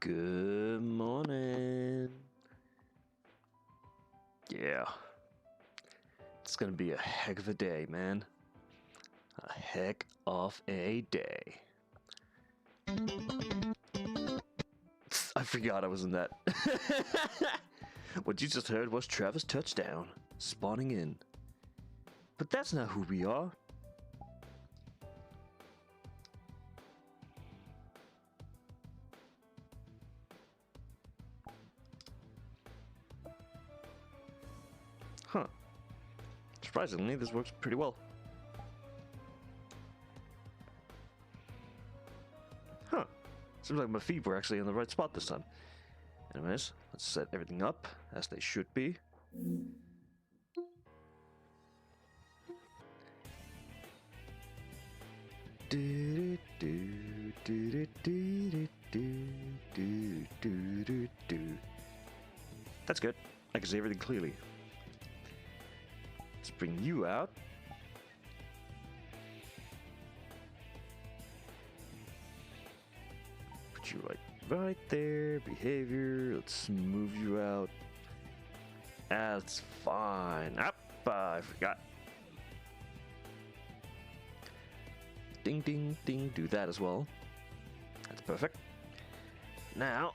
Good morning. Yeah. It's gonna be a heck of a day, man. A heck of a day. I forgot I was in that. What you just heard was Travis Touchdown, spawning in. But that's not who we are. Huh. Surprisingly, this works pretty well. Huh. Seems like my feet were actually in the right spot this time. Anyways, let's set everything up as they should be. That's good. I can see everything clearly. Let's bring you out. Put you right there. Behavior. Let's move you out. That's fine. I forgot. Ding, ding, ding. Do that as well. That's perfect. Now.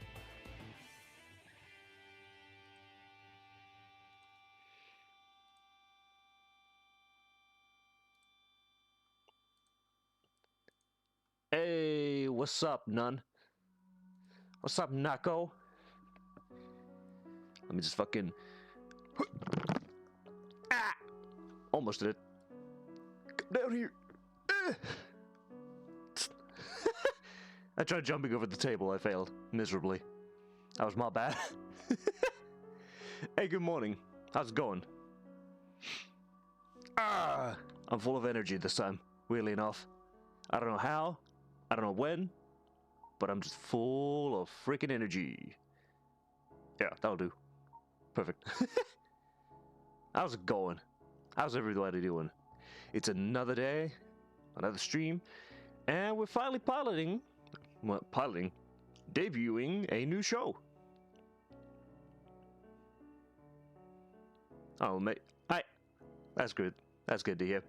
Hey, what's up, Nun? What's up, Nako? Let me just fucking... Ah! Almost did it. Come down here. I tried jumping over the table. I failed miserably. That was my bad. Hey, good morning. How's it going? I'm full of energy this time, weirdly enough. I don't know how, I don't know when, but I'm just full of freaking energy. Yeah, that'll do. Perfect. How's it going? How's everybody doing? It's another day, another stream, and we're finally debuting a new show. Oh, mate. Hi. That's good. That's good to hear.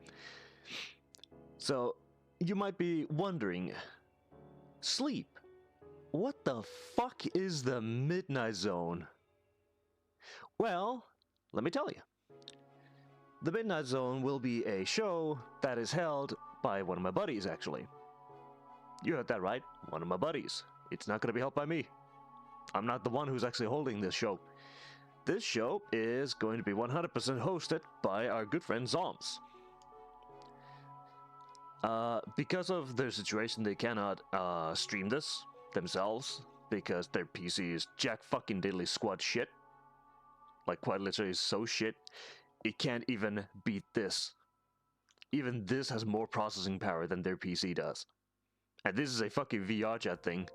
So, you might be wondering, Sleep, what the fuck is the Midnight Zone? Well, let me tell you. The Midnight Zone will be a show that is held by one of my buddies, actually. You heard that right, one of my buddies. It's not going to be held by me. I'm not the one who's actually holding this show. This show is going to be 100% hosted by our good friend Zoms. Because of their situation, they cannot stream this themselves because their PC is jack fucking diddly squat shit. Like, quite literally so shit, it can't even beat this. Even this has more processing power than their PC does. And this is a fucking VR chat thing.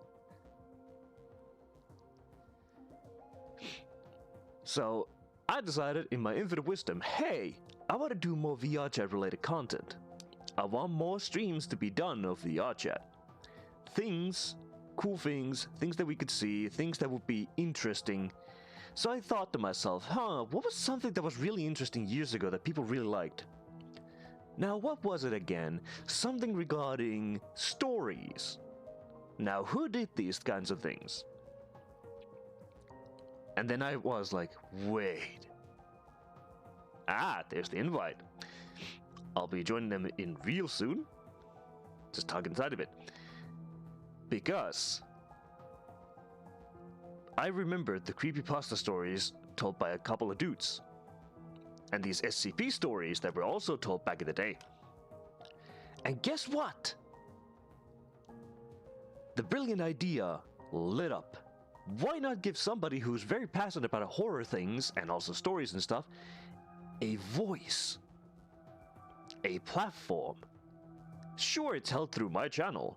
So, I decided in my infinite wisdom, hey, I want to do more VR chat related content. I want more streams to be done of VR chat. Things, cool things that we could see, things that would be interesting. So I thought to myself, what was something that was really interesting years ago that people really liked? Now, what was it again? Something regarding stories. Now, who did these kinds of things? And then I was like, wait. There's the invite. I'll be joining them in real soon. Just talk inside of it. Because I remembered the creepypasta stories told by a couple of dudes. And these SCP stories that were also told back in the day. And guess what? The brilliant idea lit up. Why not give somebody who's very passionate about horror things and also stories and stuff a voice? A platform. Sure, it's held through my channel.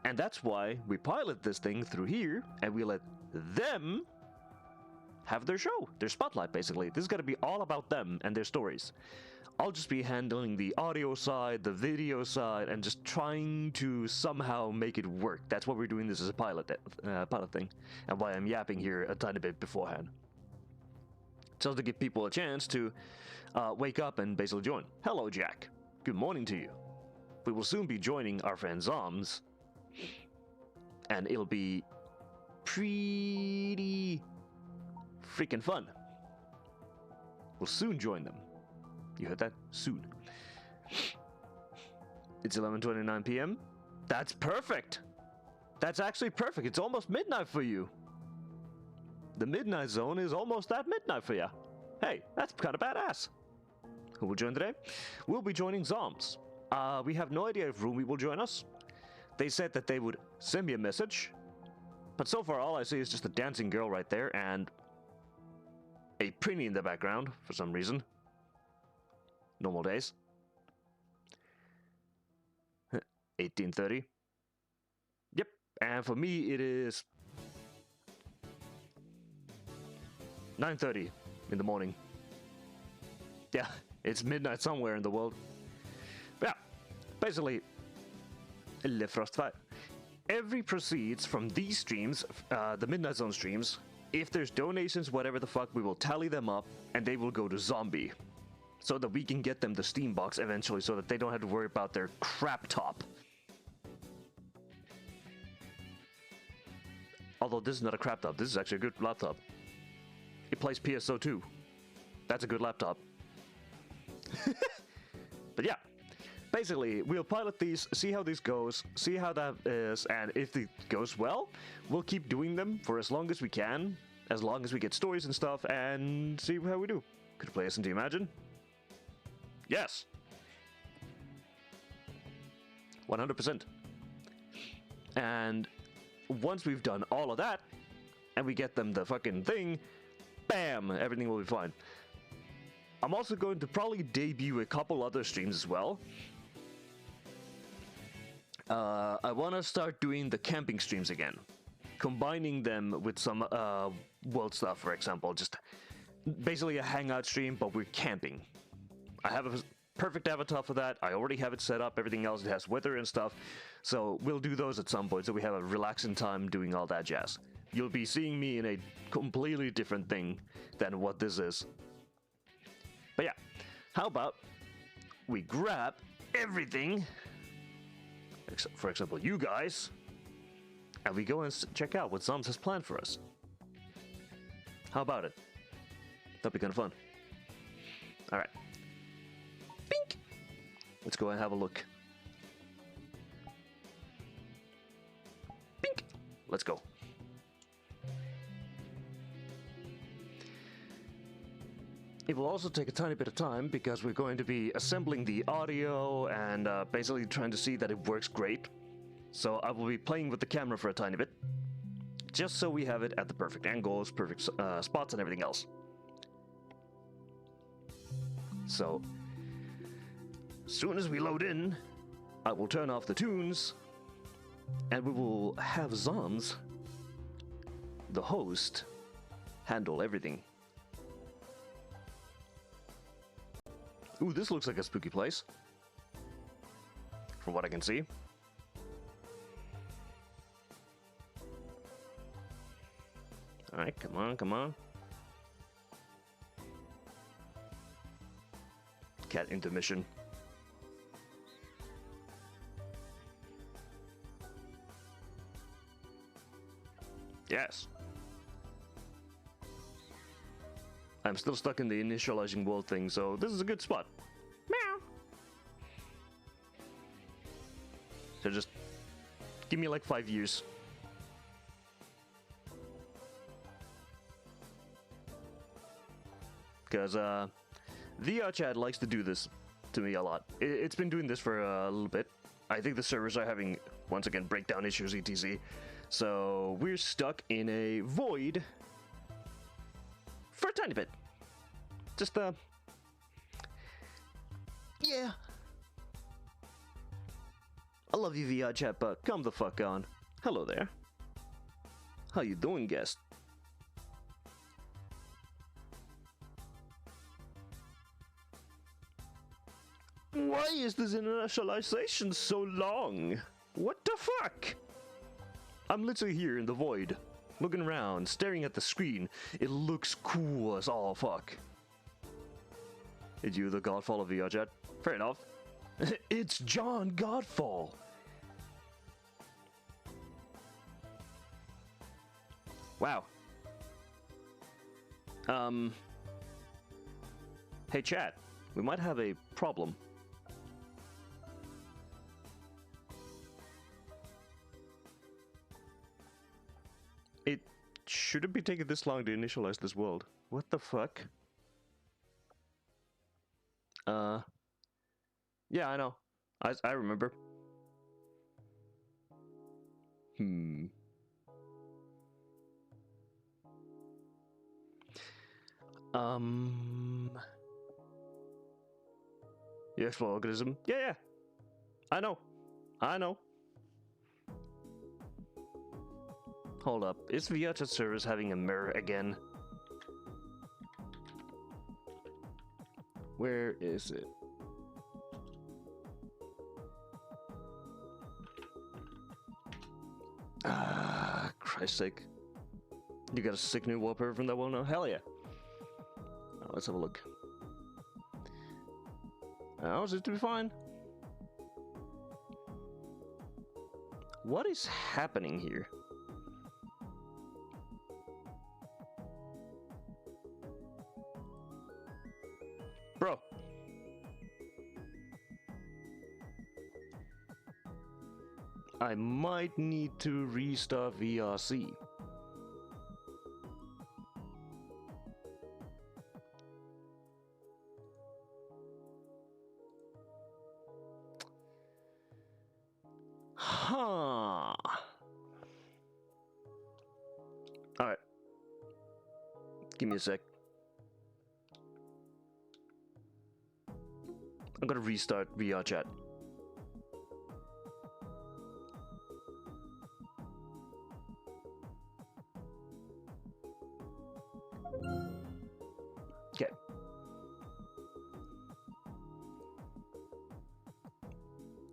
And that's why we pilot this thing through here and we let them have their show, their spotlight basically. This is going to be all about them and their stories. I'll just be handling the audio side, the video side, and just trying to somehow make it work. That's why we're doing this as a pilot thing, and why I'm yapping here a tiny bit beforehand. Just to give people a chance to wake up and basically join. Hello, Jack. Good morning to you. We will soon be joining our friend Zoms, and it'll be pretty freaking fun. We'll soon join them. You heard that? Soon. It's 11:29 p.m. That's perfect. That's actually perfect. It's almost midnight for you. The midnight zone is almost at midnight for you. Hey, that's kind of badass. Who will join today? We'll be joining Zoms. We have no idea if Rumi will join us. They said that they would send me a message. But so far, all I see is just a dancing girl right there and a Prinny in the background for some reason. Normal days. 18:30. Yep, and for me it is 9:30 in the morning. Yeah, it's midnight somewhere in the world. But yeah, basically, Le Frostfire. Every proceeds from these streams, the Midnight Zone streams, if there's donations, whatever the fuck, we will tally them up and they will go to Zombie. So that we can get them the Steam box eventually, so that they don't have to worry about their crap top. Although this is not a crap top, this is actually a good laptop. It plays PSO2. That's a good laptop. But yeah, basically, we'll pilot these, see how this goes, see how that is, and if it goes well, we'll keep doing them for as long as we can, as long as we get stories and stuff, and see how we do. Could play us into Imagine? Yes. 100%. And once we've done all of that, and we get them the fucking thing, bam, everything will be fine. I'm also going to probably debut a couple other streams as well. I want to start doing the camping streams again. Combining them with some world stuff, for example. Just basically a hangout stream, but we're camping. I have a perfect avatar for that. I already have it set up, everything else. It has weather and stuff. So we'll do those at some point, so we have a relaxing time doing all that jazz. You'll be seeing me in a completely different thing than what this is. But yeah, how about we grab everything, except, for example, you guys, and we go and check out what Zoms has planned for us. How about it? That'd be kind of fun. All right. Bink! Let's go and have a look. Bink! Let's go. It will also take a tiny bit of time because we're going to be assembling the audio and basically trying to see that it works great. So I will be playing with the camera for a tiny bit, just so we have it at the perfect angles, perfect spots and everything else. So, as soon as we load in, I will turn off the tunes, and we will have Zoms, the host, handle everything. Ooh, this looks like a spooky place, from what I can see. Alright, come on, come on. Cat intermission. Yes. I'm still stuck in the initializing world thing, so this is a good spot. Meow. So just give me like 5 years. Because VR chat likes to do this to me a lot. It's been doing this for a little bit. I think the servers are having, once again, breakdown issues, etc. So we're stuck in a void for a tiny bit. Just, yeah. I love you, VR chat, but come the fuck on. Hello there. How you doing, guest? Why is this initialization so long? What the fuck? I'm literally here in the void, looking around, staring at the screen. It looks cool as all fuck. Is you the Godfall of VRChat? Fair enough. It's John Godfall. Wow. Hey chat, we might have a problem. It shouldn't be taking this long to initialize this world. What the fuck? Yeah, I know. I remember. Useful organism? Yeah. I know. Hold up. Is VRChat service having a mirror again? Where is it? Ah, Christ's sake. You got a sick new wallpaper from that one now? Hell yeah. Oh, let's have a look. Oh, seems to be fine. What is happening here? Bro. I might need to restart VRC. Huh. Alright. Give me a sec. I'm gonna restart VRChat. Okay.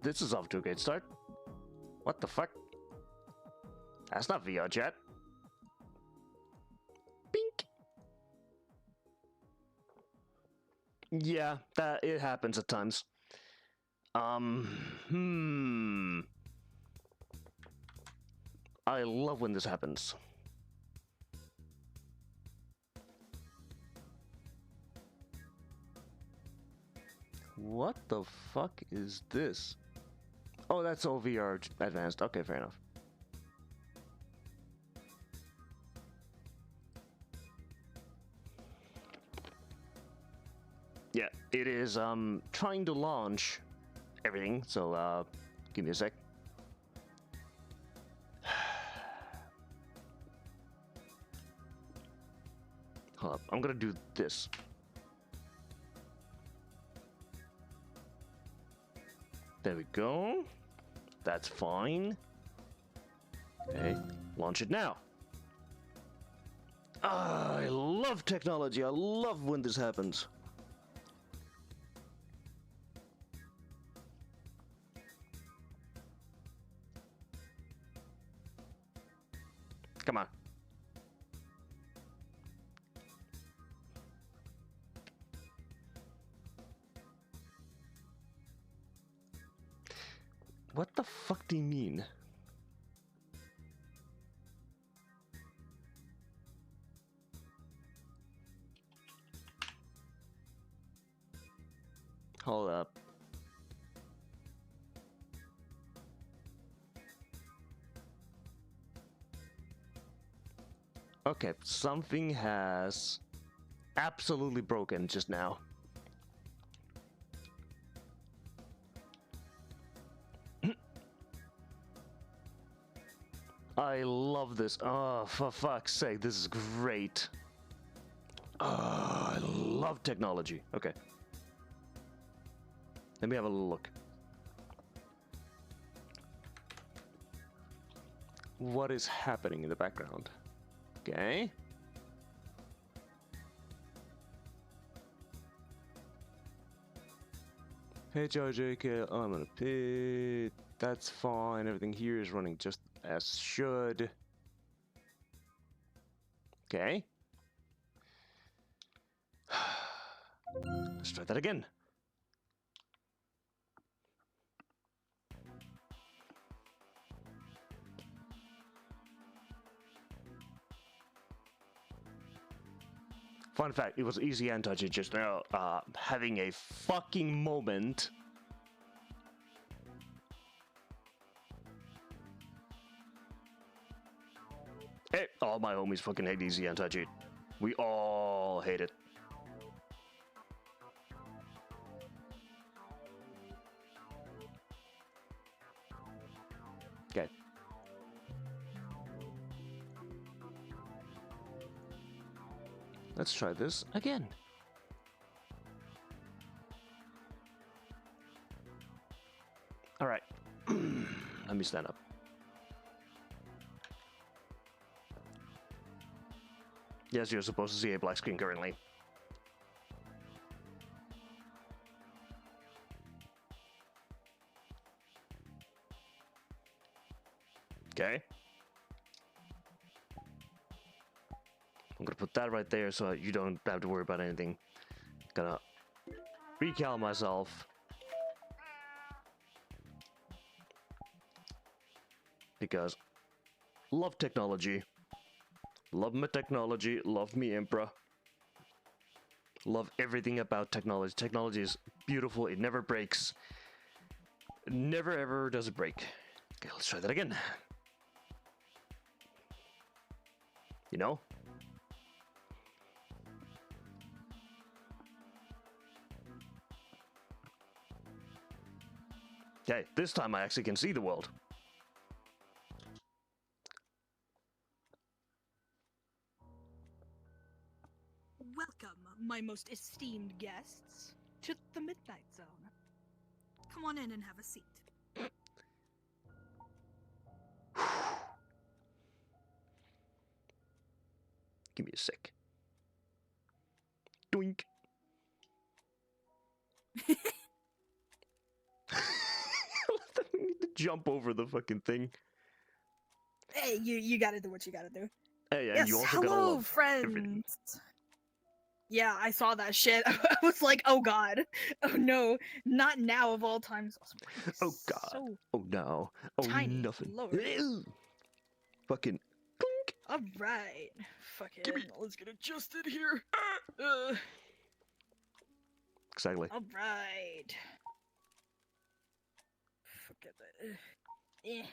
This is off to a great start. What the fuck? That's not VRChat. Bink. Yeah, it happens at times. I love when this happens. What the fuck is this? Oh, that's OVR advanced. Okay, fair enough. Yeah, it is trying to launch everything, so give me a sec. Hold up, I'm gonna do this. There we go. That's fine. Okay, launch it now. Ah, I love technology. I love when this happens. Come on. What the fuck do you mean? Hold up. Okay, something has absolutely broken just now. I love this. Oh, for fuck's sake, this is great. Oh, I love technology. Okay. Let me have a look. What is happening in the background? Okay. Hey JK, I'm gonna pit. That's fine. Everything here is running just as should. Okay. Let's try that again. Fun fact, it was easy and touchy just now, having a fucking moment. Hey, all my homies fucking hate easy and touchy. We all hate it. Okay. Let's try this again. All right. Let me stand up. Yes, you're supposed to see a black screen currently. Okay. I'm gonna put that right there so you don't have to worry about anything. Gonna recal myself. Because love technology. Love my technology. Love me, Emperor. Love everything about technology. Technology is beautiful. It never breaks. Never ever does it break. Okay, let's try that again. You know? Okay, this time I actually can see the world. Welcome, my most esteemed guests, to the Midnight Zone. Come on in and have a seat. Give me a sec. Doink. I need to jump over the fucking thing. Hey, you gotta do what you gotta do. Hey, and Yes, you also gotta hello, love friends. everything. Yeah, I saw that shit. I was like, oh god. Oh no, not now of all times. Oh god. So Oh no. Oh tiny. nothing. Lord. Ew. Fucking clink. Alright. Fucking, Gimme. let's get adjusted here. Exactly. Alright. Forget that. Eh.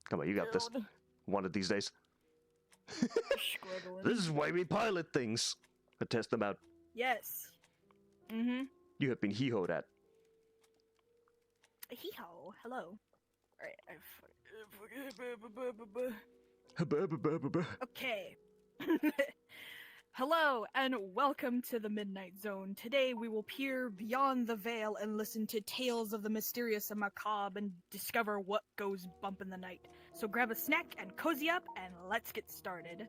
Come on, you got this. God. One of these days. Struggling. This is why we pilot things. To test them out. Yes. Mm-hmm. You have been hee-hoed at. Hee-ho, hello. Alright, okay. Hello, and welcome to the Midnight Zone. Today we will peer beyond the veil and listen to tales of the mysterious and macabre and discover what goes bump in the night. So grab a snack and cozy up, and let's get started.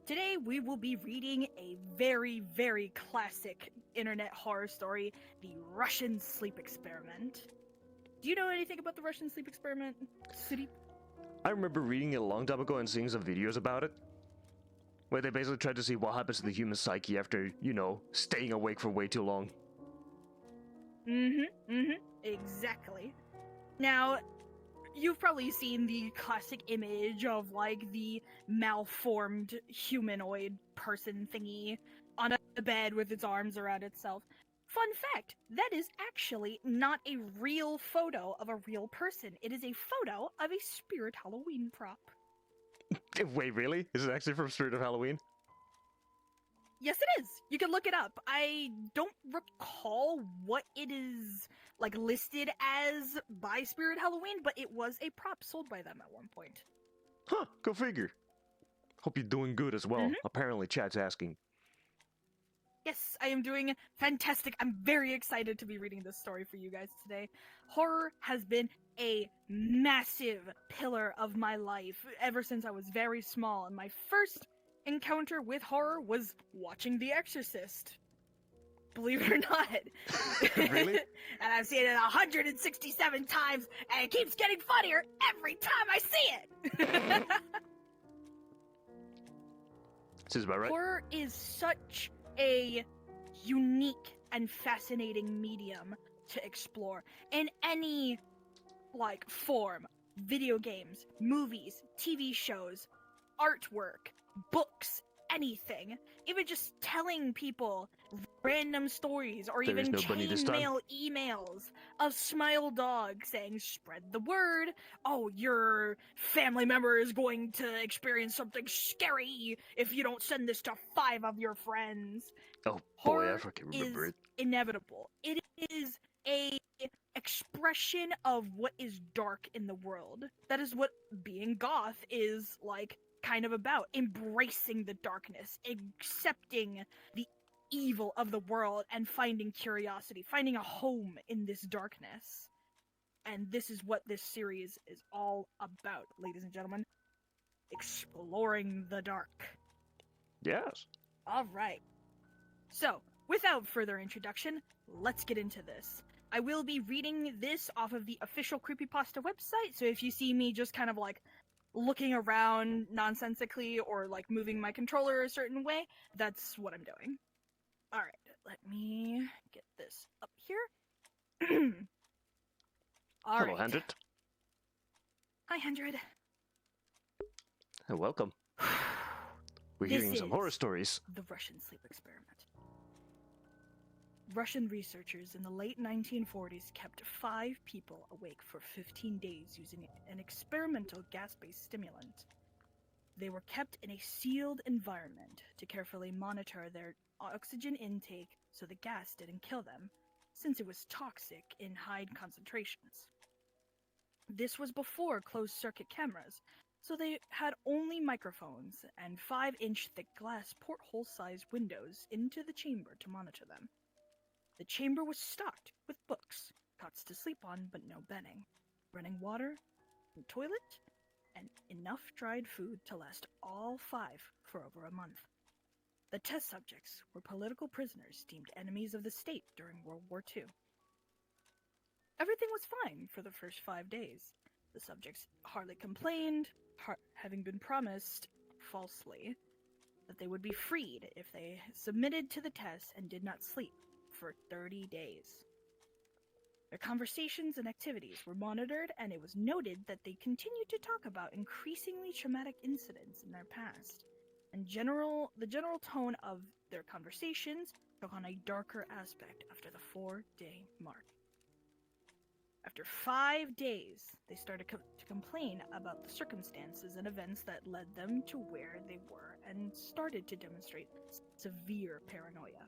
Today we will be reading a very, very classic internet horror story, The Russian Sleep Experiment. Do you know anything about the Russian sleep experiment, City? I remember reading it a long time ago and seeing some videos about it. Where they basically tried to see what happens to the human psyche after, you know, staying awake for way too long. Exactly. Now, you've probably seen the classic image of, like, the malformed humanoid person thingy on a bed with its arms around itself. Fun fact, that is actually not a real photo of a real person. It is a photo of a Spirit Halloween prop. Wait, really? Is it actually from Spirit of Halloween? Yes, it is. You can look it up. I don't recall what it is, like, listed as by Spirit Halloween, but it was a prop sold by them at one point. Huh, go figure. Hope you're doing good as well. Apparently chat's asking. Yes, I am doing fantastic. I'm very excited to be reading this story for you guys today. Horror has been a massive pillar of my life ever since I was very small, and my first encounter with horror was watching The Exorcist. believe it or not. Really? And I've seen it 167 times, and it keeps getting funnier every time I see it. This is about right. Horror is such a unique and fascinating medium to explore in any like form. Video games, movies, TV shows, artwork, books, anything. Even just telling people random stories, or There is even no bunny this time. chainmail emails of Smile Dog saying, spread the word. Oh, your family member is going to experience something scary if you don't send this to 5 of your friends. Oh boy, Horror I fucking remember is it. inevitable. It is a expression of what is dark in the world. That is what being goth is like kind of about. Embracing the darkness, accepting the evil of the world, and finding curiosity, finding a home in this darkness. And this is what this series is all about, ladies and gentlemen. Exploring the dark. Yes. All right. So, without further introduction, let's get into this. I will be reading this off of the official Creepypasta website, so if you see me just kind of like looking around nonsensically or like moving my controller a certain way, that's what I'm doing. Alright, let me get this up here. Alright. Hello, Hendrit. Hi, Hendred. Welcome. We're This hearing some is horror stories. The Russian sleep experiment. Russian researchers in the late 1940s kept 5 people awake for 15 days using an experimental gas-based stimulant. They were kept in a sealed environment to carefully monitor their oxygen intake so the gas didn't kill them, since it was toxic in high concentrations. This was before closed-circuit cameras, so they had only microphones and 5-inch thick glass porthole-sized windows into the chamber to monitor them. The chamber was stocked with books, cots to sleep on but no bedding, running water, a toilet, and enough dried food to last all 5 for over a month. The test subjects were political prisoners deemed enemies of the state during World War II. Everything was fine for the first 5 days. The subjects hardly complained, having been promised, falsely, that they would be freed if they submitted to the test and did not sleep for 30 days. Their conversations and activities were monitored, and it was noted that they continued to talk about increasingly traumatic incidents in their past. And the general tone of their conversations took on a darker aspect after the 4-day mark. After 5 days, they started to complain about the circumstances and events that led them to where they were and started to demonstrate severe paranoia.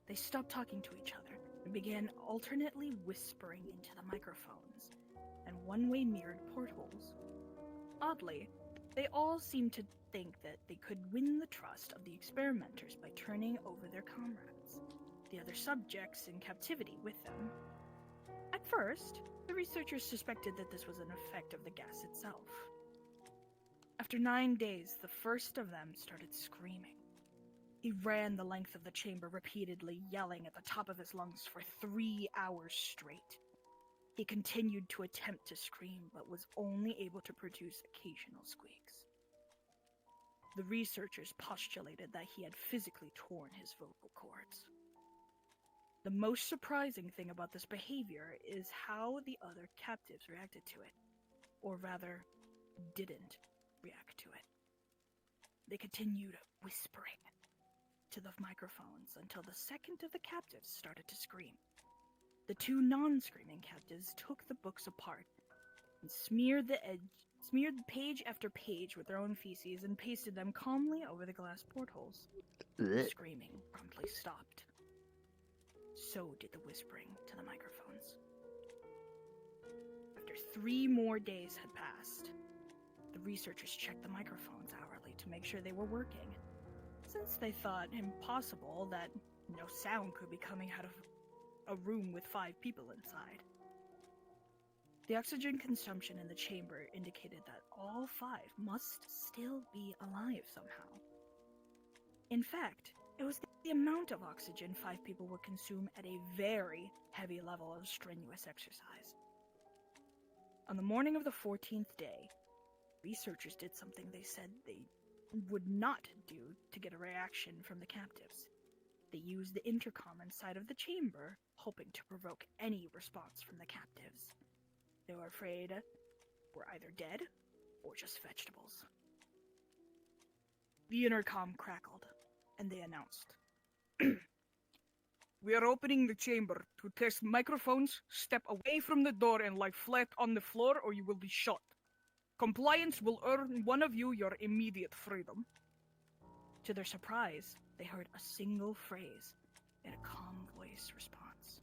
They stopped talking to each other and began alternately whispering into the microphones and one-way mirrored portholes. Oddly, they all seemed to think that they could win the trust of the experimenters by turning over their comrades, the other subjects in captivity with them. At first, the researchers suspected that this was an effect of the gas itself. After 9 days, the first of them started screaming. He ran the length of the chamber repeatedly, yelling at the top of his lungs for 3 hours straight. He continued to attempt to scream, but was only able to produce occasional squeaks. The researchers postulated that he had physically torn his vocal cords. The most surprising thing about this behavior is how the other captives reacted to it, or rather, didn't react to it. They continued whispering to the microphones until the second of the captives started to scream. The 2 non-screaming captives took the books apart and smeared page after page with their own feces and pasted them calmly over the glass portholes. The screaming promptly stopped. So did the whispering to the microphones. After 3 more days had passed, the researchers checked the microphones hourly to make sure they were working, since they thought impossible that no sound could be coming out of a room with 5 people inside. The oxygen consumption in the chamber indicated that all 5 must still be alive somehow. In fact, it was the The amount of oxygen 5 people would consume at a very heavy level of strenuous exercise. On the morning of the 14th day, researchers did something they said they would not do to get a reaction from the captives. They used the intercom inside of the chamber, hoping to provoke any response from the captives. They were afraid we're either dead or just vegetables. The intercom crackled, and they announced, "We are opening the chamber to test microphones. Step away from the door and lie flat on the floor or you will be shot. Compliance will earn one of you your immediate freedom." To their surprise, they heard a single phrase in a calm voice response.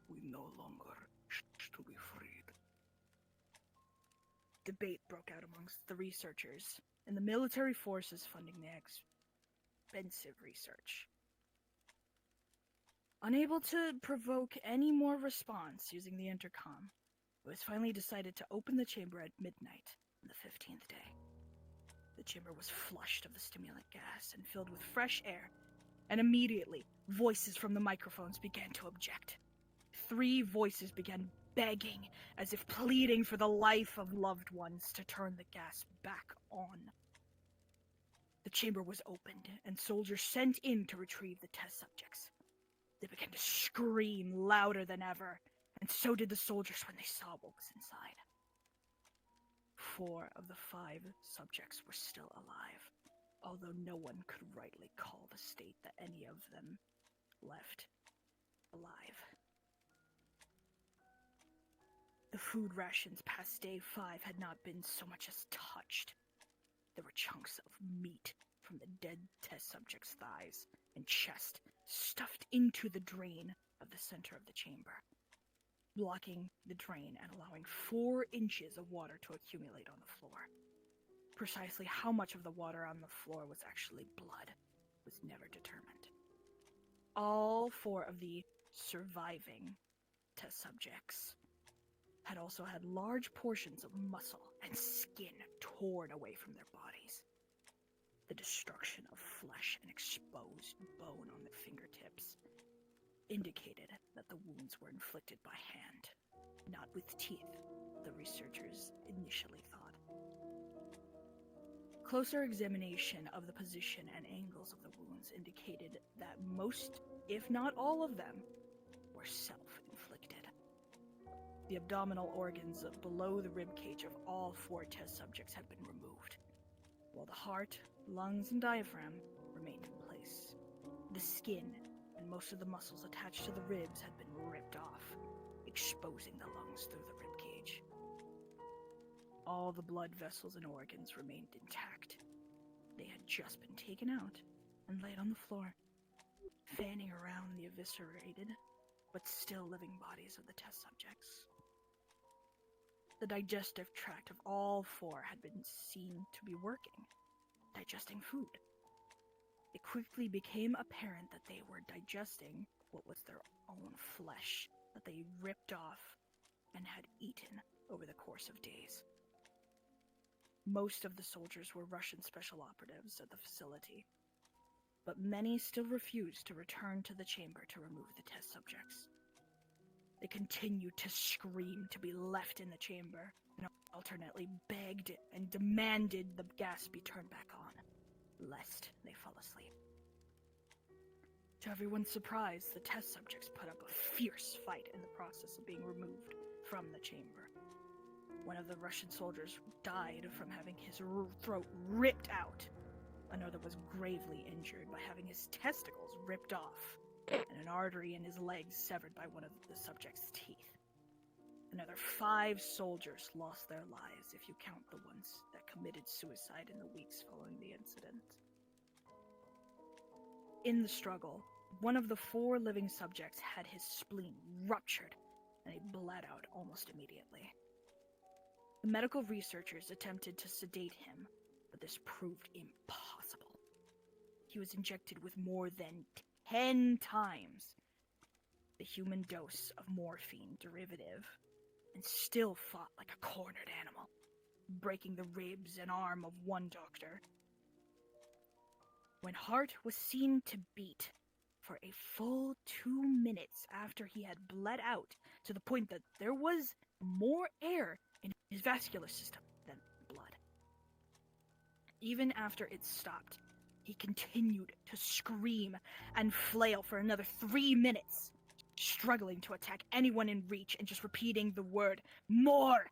"We no longer wish to be freed." Debate broke out amongst the researchers and the military forces funding the expensive research. Unable to provoke any more response using the intercom, it was finally decided to open the chamber at midnight on the 15th day. The chamber was flushed of the stimulant gas and filled with fresh air, and immediately, voices from the microphones began to object. 3 voices began begging, as if pleading for the life of loved ones, to turn the gas back on. The chamber was opened, and soldiers sent in to retrieve the test subjects. They began to scream louder than ever, and so did the soldiers when they saw what was inside. 4 of the 5 subjects were still alive, although no one could rightly call the state that any of them left alive. The food rations past day 5 had not been so much as touched. There were chunks of meat from the dead test subject's thighs and chest stuffed into the drain of the center of the chamber, blocking the drain and allowing 4 inches of water to accumulate on the floor. Precisely how much of the water on the floor was actually blood was never determined. All 4 of the surviving test subjects had also had large portions of muscle and skin torn away from their bodies. The destruction of flesh and exposed bone on their fingertips indicated that the wounds were inflicted by hand, not with teeth, the researchers initially thought. Closer examination of the position and angles of the wounds indicated that most, if not all of them, were self-inflicted. The abdominal organs below the ribcage of all 4 test subjects had been removed, while the heart, lungs, and diaphragm remained in place. The skin and most of the muscles attached to the ribs had been ripped off, exposing the lungs through the ribcage. All the blood vessels and organs remained intact. They had just been taken out and laid on the floor, fanning around the eviscerated, but still living bodies of the test subjects. The digestive tract of all 4 had been seen to be working, digesting food. It quickly became apparent that they were digesting what was their own flesh that they ripped off and had eaten over the course of days. Most of the soldiers were Russian special operatives at the facility, but many still refused to return to the chamber to remove the test subjects. They continued to scream to be left in the chamber, and alternately begged and demanded the gas be turned back on, lest they fall asleep. To everyone's surprise, the test subjects put up a fierce fight in the process of being removed from the chamber. One of the Russian soldiers died from having his throat ripped out. Another was gravely injured by having his testicles ripped off, and an artery in his leg severed by one of the subject's teeth. Another 5 soldiers lost their lives if you count the ones that committed suicide in the weeks following the incident. In the struggle, one of the 4 living subjects had his spleen ruptured, and he bled out almost immediately. The medical researchers attempted to sedate him, but this proved impossible. He was injected with more than 10 times the human dose of morphine derivative, and still fought like a cornered animal, breaking the ribs and arm of one doctor. when heart was seen to beat for a full 2 minutes after he had bled out to the point that there was more air in his vascular system than blood. Even after it stopped, he continued to scream and flail for another 3 minutes, struggling to attack anyone in reach and just repeating the word "more"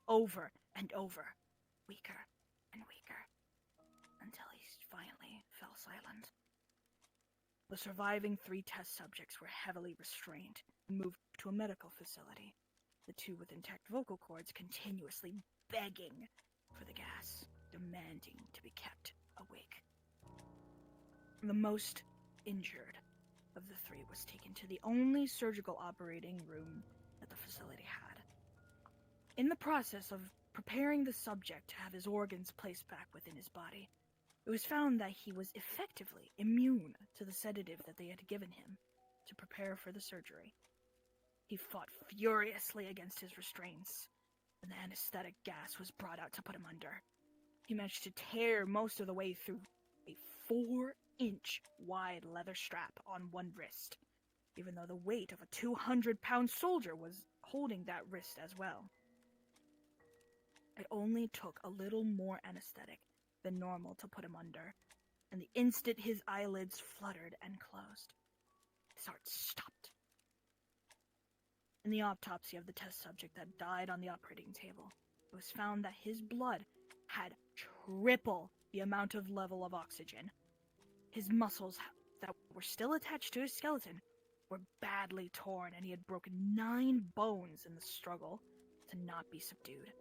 over and over, weaker and weaker, until he finally fell silent. The surviving 3 test subjects were heavily restrained and moved to a medical facility, the 2 with intact vocal cords continuously begging for the gas, demanding to be kept awake. The most injured of the 3 was taken to the only surgical operating room that the facility had. In the process of preparing the subject to have his organs placed back within his body, it was found that he was effectively immune to the sedative that they had given him to prepare for the surgery. He fought furiously against his restraints, and the anesthetic gas was brought out to put him under. He managed to tear most of the way through a 4-inch wide leather strap on one wrist, even though the weight of a 200-pound soldier was holding that wrist as well. It only took a little more anesthetic than normal to put him under, and the instant his eyelids fluttered and closed, his heart stopped. In the autopsy of the test subject that died on the operating table, it was found that his blood had triple the amount of level of oxygen. His muscles that were still attached to his skeleton were badly torn, and he had broken 9 bones in the struggle to not be subdued.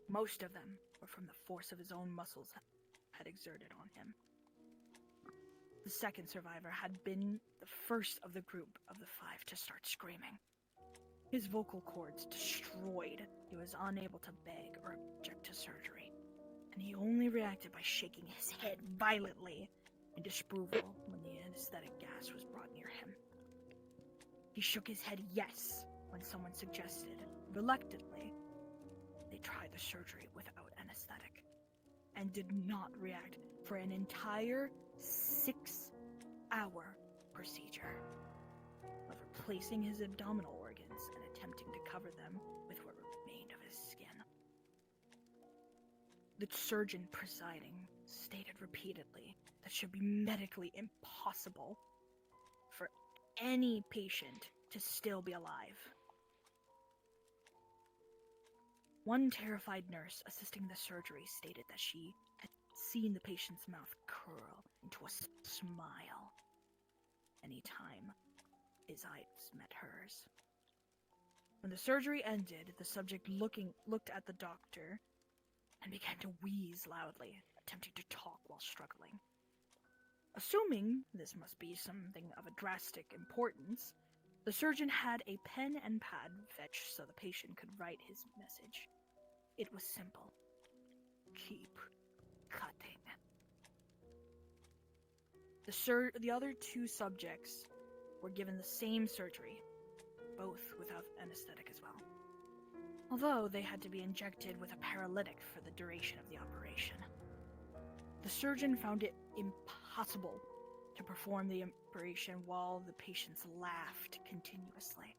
Most of them were from the force of his own muscles had exerted on him. The second survivor had been the first of the group of the 5 to start screaming. His vocal cords destroyed, he was unable to beg or object to surgery, and he only reacted by shaking his head violently in disapproval when the anesthetic gas was brought near him. He shook his head yes when someone suggested, reluctantly, they try the surgery without anesthetic, and did not react for an entire 6-hour procedure of replacing his abdominal organs and attempting to cover them with what remained of his skin. The surgeon presiding stated repeatedly that it should be medically impossible for any patient to still be alive. One terrified nurse assisting the surgery stated that she had seen the patient's mouth curl into a smile anytime his eyes met hers. When the surgery ended, the subject looked at the doctor and began to wheeze loudly, attempting to talk while struggling. Assuming this must be something of a drastic importance, the surgeon had a pen and pad fetched so the patient could write his message. It was simple. Keep cutting. The other 2 subjects were given the same surgery, both without anesthetic as well, although they had to be injected with a paralytic for the duration of the operation. The surgeon found it impossible to perform the operation while the patients laughed continuously.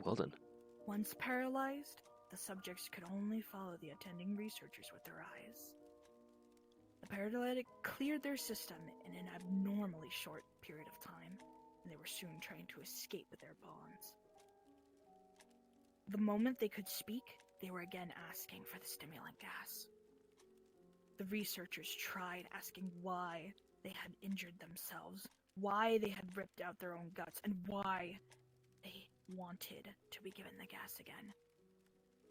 Well then. Once paralyzed, the subjects could only follow the attending researchers with their eyes. The paralytic cleared their system in an abnormally short period of time, and they were soon trying to escape with their bonds. The moment they could speak, they were again asking for the stimulant gas. The researchers tried asking why they had injured themselves, why they had ripped out their own guts, and why they wanted to be given the gas again.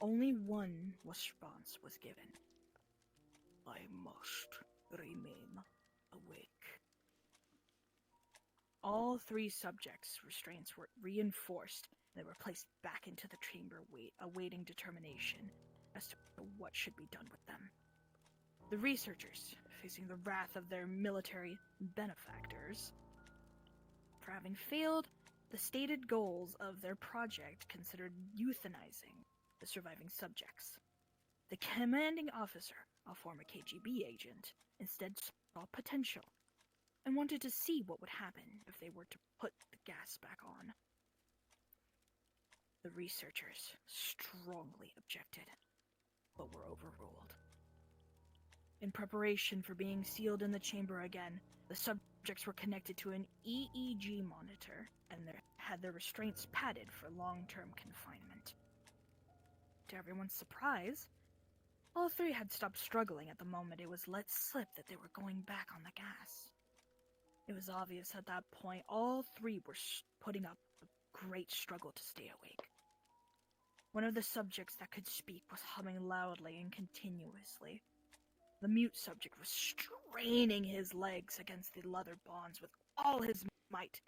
Only one response was given. I must remain awake. All 3 subjects' restraints were reinforced, and they were placed back into the chamber awaiting determination as to what should be done with them. The researchers, facing the wrath of their military benefactors for having failed the stated goals of their project, considered euthanizing the surviving subjects. The commanding officer, a former KGB agent, instead saw potential and wanted to see what would happen if they were to put the gas back on. The researchers strongly objected, but were overruled. In preparation for being sealed in the chamber again, the subjects were connected to an EEG monitor and had their restraints padded for long-term confinement. To everyone's surprise, all three had stopped struggling at the moment it was let slip that they were going back on the gas. It was obvious at that point all three were putting up a great struggle to stay awake. One of the subjects that could speak was humming loudly and continuously. The mute subject was straining his legs against the leather bonds with all his might,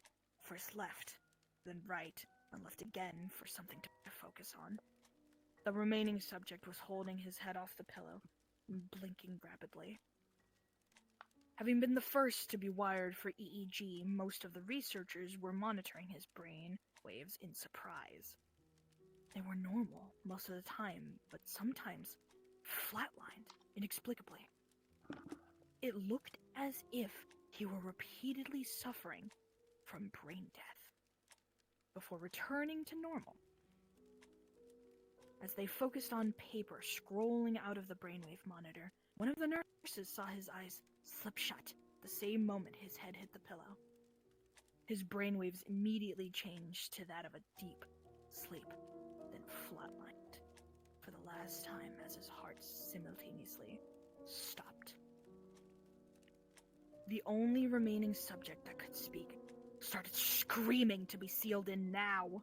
first left, then right, and left again for something to focus on. The remaining subject was holding his head off the pillow and blinking rapidly. Having been the first to be wired for EEG, most of the researchers were monitoring his brain waves in surprise. They were normal most of the time, but sometimes flatlined inexplicably. It looked as if he were repeatedly suffering from brain death before returning to normal. As they focused on paper scrolling out of the brainwave monitor, one of the nurses saw his eyes slip shut the same moment his head hit the pillow. His brainwaves immediately changed to that of a deep sleep, then flatlined for the last time as his heart simultaneously stopped. The only remaining subject that could speak started screaming to be sealed in now.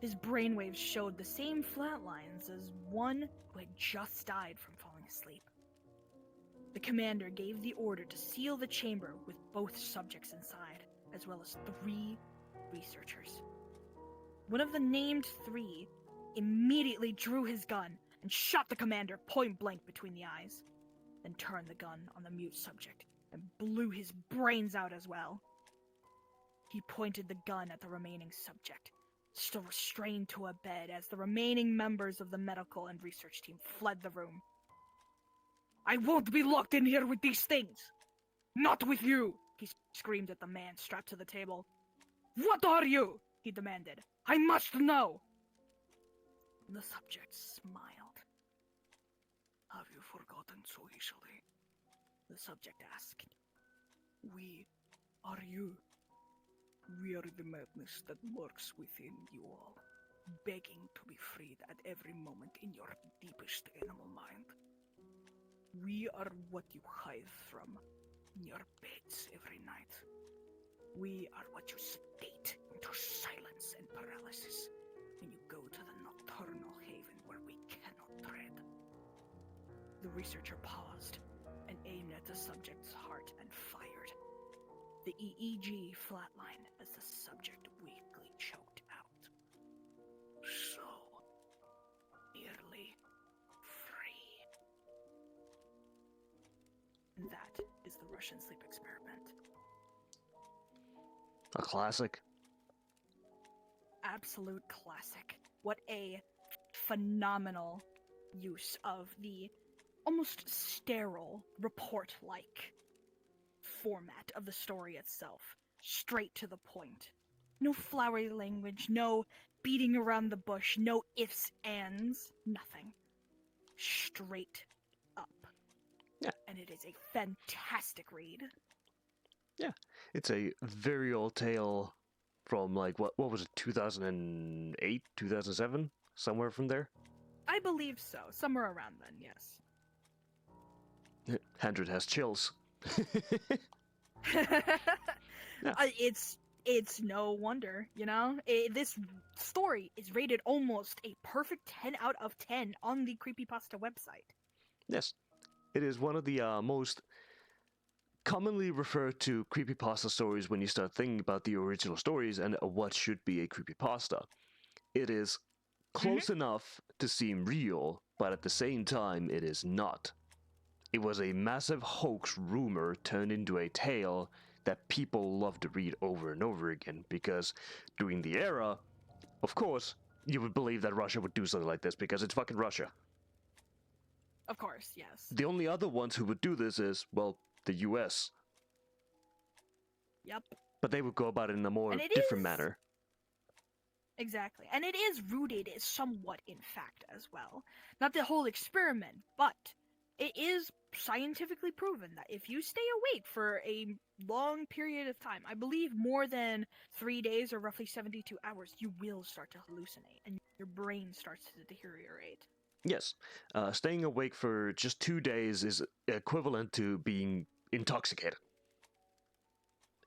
His brainwaves showed the same flat lines as one who had just died from falling asleep. The commander gave the order to seal the chamber with both subjects inside, as well as 3 researchers. One of the named 3 immediately drew his gun and shot the commander point blank between the eyes, then turned the gun on the mute subject and blew his brains out as well. He pointed the gun at the remaining subject, still restrained to a bed as the remaining members of the medical and research team fled the room. "I won't be locked in here with these things! Not with you!" he screamed at the man strapped to the table. "What are you?" he demanded. "I must know!" The subject smiled. "Have you forgotten so easily?" the subject asked. "We are you. We are the madness that lurks within you all, begging to be freed at every moment in your deepest animal mind. We are what you hide from in your beds every night. We are what you sedate into silence and paralysis when you go to the nocturnal haven where we cannot tread." The researcher paused and aimed at the subject's heart and fired. The EEG flatlined as the subject weakly choked out. So nearly free. And that is the Russian sleep experiment. A classic. Absolute classic. What a phenomenal use of the almost sterile report-like format of the story itself. Straight to the point. No flowery language, no beating around the bush, no ifs, ands, nothing. Straight up. Yeah. And it is a fantastic read. Yeah, it's a very old tale from like what was it, 2008, 2007, somewhere from there. I believe so, somewhere around then, yes. 100 has chills. Yeah. It's no wonder, you know? This story is rated almost a perfect 10 out of 10 on the Creepypasta website. Yes, it is one of the most commonly referred to creepypasta stories when you start thinking about the original stories and what should be a creepypasta. It is close enough to seem real, but at the same time, it is not. It was a massive hoax rumor turned into a tale that people love to read over and over again because during the era, of course, you would believe that Russia would do something like this because it's fucking Russia. Of course, yes. The only other ones who would do this is, well, the US. Yep. But they would go about it in a more And it different is- manner. Exactly. And it is rooted somewhat in fact as well. Not the whole experiment, but it is scientifically proven that if you stay awake for a long period of time, I believe more than 3 days or roughly 72 hours, you will start to hallucinate and your brain starts to deteriorate. Yes, staying awake for just 2 days is equivalent to being intoxicated.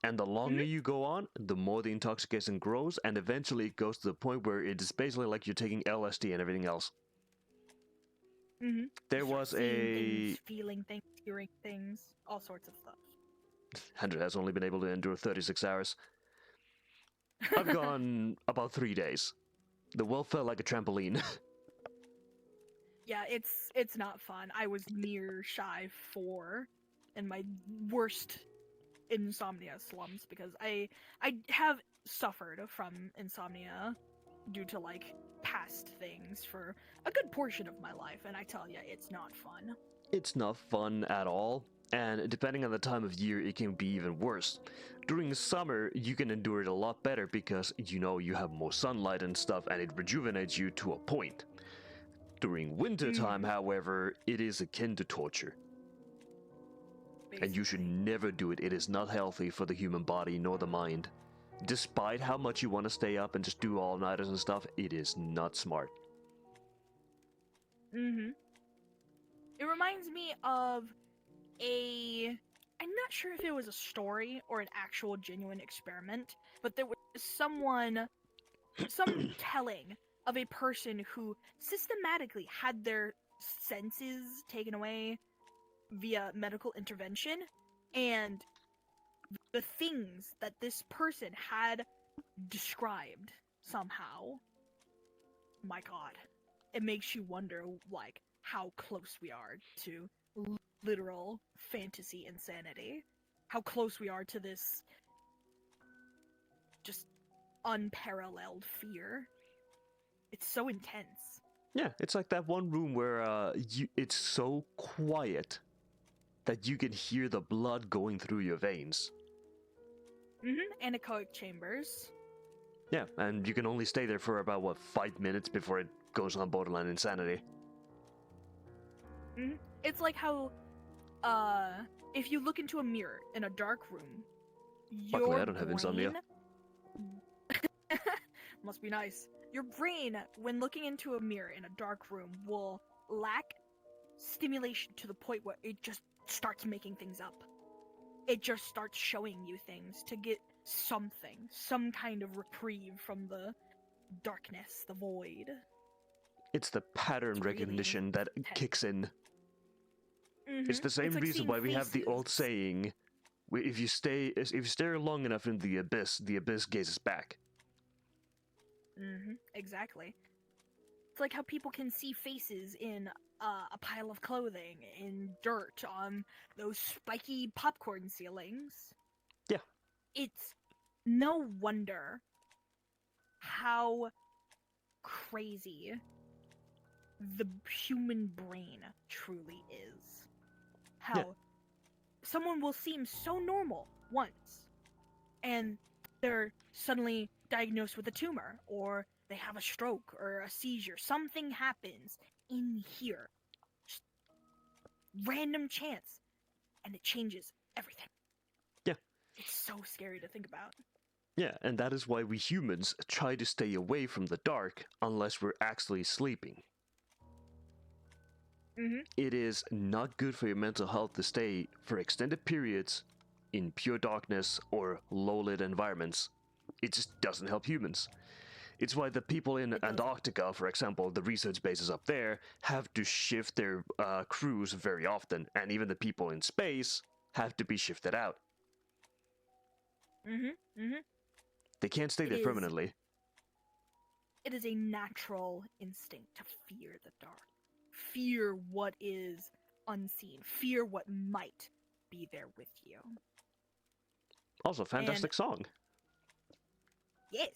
And the longer you go on, the more the intoxication grows, and eventually it goes to the point where it is basically like you're taking LSD and everything else. Mm-hmm. There was things, feeling things, hearing things, all sorts of stuff. Hendra has only been able to endure 36 hours. I've gone about 3 days. The world felt like a trampoline. Yeah, it's not fun. I was near shy 4 in my worst insomnia slumps because I have suffered from insomnia due to like past things for a good portion of my life, and I tell you, it's not fun. It's not fun at all, and depending on the time of year, it can be even worse. During summer, you can endure it a lot better because you have more sunlight and stuff, and it rejuvenates you to a point. During wintertime, however, it is akin to torture. Basically. And you should never do it. It is not healthy for the human body nor the mind. Despite how much you want to stay up and just do all-nighters and stuff, it is not smart. It reminds me of I'm not sure if it was a story or an actual genuine experiment, but there was some telling of a person who systematically had their senses taken away via medical intervention, and the things that this person had described somehow, my god, it makes you wonder like how close we are to literal fantasy insanity, how close we are to this just unparalleled fear. It's so intense. Yeah, it's like that one room where it's so quiet that you can hear the blood going through your veins. Anechoic chambers. Yeah, and you can only stay there for about, 5 minutes before it goes on borderline insanity. It's like how, if you look into a mirror in a dark room, Luckily, I don't have insomnia. Must be nice. Your brain, when looking into a mirror in a dark room, will lack stimulation to the point where it just starts making things up. It just starts showing you things to get something, some kind of reprieve from the darkness, the void. It's the pattern It's really recognition that intense. kicks in. It's the same like reason why we have the old faces. saying, if you stare long enough into the abyss gazes back. Exactly. It's like how people can see faces in a pile of clothing, in dirt, on those spiky popcorn ceilings. Yeah. It's no wonder how crazy the human brain truly is. How someone will seem so normal once, and they're suddenly diagnosed with a tumor, or they have a stroke or a seizure. Something happens in here. Just random chance. And it changes everything. Yeah. It's so scary to think about. Yeah, and that is why we humans try to stay away from the dark unless we're actually sleeping. It is not good for your mental health to stay for extended periods in pure darkness or low-lit environments. It just doesn't help humans. It's why the people in Antarctica, for example, the research bases up there, have to shift their crews very often, and even the people in space have to be shifted out. They can't stay there permanently. It is a natural instinct to fear the dark. Fear what is unseen. Fear what might be there with you. Also, fantastic song. Yes.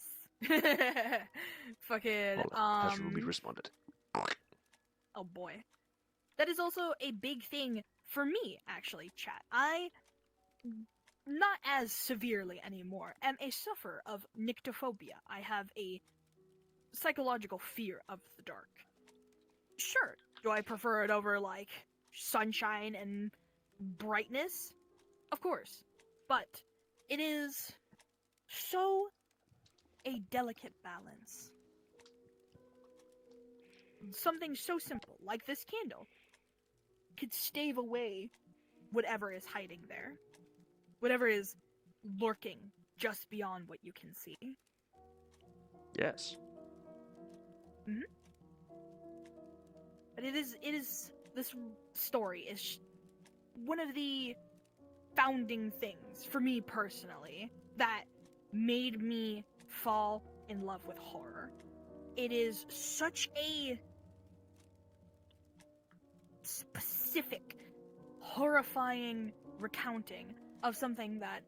Fucking Has Ruby responded? Oh boy. That is also a big thing for me, actually, chat. not as severely anymore, am a sufferer of nyctophobia. I have a psychological fear of the dark. Sure, do I prefer it over, like, sunshine and brightness? Of course. But it is so a delicate balance. Something so simple, like this candle, could stave away whatever is hiding there. Whatever is lurking just beyond what you can see. Yes. But it is this story is one of the founding things for me personally that made me fall in love with horror. It is such a specific, horrifying recounting of something that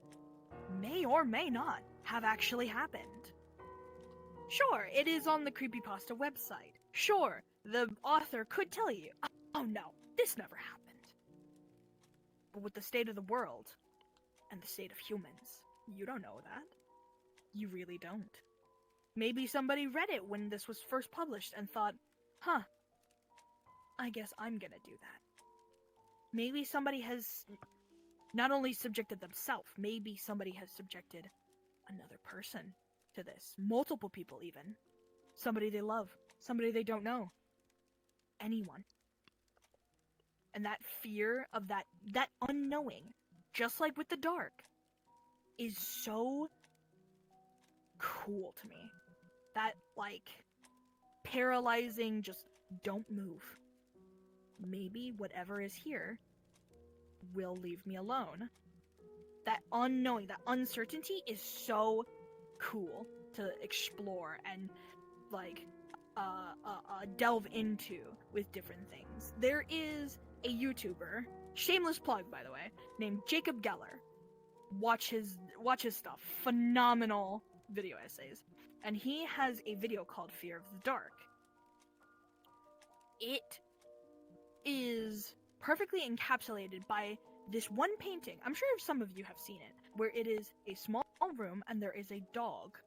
may or may not have actually happened. Sure, it is on the Creepypasta website. Sure, the author could tell you, oh no, this never happened. But with the state of the world, and the state of humans, you don't know that. You really don't. Maybe somebody read it when this was first published and thought, huh, I guess I'm gonna do that. Maybe somebody has not only subjected themselves, maybe somebody has subjected another person to this. Multiple people even. Somebody they love. Somebody they don't know. Anyone. And that fear of that unknowing, just like with the dark, is so cool to me. That, like, paralyzing, just don't move. Maybe whatever is here will leave me alone. That unknowing, that uncertainty is so cool to explore and, like, delve into with different things. There is a YouTuber, shameless plug by the way, named Jacob Geller. Watch his stuff. Phenomenal video essays. And he has a video called Fear of the Dark. It is perfectly encapsulated by this one painting. I'm sure some of you have seen it, where it is a small room and there is a dog.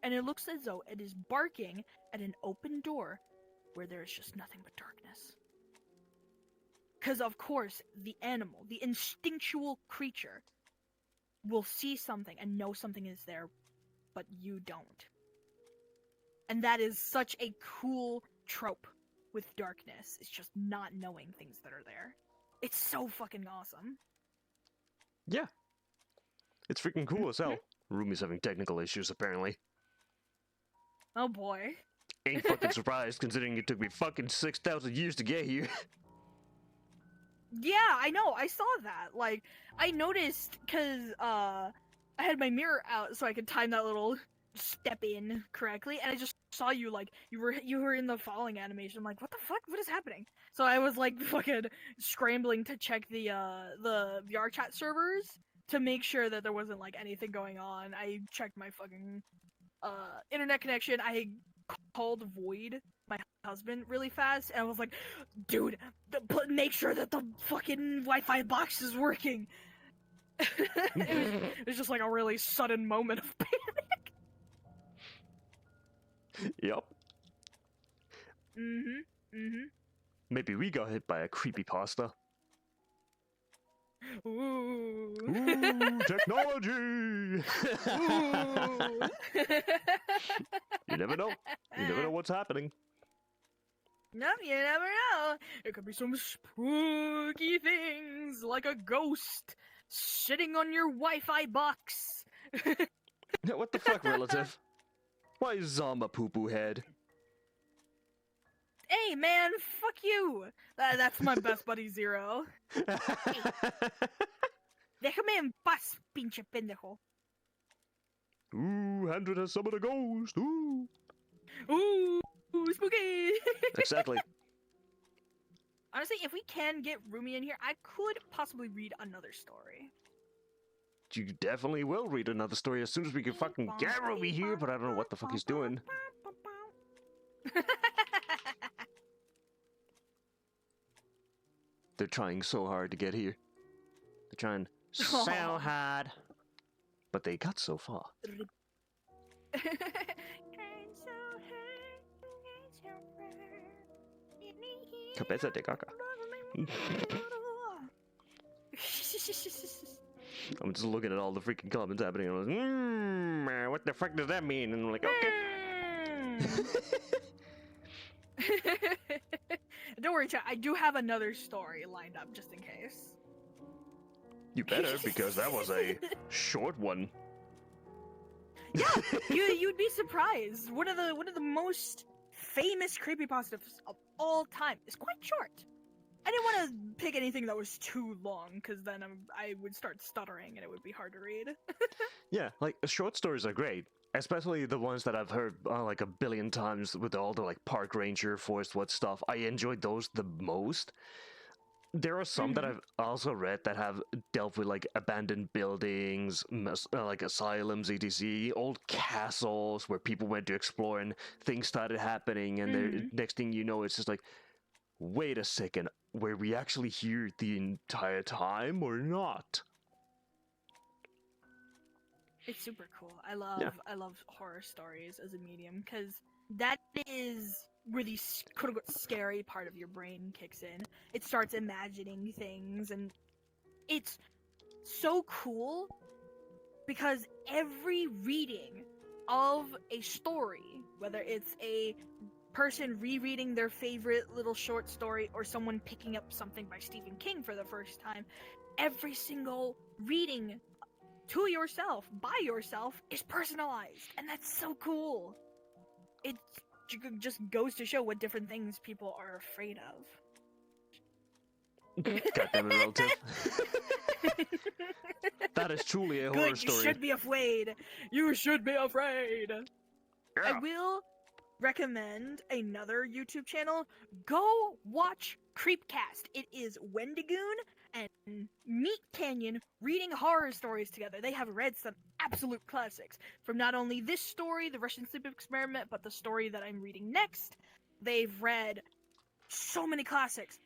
And it looks as though it is barking at an open door where there is just nothing but darkness. Because, of course, the animal, the instinctual creature, will see something and know something is there, but you don't. And that is such a cool trope with darkness. It's just not knowing things that are there. It's so fucking awesome. Yeah. It's freaking cool as hell. Rumi's having technical issues, apparently. Oh boy. Ain't fucking surprised, considering it took me fucking 6,000 years to get here. Yeah, I know. I saw that. Like, I noticed because I had my mirror out so I could time that little step in correctly, and I just saw you, like, you were in the falling animation. I'm like, what the fuck? What is happening? So I was like fucking scrambling to check the VR chat servers to make sure that there wasn't like anything going on. I checked my fucking internet connection. I called Void, my husband, really fast, and I was like, dude, make sure that the fucking Wi-Fi box is working. it was just like a really sudden moment of panic. Yep. Mm-hmm. Maybe we got hit by a creepypasta. Ooh. Ooh, technology! Ooh. You never know. You never know what's happening. No, you never know. It could be some spooky things, like a ghost sitting on your Wi-Fi box. What the fuck, relative? Why is Zomba poo-poo head? Hey, man, fuck you. That's my best buddy, Zero. Déjame en paz, pinche pendejo. Ooh, Andrew has summoned a ghost. Ooh. Ooh, spooky. Exactly. Honestly, if we can get Rumi in here, I could possibly read another story. You definitely will read another story as soon as we can fucking get Rumi here, but I don't know what the fuck he's doing. They're trying so hard to get here. They're trying so hard. but they got so far. Cabeza de caca. I'm just looking at all the freaking comments happening. And I'm like, what the fuck does that mean? And I'm like, okay. Don't worry, chat. I do have another story lined up just in case. You better, because that was a short one. Yeah, you'd be surprised. One of the most famous creepypastas of all time is quite short. I didn't want to pick anything that was too long, because then I would start stuttering and it would be hard to read. Yeah, like, short stories are great. Especially the ones that I've heard like a billion times with all the like park ranger, Forest Woods stuff. I enjoyed those the most. There are some that I've also read that have dealt with like abandoned buildings, like asylums, etc., old castles where people went to explore and things started happening, and the next thing you know, it's just like, wait a second, were we actually here the entire time or not? It's super cool. I love horror stories as a medium, because that is where the quote-unquote scary part of your brain kicks in. It starts imagining things, and it's so cool because every reading of a story, whether it's a person rereading their favorite little short story or someone picking up something by Stephen King for the first time, every single reading to yourself, by yourself, is personalized, and that's so cool. It just goes to show what different things people are afraid of. Goddamn it, relative. That is truly a horror story. You should be afraid. You should be afraid. Yeah. I will recommend another YouTube channel. Go watch Creepcast. It is Wendigoon and Meat Canyon reading horror stories together. They have read some absolute classics. From not only this story, the Russian Sleep Experiment, but the story that I'm reading next. They've read so many classics.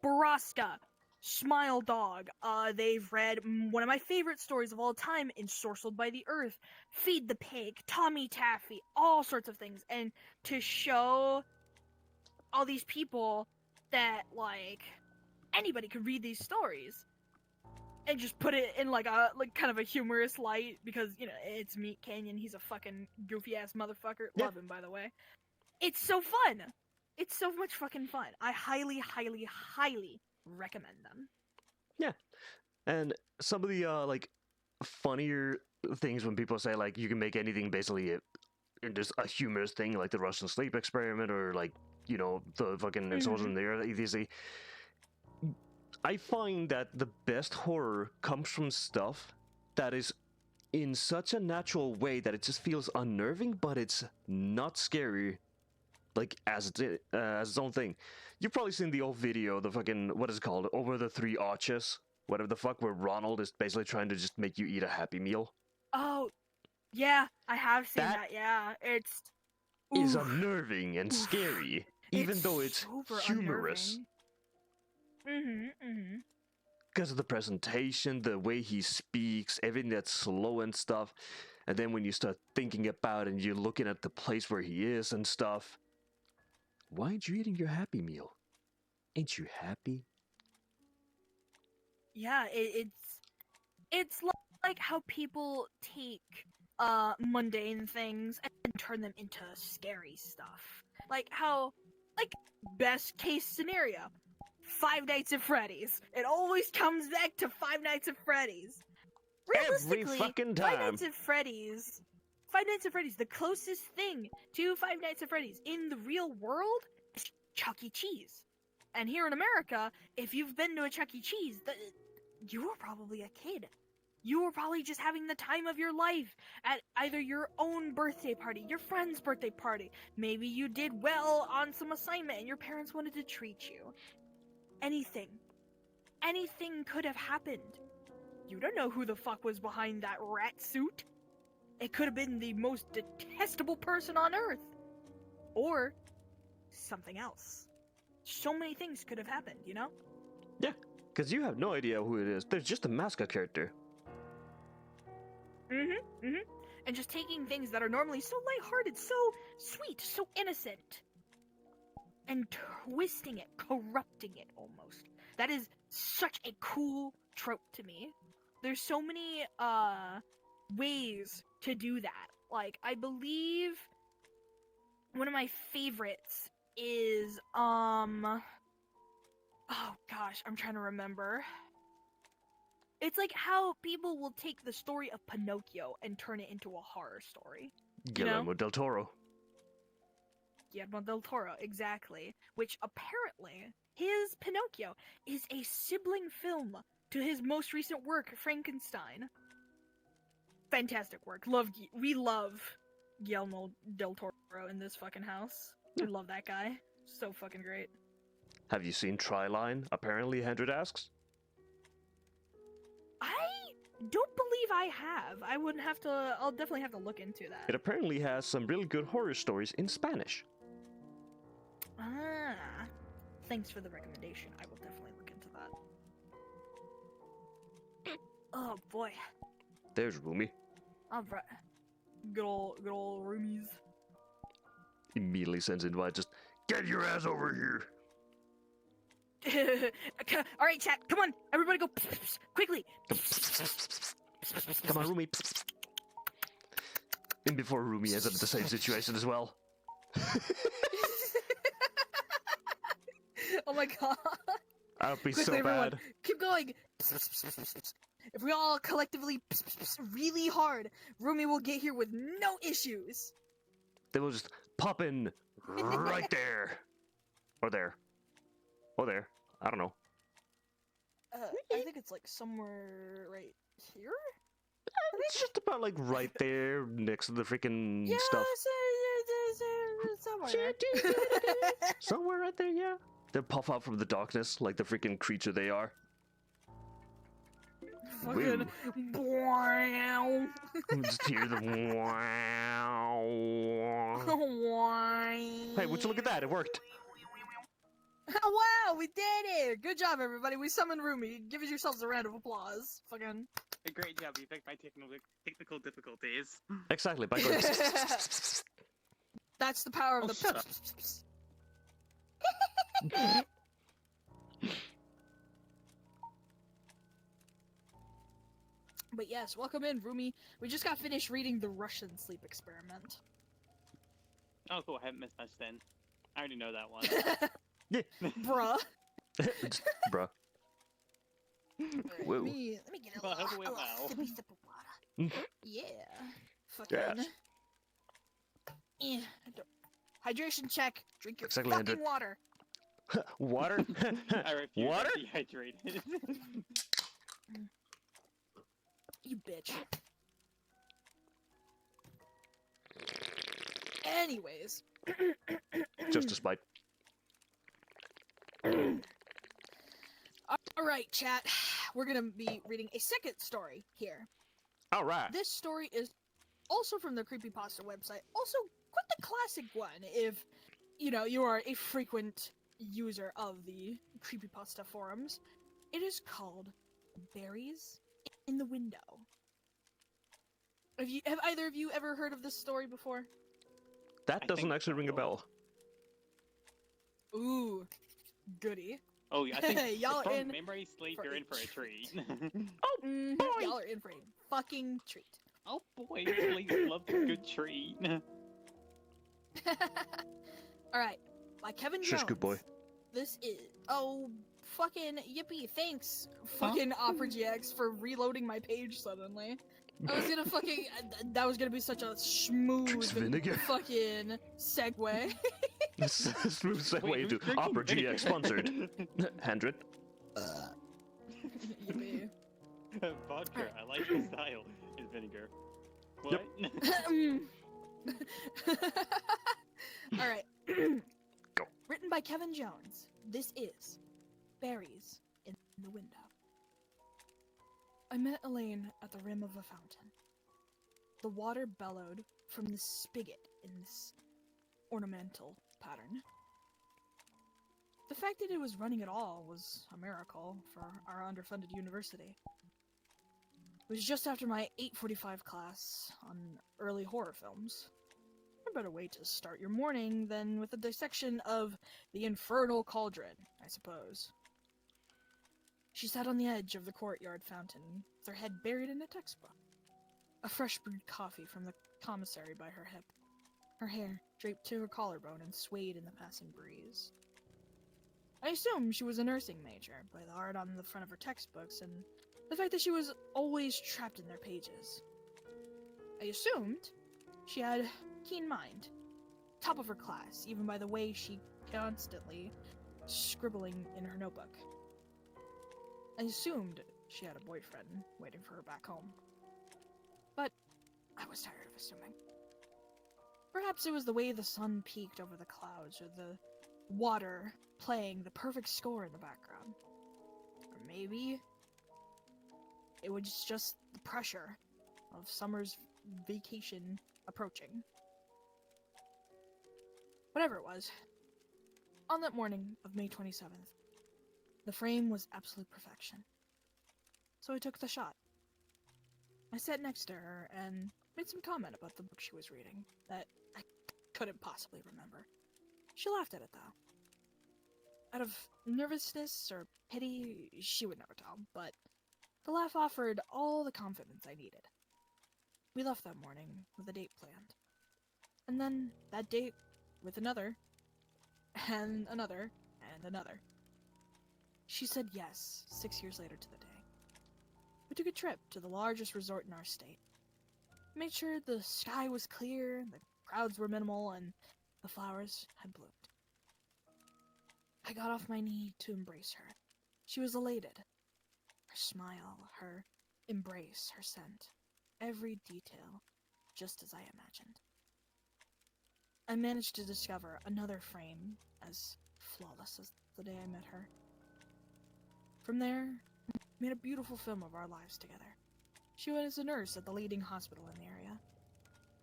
Baraska, Smile Dog. They've read one of my favorite stories of all time, Ensorcelled by the Earth, Feed the Pig, Tommy Taffy, all sorts of things. And to show all these people that, like, anybody could read these stories and just put it in like kind of a humorous light, because, you know, it's Meat Canyon. He's a fucking goofy ass motherfucker. Yeah. Love him, by the way. It's so fun. It's so much fucking fun. I highly, highly, highly recommend them. Yeah, and some of the like funnier things when people say like you can make anything basically just a humorous thing, like the Russian Sleep Experiment, or like, you know, the fucking Ensorcelled in the Earth, etc. I find that the best horror comes from stuff that is in such a natural way that it just feels unnerving, but it's not scary, like as its own thing. You've probably seen the old video, the fucking, what is it called, Over the Three Arches, whatever the fuck, where Ronald is basically trying to just make you eat a Happy Meal. Oh, yeah, I have seen that. Yeah, it's is unnerving and scary, even though it's humorous. Because of the presentation, the way he speaks, everything that's slow and stuff. And then when you start thinking about it and you're looking at the place where he is and stuff, why aren't you eating your Happy Meal? Ain't you happy? Yeah, it's like how people take mundane things and turn them into scary stuff. Like how, like, best case scenario, Five Nights at Freddy's. It always comes back to Five Nights at Freddy's. Realistically, every fucking time. Five Nights at Freddy's, the closest thing to Five Nights at Freddy's in the real world is Chuck E. Cheese. And here in America, if you've been to a Chuck E. Cheese, you were probably a kid. You were probably just having the time of your life at either your own birthday party, your friend's birthday party. Maybe you did well on some assignment and your parents wanted to treat you. Anything could have happened. You don't know who the fuck was behind that rat suit. It could have been the most detestable person on Earth. Or something else. So many things could have happened, you know? Yeah, because you have no idea who it is. There's just a mascot character. And just taking things that are normally so lighthearted, so sweet, so innocent, and twisting it, corrupting it almost. That is such a cool trope to me. There's so many ways to do that. Like, I believe one of my favorites is oh gosh, I'm trying to remember. It's like how people will take the story of Pinocchio and turn it into a horror story. Guillermo del Toro. Guillermo del Toro, exactly. Which apparently, his Pinocchio is a sibling film to his most recent work, Frankenstein. Fantastic work. We love Guillermo del Toro in this fucking house. We love that guy. So fucking great. Have you seen Triline? Apparently, Hendred asks. I don't believe I have. I'll definitely have to look into that. It apparently has some really good horror stories in Spanish. Ah. Thanks for the recommendation. I will definitely look into that. Oh boy. There's Rumi. Alright. Good old roomies. Immediately sends invite, just, get your ass over here! Alright, chat, come on! Everybody go quickly! Come on, Rumi. And before Rumi ends up in the same situation as well. Oh my god. That would be Quickly, so everyone, bad. keep going! If we all collectively really hard, Rumi will get here with no issues! They will just pop in right there. Or there. Or there. I don't know. I think it's like somewhere right here? It's just about like right there next to the freaking Yeah, stuff. somewhere. Somewhere right there, yeah. They pop out from the darkness like the freaking creature they are. Fucking wow. Just hear the wow. Hey, would you look at that? It worked. Wow, we did it! Good job, everybody. We summoned Rumi. Give yourselves a round of applause. Fucking. A great job. You fixed my technical difficulties. Exactly, by going. That's the power of Oh, the. shut up. But yes, welcome in, Rumi. We just got finished reading the Russian sleep experiment. Oh, cool. I haven't missed much then. I already know that one. Bruh. Bruh. Alright, Whoa. let me get a Well, little, have a wee wow. sippy sip of water. Yeah. Fucking. Yes. Yeah. Hydration check. Drink your Exactly, fucking Hendrik. water. Water? I refuse Water? to be dehydrated. You bitch. Anyways. Just a spite. Alright, chat. We're gonna be reading a second story here. Alright. This story is also from the Creepypasta website. Also, quite the classic one if, you are a frequent user of the Creepypasta forums. It is called Berries in the Window. Have either of you ever heard of this story before? That I doesn't think actually ring a so. bell. Ooh, goody. Oh, yeah, I think Y'all from in memory sleep, for you're a in for a treat. Mhm, boy. y'all are in for a fucking treat. Oh boy, sleep loves a good treat. Alright, by Kevin Shush, Jones. good boy. This is fucking yippee! Thanks, fucking Opera GX for reloading my page suddenly. I was gonna fucking that was gonna be such a Tricks smooth vinegar. fucking segue. Smooth segue Wait, into who's drinking Opera vinegar? GX sponsored. 100. Yippee. Vodka, I like the style. Is vinegar. What? All right. Go. Written by Kevin Jones. This is Berries in the Window. I met Elaine at the rim of a fountain. The water bellowed from the spigot in this ornamental pattern. The fact that it was running at all was a miracle for our underfunded university. It was just after my 8:45 class on early horror films. What better way to start your morning than with a dissection of the Infernal Cauldron, I suppose. She sat on the edge of the courtyard fountain, with her head buried in a textbook. A fresh brewed coffee from the commissary by her hip. Her hair draped to her collarbone and swayed in the passing breeze. I assumed she was a nursing major, by the art on the front of her textbooks and the fact that she was always trapped in their pages. I assumed she had keen mind, top of her class, even by the way she constantly scribbling in her notebook. I assumed she had a boyfriend waiting for her back home. But I was tired of assuming. Perhaps it was the way the sun peeked over the clouds, or the water playing the perfect score in the background. Or maybe it was just the pressure of summer's vacation approaching. Whatever it was, on that morning of May 27th, the frame was absolute perfection. So I took the shot. I sat next to her and made some comment about the book she was reading that I couldn't possibly remember. She laughed at it, though. Out of nervousness or pity, she would never tell, but the laugh offered all the confidence I needed. We left that morning with a date planned. And then that date with another, and another, and another. She said yes 6 years later to the day. We took a trip to the largest resort in our state. Made sure the sky was clear, the crowds were minimal, and the flowers had bloomed. I got off my knee to embrace her. She was elated. Her smile, her embrace, her scent. Every detail, just as I imagined. I managed to discover another frame as flawless as the day I met her. From there, we made a beautiful film of our lives together. She was a nurse at the leading hospital in the area.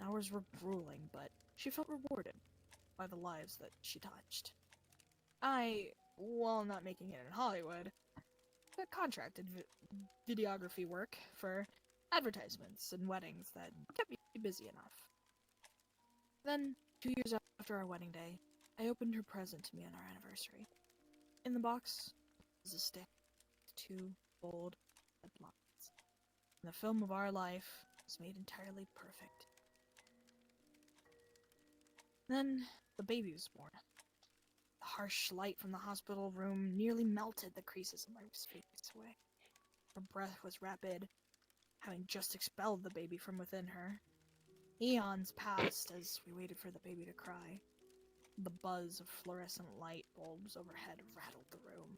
Hours were grueling, but she felt rewarded by the lives that she touched. I, while not making it in Hollywood, got contracted videography work for advertisements and weddings that kept me busy enough. Then, 2 years after our wedding day, I opened her present to me on our anniversary. In the box was a stick with 2 bold red lines. And the film of our life was made entirely perfect. Then, the baby was born. The harsh light from the hospital room nearly melted the creases of my face away. Her breath was rapid, having just expelled the baby from within her. Eons passed as we waited for the baby to cry. The buzz of fluorescent light bulbs overhead rattled the room.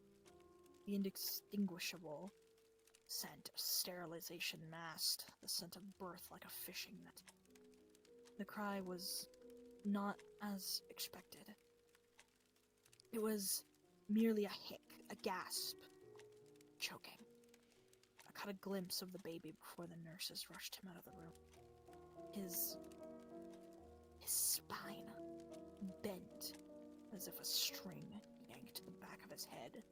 The indistinguishable scent of sterilization masked the scent of birth like a fishing net. The cry was not as expected. It was merely a hic, a gasp, choking. I caught a glimpse of the baby before the nurses rushed him out of the room. His spine bent as if a string yanked the back of his head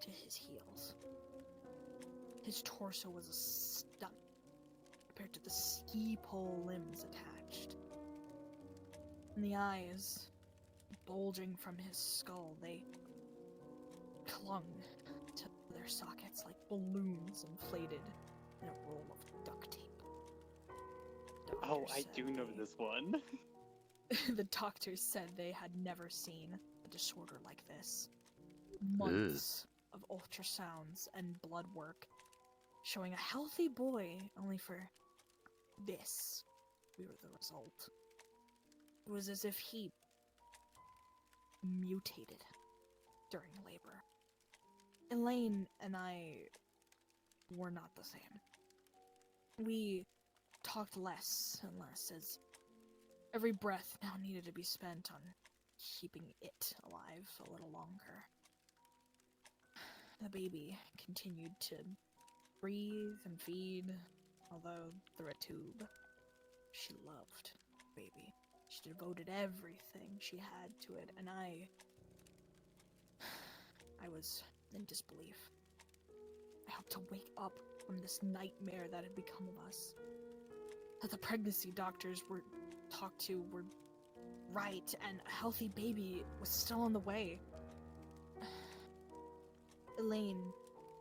to his heels. His torso was a stump compared to the ski pole limbs attached. And the eyes, bulging from his skull, they clung to their sockets like balloons inflated in a roll of duct tape. Oh, I do know this one. The doctors said they had never seen a disorder like this. Months of ultrasounds and blood work showing a healthy boy, only for this. We were the result. It was as if he mutated during labor. Elaine and I were not the same. We talked less and less as every breath now needed to be spent on keeping it alive a little longer. The baby continued to breathe and feed, although through a tube. She loved the baby. She devoted everything she had to it, and I was in disbelief. I hoped to wake up from this nightmare that had become of us. That the pregnancy doctors were talked to were right, and a healthy baby was still on the way. Elaine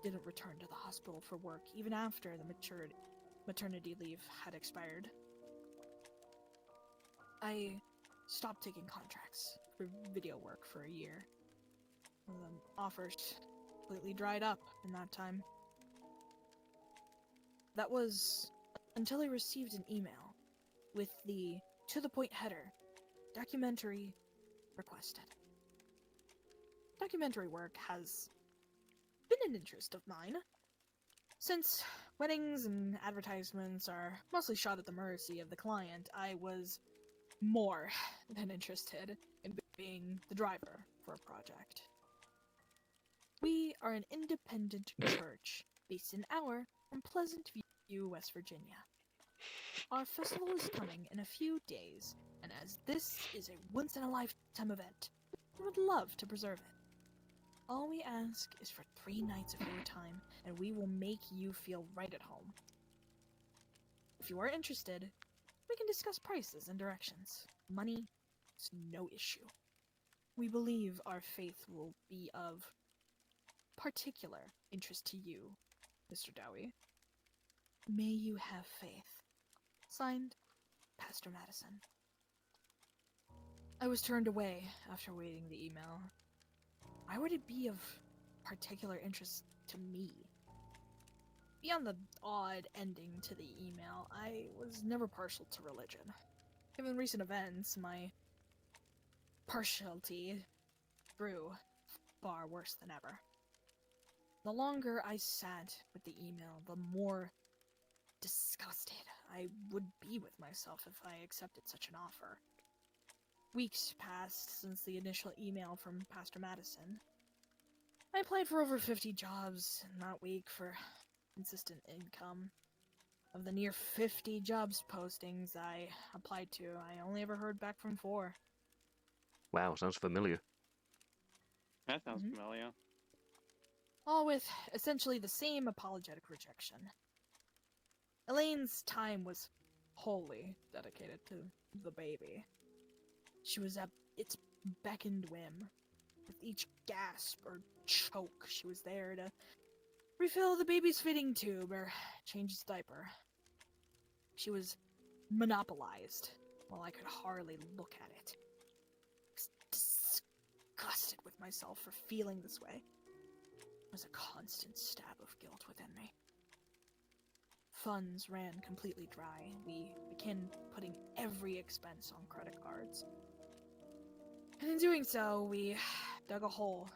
didn't return to the hospital for work even after the maternity leave had expired. I stopped taking contracts for video work for a year. The offers completely dried up in that time. That was until I received an email with the to-the-point header, documentary requested. Documentary work has been an interest of mine. Since weddings and advertisements are mostly shot at the mercy of the client, I was more than interested in being the driver for a project. We are an independent church based an hour from Pleasant View, West Virginia. Our festival is coming in a few days, and as this is a once-in-a-lifetime event, we would love to preserve it. All we ask is for 3 nights of your time, and we will make you feel right at home. If you are interested, we can discuss prices and directions. Money is no issue. We believe our faith will be of particular interest to you, Mr. Dowie. May you have faith. Signed, Pastor Madison. I was turned away after reading the email. Why would it be of particular interest to me? Beyond the odd ending to the email, I was never partial to religion. Given recent events, my partiality grew far worse than ever. The longer I sat with the email, the more disgusted I would be with myself if I accepted such an offer. Weeks passed since the initial email from Pastor Madison. I applied for over 50 jobs in that week for consistent income. Of the near 50 jobs postings I applied to, I only ever heard back from 4. Wow, sounds familiar. That sounds familiar. All with essentially the same apologetic rejection. Elaine's time was wholly dedicated to the baby. She was at its beck and whim. With each gasp or choke, she was there to refill the baby's feeding tube or change its diaper. She was monopolized, while I could hardly look at it. I was disgusted with myself for feeling this way. It was a constant stab of guilt within me. Funds ran completely dry. We began putting every expense on credit cards. And in doing so, we dug a hole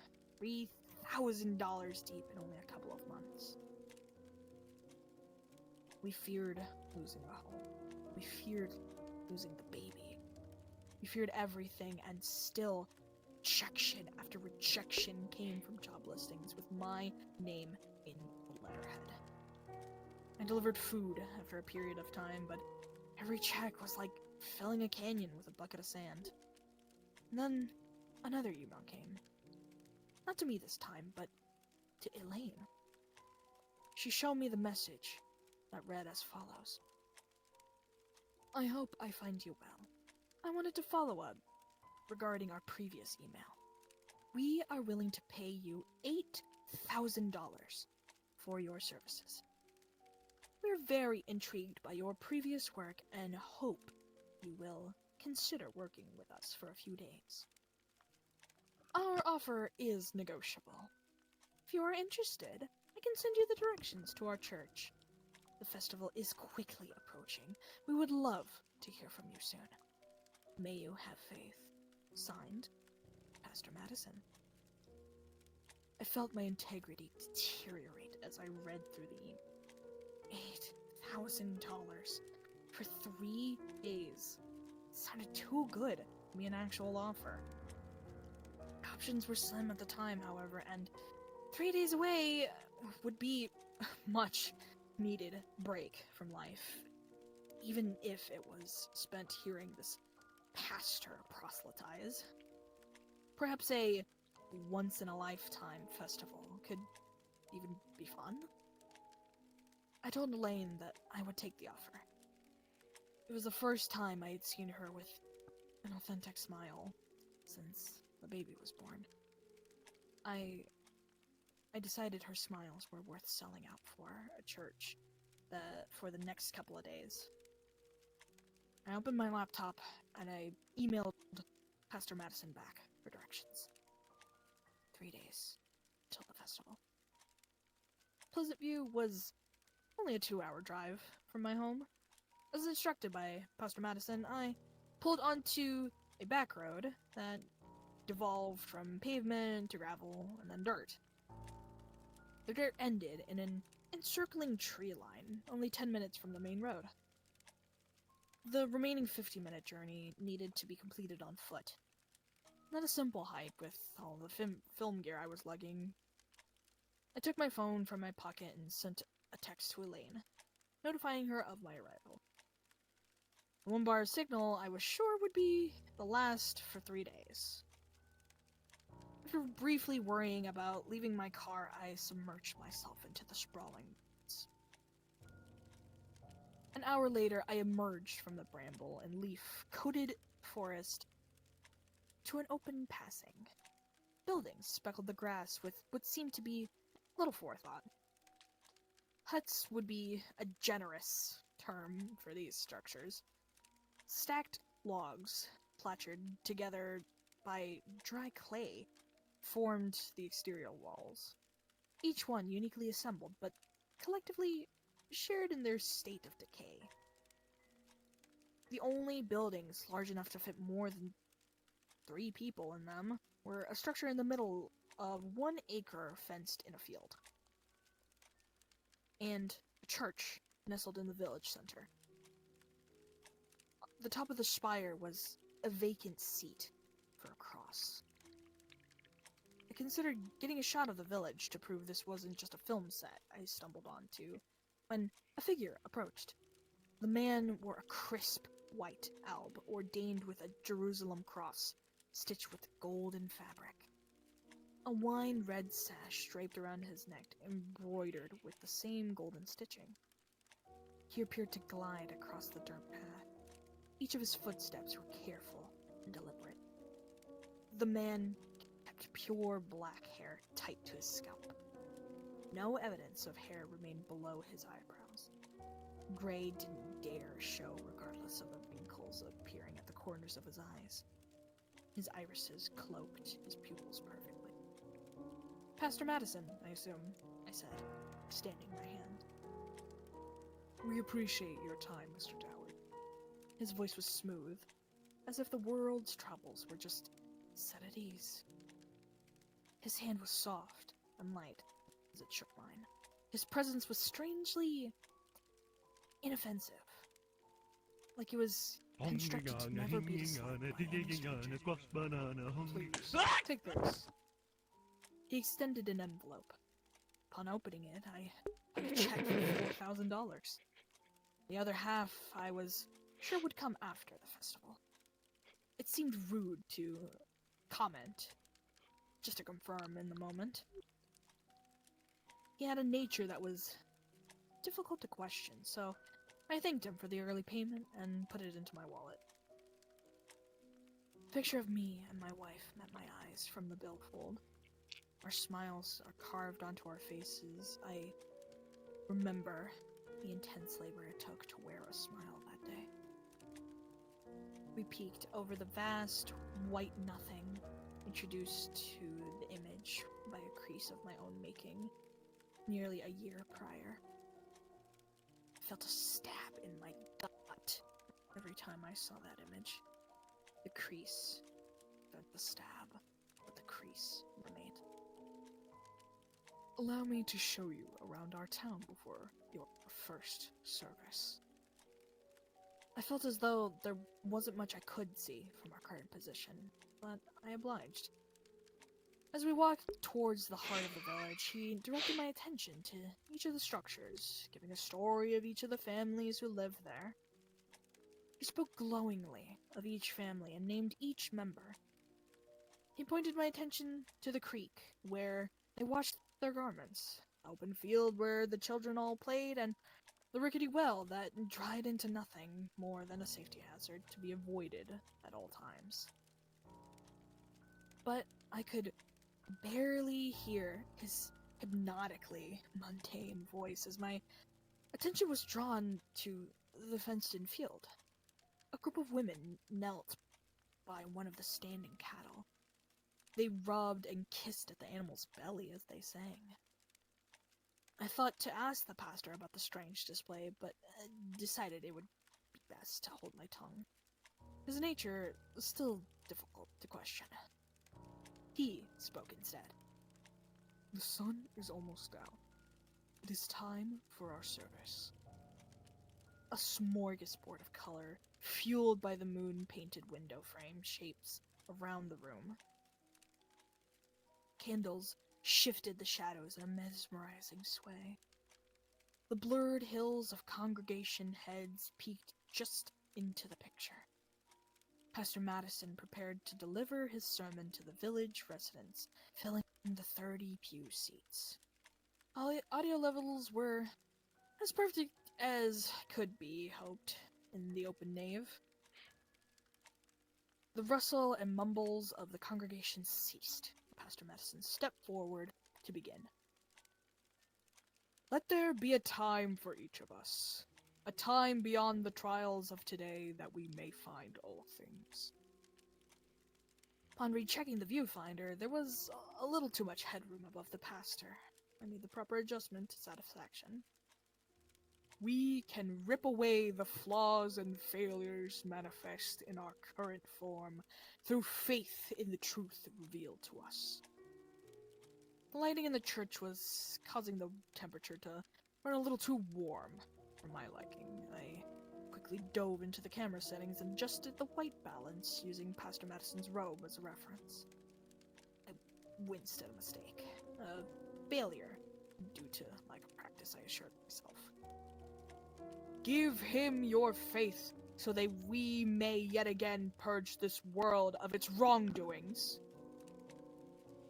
$3,000 deep in only a couple of months. We feared losing the home. We feared losing the baby. We feared everything, and still rejection after rejection came from job listings with my name in the letterhead. I delivered food after a period of time, but every check was like filling a canyon with a bucket of sand. And then another email came. Not to me this time, but to Elaine. She showed me the message that read as follows. I hope I find you well. I wanted to follow up regarding our previous email. We are willing to pay you $8,000 for your services. We're very intrigued by your previous work and hope you will consider working with us for a few days. Our offer is negotiable. If you are interested, I can send you the directions to our church. The festival is quickly approaching. We would love to hear from you soon. May you have faith. Signed, Pastor Madison. I felt my integrity deteriorate as I read through the email. $8,000 for 3 days. Sounded too good to be an actual offer. Options were slim at the time, however, and 3 days away would be a much needed break from life, even if it was spent hearing this pastor proselytize. Perhaps a once-in-a-lifetime festival could even be fun. I told Elaine that I would take the offer. It was the first time I had seen her with an authentic smile since the baby was born. I decided her smiles were worth selling out for a church for the next couple of days. I opened my laptop and I emailed Pastor Madison back for directions. 3 days till the festival. Pleasant View was only a 2-hour drive from my home. As instructed by Pastor Madison, I pulled onto a back road that devolved from pavement to gravel and then dirt. The dirt ended in an encircling tree line, only 10 minutes from the main road. The remaining 50-minute journey needed to be completed on foot. Not a simple hike with all the film gear I was lugging. I took my phone from my pocket and sent a text to Elaine, notifying her of my arrival. The 1-bar signal I was sure would be the last for 3 days. After briefly worrying about leaving my car, I submerged myself into the sprawling woods. An hour later, I emerged from the bramble and leaf-coated forest to an open passing. Buildings speckled the grass with what seemed to be little forethought. Huts would be a generous term for these structures. Stacked logs, plastered together by dry clay, formed the exterior walls. Each one uniquely assembled, but collectively shared in their state of decay. The only buildings large enough to fit more than 3 people in them were a structure in the middle of 1 acre fenced in a field, and a church nestled in the village center. The top of the spire was a vacant seat for a cross. I considered getting a shot of the village to prove this wasn't just a film set I stumbled onto, when a figure approached. The man wore a crisp white alb ordained with a Jerusalem cross stitched with golden fabric. A wine-red sash draped around his neck, embroidered with the same golden stitching. He appeared to glide across the dirt path. Each of his footsteps were careful and deliberate. The man kept pure black hair tight to his scalp. No evidence of hair remained below his eyebrows. Gray didn't dare show regardless of the wrinkles appearing at the corners of his eyes. His irises cloaked his pupils perfectly. Pastor Madison, I assume, I said, extending my hand. We appreciate your time, Mr. Doward. His voice was smooth, as if the world's troubles were just set at ease. His hand was soft and light as it shook mine. His presence was strangely inoffensive, like he was constructed to never be disliked by any stranger. Please, take this. He extended an envelope. Upon opening it, I had a check for $4,000. The other half I was sure would come after the festival. It seemed rude to comment, just to confirm in the moment. He had a nature that was difficult to question, so I thanked him for the early payment and put it into my wallet. A picture of me and my wife met my eyes from the billfold. Our smiles are carved onto our faces. I remember the intense labor it took to wear a smile that day. We peeked over the vast white nothing, introduced to the image by a crease of my own making nearly a year prior. I felt a stab in my gut every time I saw that image. The crease fed the stab, but the crease remained. Allow me to show you around our town before your first service. I felt as though there wasn't much I could see from our current position, but I obliged. As we walked towards the heart of the village, he directed my attention to each of the structures, giving a story of each of the families who lived there. He spoke glowingly of each family and named each member. He pointed my attention to the creek, where they washed their garments, open field where the children all played, and the rickety well that dried into nothing more than a safety hazard to be avoided at all times. But I could barely hear his hypnotically mundane voice as my attention was drawn to the fenced-in field. A group of women knelt by one of the standing cattle. They rubbed and kissed at the animal's belly as they sang. I thought to ask the pastor about the strange display, but decided it would be best to hold my tongue. His nature was still difficult to question. He spoke instead. The sun is almost down. It is time for our service. A smorgasbord of color, fueled by the moon-painted window frame shapes around the room. Candles shifted the shadows in a mesmerizing sway. The blurred hills of congregation heads peeked just into the picture. Pastor Madison prepared to deliver his sermon to the village residents, filling the 30 pew seats. Audio levels were as perfect as could be hoped in the open nave. The rustle and mumbles of the congregation ceased. Pastor Madison stepped forward to begin. Let there be a time for each of us, a time beyond the trials of today that we may find all things. Upon rechecking the viewfinder, there was a little too much headroom above the pastor. I made the proper adjustment to satisfaction. We can rip away the flaws and failures manifest in our current form through faith in the truth revealed to us. The lighting in the church was causing the temperature to run a little too warm for my liking. I quickly dove into the camera settings and adjusted the white balance using Pastor Madison's robe as a reference. I winced at a mistake. A failure due to lack of practice, I assured myself. Give him your faith, so that we may yet again purge this world of its wrongdoings.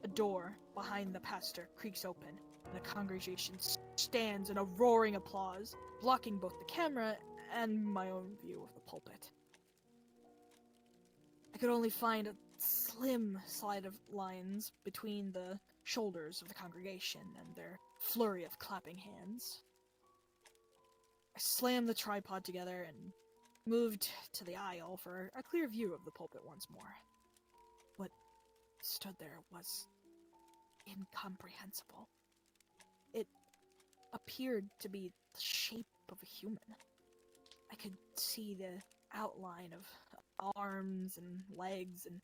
A door behind the pastor creaks open, and the congregation stands in a roaring applause, blocking both the camera and my own view of the pulpit. I could only find a slim slide of lines between the shoulders of the congregation and their flurry of clapping hands. I slammed the tripod together and moved to the aisle for a clear view of the pulpit once more. What stood there was incomprehensible. It appeared to be the shape of a human. I could see the outline of arms and legs and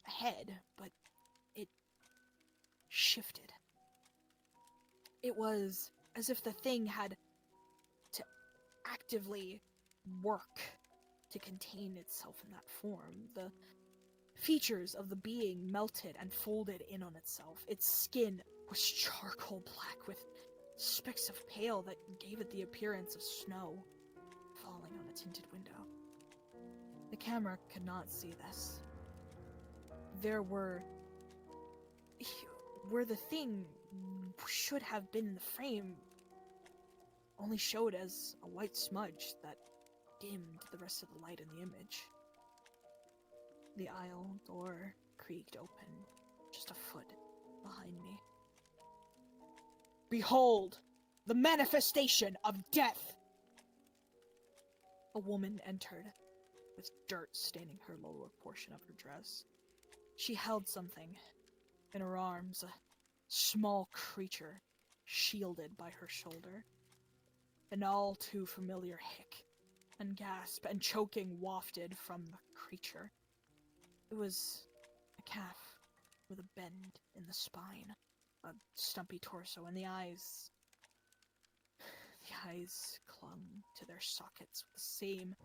a head, but it shifted. It was as if the thing had to actively work to contain itself in that form. The features of the being melted and folded in on itself. Its skin was charcoal black with specks of pale that gave it the appearance of snow falling on a tinted window. The camera could not see this. There were... where the thing should have been in the frame only showed as a white smudge that dimmed the rest of the light in the image. The aisle door creaked open, just a foot behind me. Behold, the manifestation of death! A woman entered, with dirt staining her lower portion of her dress. She held something in her arms, a small creature shielded by her shoulder. An all too familiar hic and gasp and choking wafted from the creature. It was a calf with a bend in the spine, a stumpy torso, and the eyes clung to their sockets with the same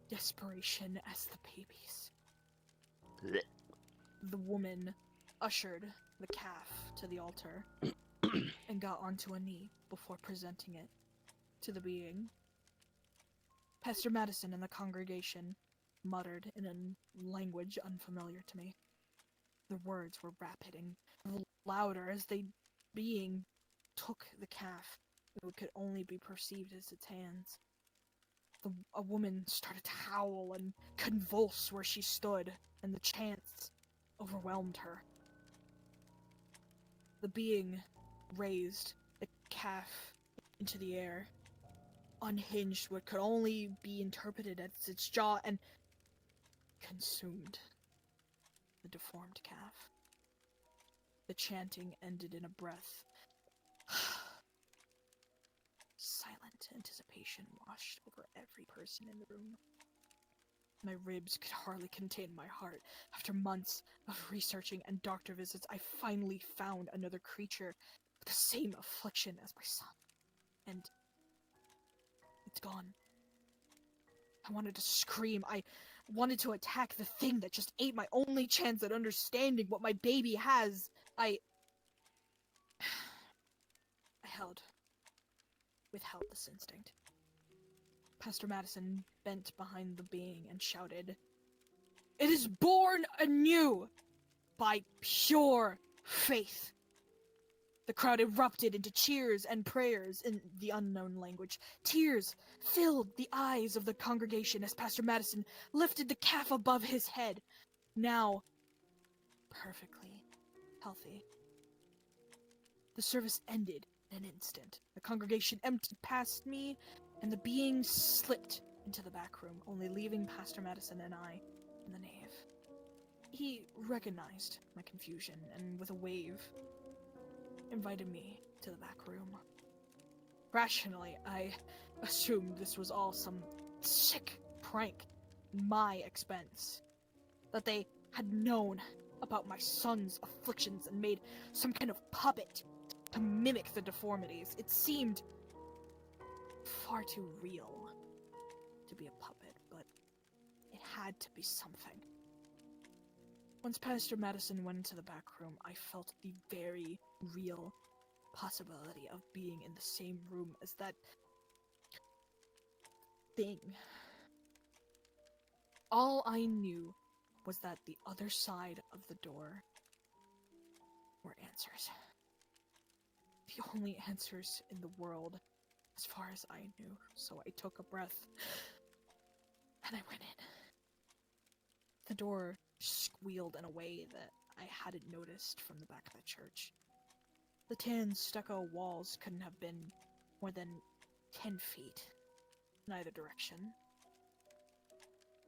desperation as the baby's. The woman ushered the calf to the altar and got onto a knee before presenting it to the being. Pastor Madison and the congregation muttered in a language unfamiliar to me. The words were rapid and louder as the being took the calf, it could only be perceived as its hands. A woman started to howl and convulse where she stood, and the chants overwhelmed her. The being raised the calf into the air, unhinged what could only be interpreted as its jaw, and consumed the deformed calf. The chanting ended in a breath. Silent anticipation washed over every person in the room. My ribs could hardly contain my heart. After months of researching and doctor visits, I finally found another creature with the same affliction as my son. And it's gone. I wanted to scream. I wanted to attack the thing that just ate my only chance at understanding what my baby has. I withheld this instinct. Pastor Madison bent behind the being and shouted, "It is born anew by pure faith." The crowd erupted into cheers and prayers in the unknown language. Tears filled the eyes of the congregation as Pastor Madison lifted the calf above his head, now perfectly healthy. The service ended in an instant. The congregation emptied past me, and the being slipped into the back room, only leaving Pastor Madison and I in the nave. He recognized my confusion, and with a wave, invited me to the back room. Rationally, I assumed this was all some sick prank at my expense. That they had known about my son's afflictions and made some kind of puppet to mimic the deformities. It seemed far too real to be a puppet, but it had to be something. Once Pastor Madison went into the back room, I felt the very real possibility of being in the same room as that thing. All I knew was that the other side of the door were answers. The only answers in the world, as far as I knew. So I took a breath, and I went in. The door squealed in a way that I hadn't noticed from the back of the church. The tan stucco walls couldn't have been more than 10 feet in either direction.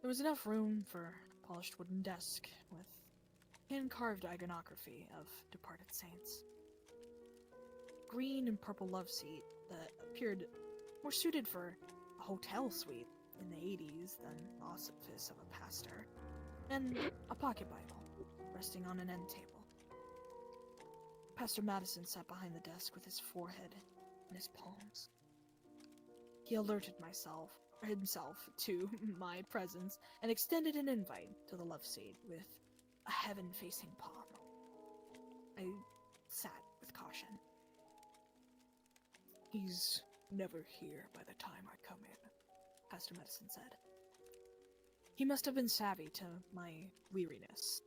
There was enough room for a polished wooden desk with hand-carved iconography of departed saints. Green and purple love seat that appeared more suited for a hotel suite in the 80s than the office of a pastor, and a pocket Bible resting on an end table. Pastor Madison sat behind the desk with his forehead in his palms. He alerted himself to my presence and extended an invite to the love seat with a heaven-facing palm. I sat with caution. "He's never here by the time I come in," Pastor Madison said. He must have been savvy to my weariness.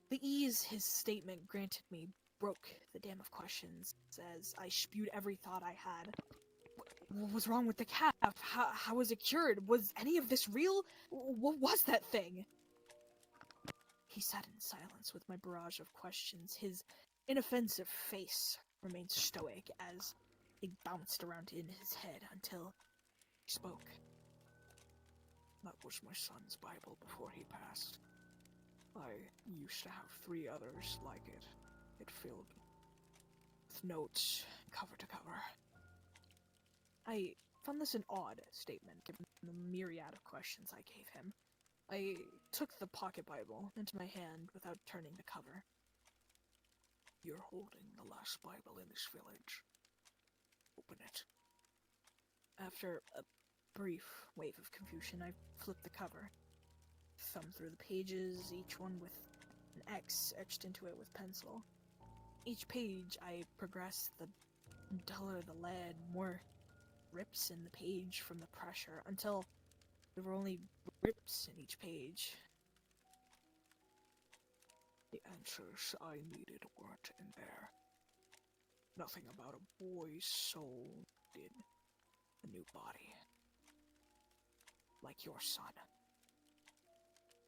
The ease his statement granted me broke the dam of questions as I spewed every thought I had. What was wrong with the calf? How was it cured? Was any of this real? What was that thing? He sat in silence with my barrage of questions. His inoffensive face remained stoic as they bounced around in his head until he spoke. "That was my son's Bible before he passed. I used to have 3 others like it. It filled with notes, cover to cover." I found this an odd statement, given the myriad of questions I gave him. I took the pocket Bible into my hand without turning the cover. "You're holding the last Bible in this village. Open it." After a brief wave of confusion, I flipped the cover, thumbed through the pages, each one with an X etched into it with pencil. Each page I progressed, the duller the lead, more rips in the page from the pressure, until there were only rips in each page. "The answers I needed weren't in there. Nothing about a boy's soul did a new body. Like your son.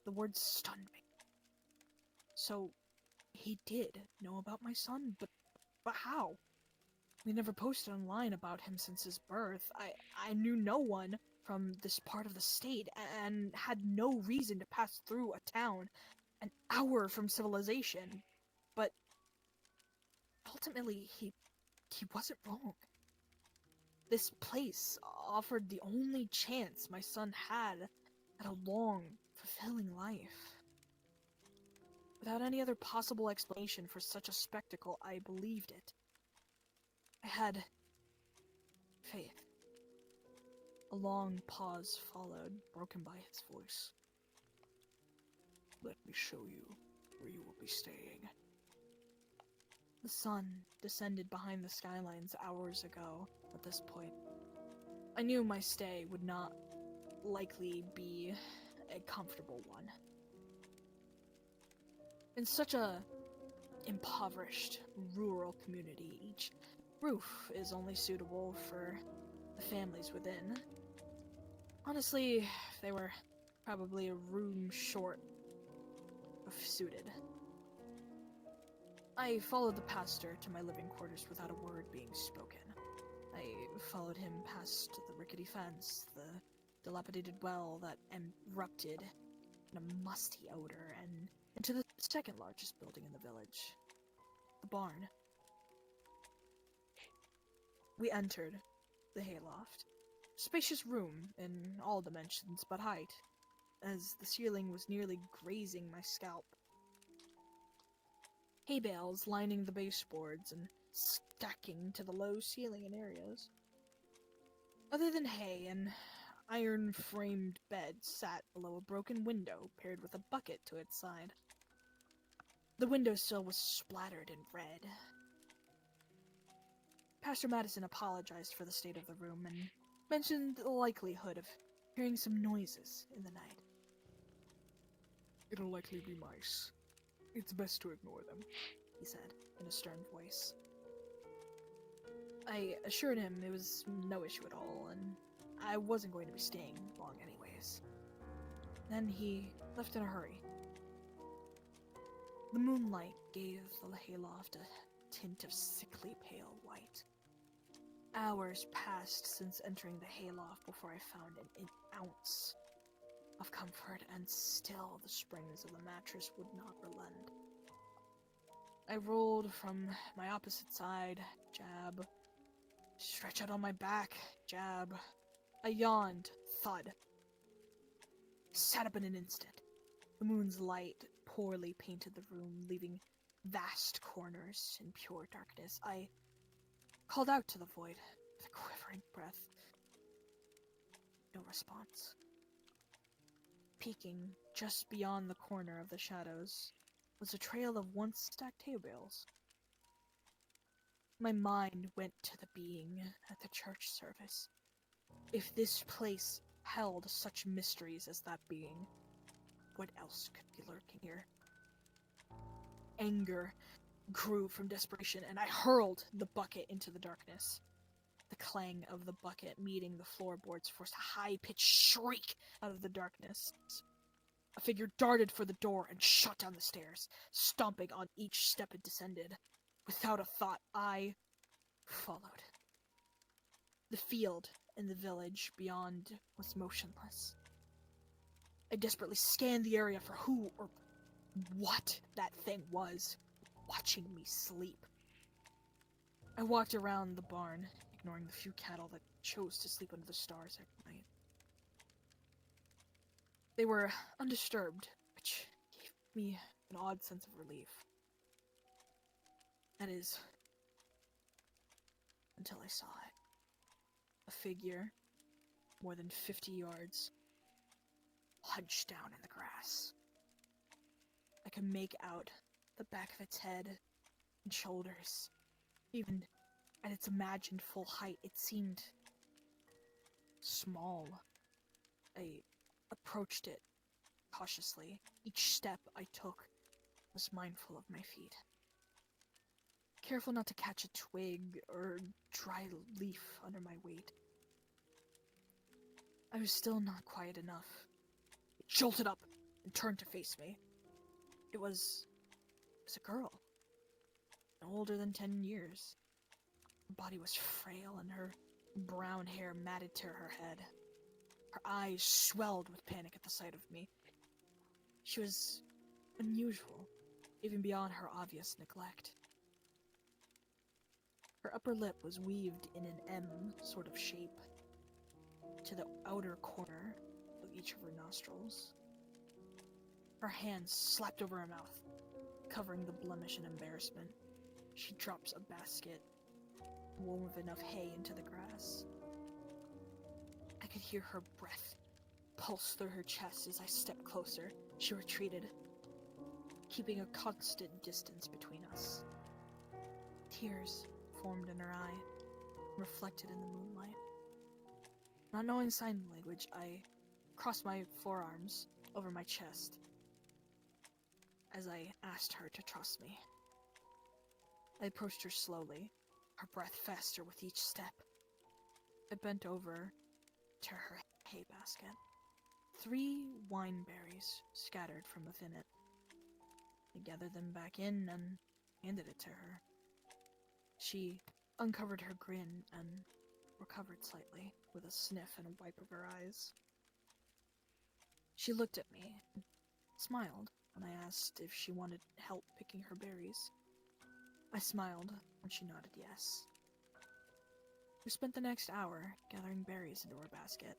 The words stunned me. So, he did know about my son, but how? We never posted online about him since his birth. I knew no one from this part of the state and had no reason to pass through a town an hour from civilization. But ultimately, he wasn't wrong. This place offered the only chance my son had at a long, fulfilling life. Without any other possible explanation for such a spectacle, I believed it. I had faith. A long pause followed, broken by his voice. Let me show you where you will be staying. The sun descended behind the skylines hours ago at this point. I knew my stay would not likely be a comfortable one. In such a impoverished, rural community, each roof is only suitable for the families within. Honestly, they were probably a room short of suited. I followed the pastor to my living quarters without a word being spoken. I followed him past the rickety fence, the dilapidated well that erupted in a musty odor, and into the second largest building in the village, the barn. We entered the hayloft, spacious room in all dimensions but height, as the ceiling was nearly grazing my scalp. Hay bales lining the baseboards and stacking to the low ceiling in areas. Other than hay, an iron-framed bed sat below a broken window paired with a bucket to its side. The windowsill was splattered in red. Pastor Madison apologized for the state of the room and mentioned the likelihood of hearing some noises in the night. It'll likely be mice. It's best to ignore them, he said, in a stern voice. I assured him it was no issue at all, and I wasn't going to be staying long anyways. Then he left in a hurry. The moonlight gave the hayloft a tint of sickly pale white. Hours passed since entering the hayloft before I found an ounce of comfort, and still the springs of the mattress would not relent. I rolled from my opposite side, jab, stretch out on my back, jab. I yawned, thud. Sat up in an instant. The moon's light poorly painted the room, leaving vast corners in pure darkness. I called out to the void with a quivering breath. No response. Peeking just beyond the corner of the shadows was a trail of once stacked hay bales. My mind went to the being at the church service. If this place held such mysteries as that being, what else could be lurking here? Anger grew from desperation, and I hurled the bucket into the darkness. The clang of the bucket meeting the floorboards forced a high-pitched shriek out of the darkness. A figure darted for the door and shot down the stairs, stomping on each step it descended. Without a thought, I followed. The field in the village beyond was motionless. I desperately scanned the area for who or what that thing was, watching me sleep. I walked around the barn, ignoring the few cattle that chose to sleep under the stars at night. They were undisturbed, which gave me an odd sense of relief. That is, until I saw it. A figure, more than 50 yards, hunched down in the grass. I could make out the back of its head and shoulders. Even at its imagined full height, it seemed small. I approached it cautiously. Each step I took was mindful of my feet. careful not to catch a twig or dry leaf under my weight. I was still not quiet enough. It jolted up and turned to face me. It was a girl, no older than 10 years. Her body was frail and her brown hair matted to her head. Her eyes swelled with panic at the sight of me. She was unusual, even beyond her obvious neglect. Her upper lip was weaved in an M sort of shape to the outer corner of each of her nostrils. Her hands slapped over her mouth, covering the blemish and embarrassment. She drops a basket, wove enough hay into the grass. I could hear her breath pulse through her chest as I stepped closer. She retreated, keeping a constant distance between us. Tears formed in her eye, reflected in the moonlight. Not knowing sign language, I crossed my forearms over my chest as I asked her to trust me. I approached her slowly, her breath faster with each step. I bent over to her hay basket. 3 wine berries scattered from within it. I gathered them back in and handed it to her. She uncovered her grin and recovered slightly with a sniff and a wipe of her eyes. She looked at me and smiled when I asked if she wanted help picking her berries. I smiled when she nodded yes. We spent the next hour gathering berries into her basket.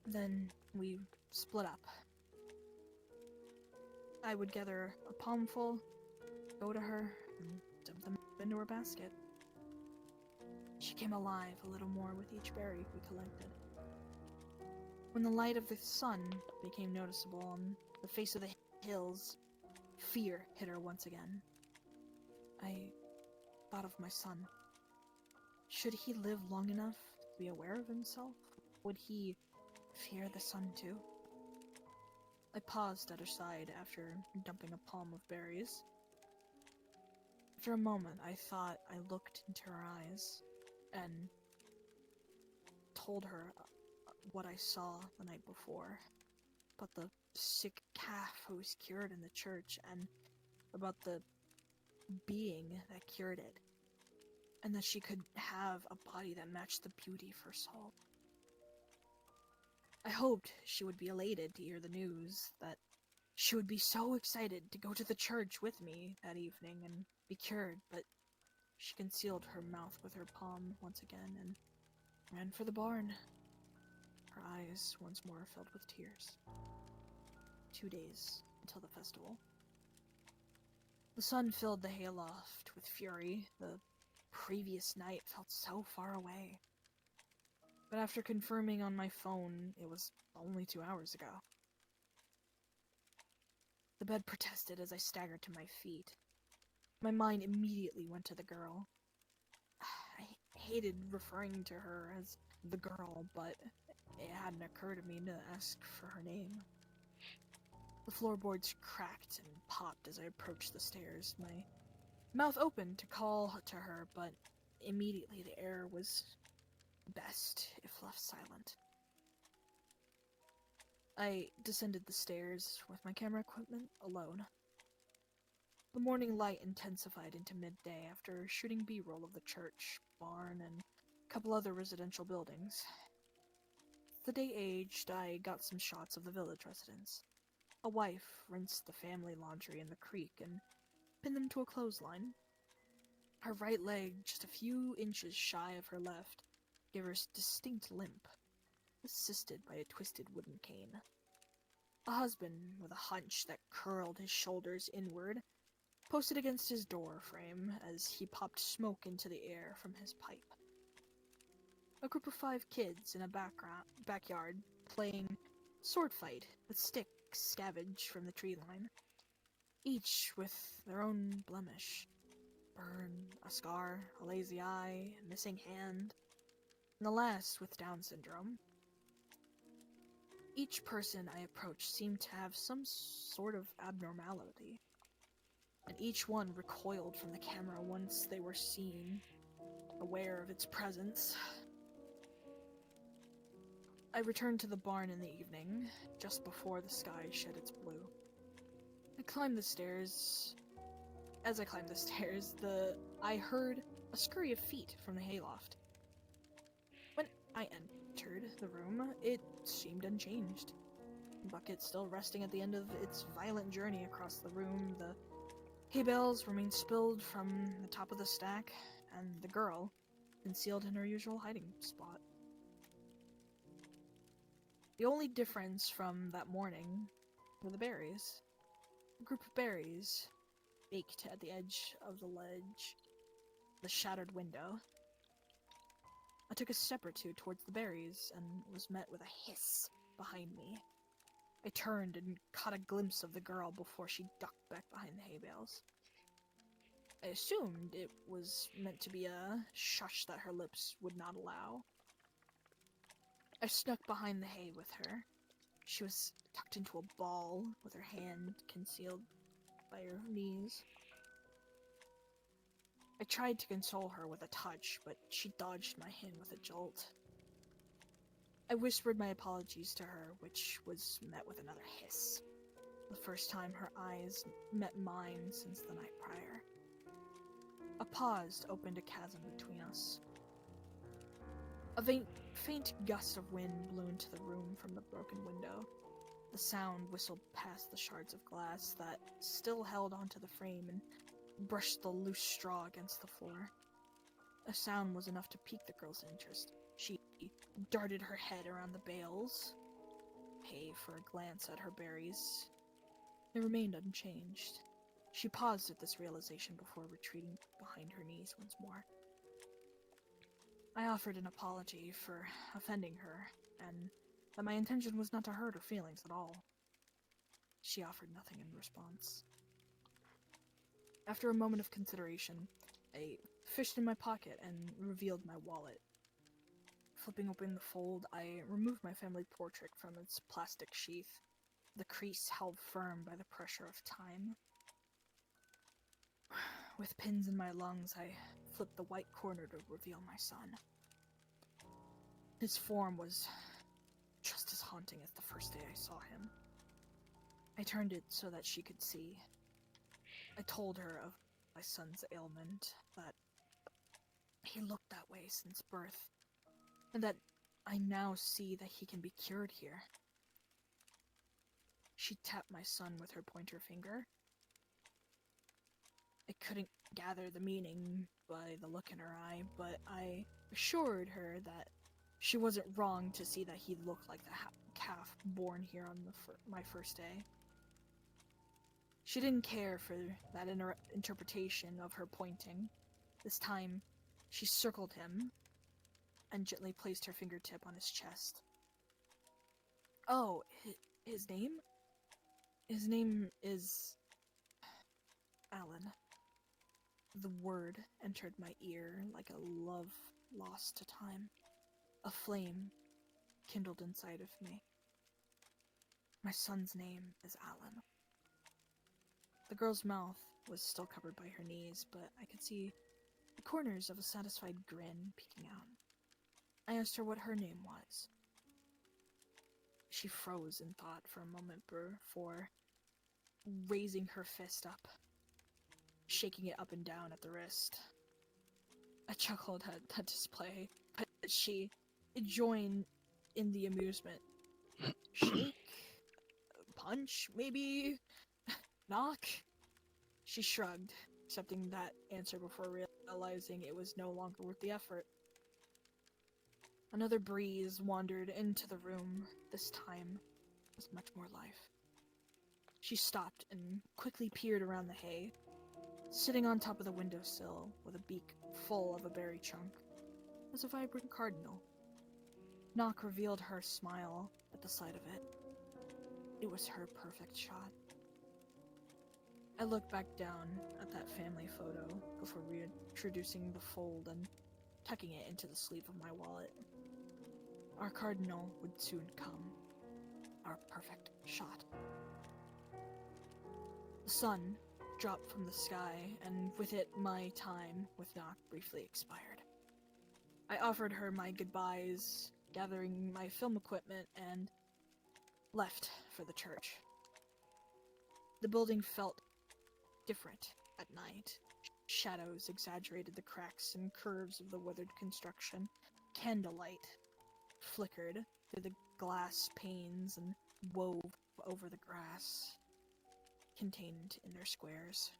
Then we split up. I would gather a palmful, go to her, and dump them into her basket. She came alive a little more with each berry we collected. When the light of the sun became noticeable on the face of the hills, fear hit her once again. I thought of my son. Should he live long enough to be aware of himself? Would he fear the sun too? I paused at her side after dumping a palm of berries. For a moment, I thought I looked into her eyes and told her what I saw the night before, about the sick calf who was cured in the church, and about the being that cured it, and that she could have a body that matched the beauty of her soul. I hoped she would be elated to hear the news, that she would be so excited to go to the church with me that evening and be cured, but she concealed her mouth with her palm once again and ran for the barn. Her eyes once more filled with tears. 2 days until the festival. The sun filled the hayloft with fury. The previous night felt so far away. But after confirming on my phone, it was only 2 hours ago. The bed protested as I staggered to my feet. My mind immediately went to the girl. I hated referring to her as the girl, but it hadn't occurred to me to ask for her name. The floorboards cracked and popped as I approached the stairs. My mouth opened to call to her, but immediately the air was best if left silent. I descended the stairs with my camera equipment alone. The morning light intensified into midday after shooting B-roll of the church, barn, and a couple other residential buildings. As the day aged, I got some shots of the village residents. A wife rinsed the family laundry in the creek and pinned them to a clothesline. Her right leg, just a few inches shy of her left, gave her a distinct limp, assisted by a twisted wooden cane. A husband, with a hunch that curled his shoulders inward, posted against his door frame as he popped smoke into the air from his pipe. A group of 5 kids in a backyard playing sword fight with sticks scavenged from the tree line, each with their own blemish. Burn, a scar, a lazy eye, a missing hand, and the last with Down syndrome. Each person I approached seemed to have some sort of abnormality. and each one recoiled from the camera once they were seen, aware of its presence. I returned to the barn in the evening, just before the sky shed its blue. I climbed the stairs. As I climbed the stairs, I heard a scurry of feet from the hayloft. When I entered the room, it seemed unchanged. The bucket still resting at the end of its violent journey across the room, the hay bales remained spilled from the top of the stack, and the girl concealed in her usual hiding spot. The only difference from that morning were the berries. A group of berries baked at the edge of the ledge, the shattered window. I took a step or two towards the berries and was met with a hiss behind me. I turned and caught a glimpse of the girl before she ducked back behind the hay bales. I assumed it was meant to be a shush that her lips would not allow. I snuck behind the hay with her. She was tucked into a ball with her hand concealed by her knees. I tried to console her with a touch, but she dodged my hand with a jolt. I whispered my apologies to her, which was met with another hiss. The first time her eyes met mine since the night prior. A pause opened a chasm between us. A faint gust of wind blew into the room from the broken window. The sound whistled past the shards of glass that still held onto the frame and brushed the loose straw against the floor. A sound was enough to pique the girl's interest. She darted her head around the bales, paid for a glance at her berries. They remained unchanged. She paused at this realization before retreating behind her knees once more. I offered an apology for offending her, and that my intention was not to hurt her feelings at all. She offered nothing in response. After a moment of consideration, I fished in my pocket and revealed my wallet. Flipping open the fold, I removed my family portrait from its plastic sheath, the crease held firm by the pressure of time. With pins in my lungs, I flipped the white corner to reveal my son. His form was just as haunting as the first day I saw him. I turned it so that she could see. I told her of my son's ailment, that he looked that way since birth, and that I now see that he can be cured here. She tapped my son with her pointer finger. I couldn't gather the meaning by the look in her eye, but I assured her that she wasn't wrong to see that he looked like the calf born here on my first day. She didn't care for that interpretation of her pointing. This time, she circled him and gently placed her fingertip on his chest. Oh, his name? His name is Alan. The word entered my ear like a love lost to time. A flame kindled inside of me. My son's name is Alan. The girl's mouth was still covered by her knees, but I could see the corners of a satisfied grin peeking out. I asked her what her name was. She froze in thought for a moment before raising her fist up, shaking it up and down at the wrist. I chuckled at that display, but she joined in the amusement. Shake? Punch, maybe? Knock? She shrugged, accepting that answer before realizing it was no longer worth the effort. Another breeze wandered into the room, this time with much more life. She stopped and quickly peered around the hay. Sitting on top of the windowsill, with a beak full of a berry chunk, was a vibrant cardinal. Knock revealed her smile at the sight of it. It was her perfect shot. I looked back down at that family photo before reintroducing the fold and tucking it into the sleeve of my wallet. Our cardinal would soon come. Our perfect shot. The sun dropped from the sky, and with it my time with Nock briefly expired. I offered her my goodbyes, gathering my film equipment, and left for the church. The building felt different at night. Shadows exaggerated the cracks and curves of the weathered construction. Candlelight flickered through the glass panes and wove over the grass contained in their squares.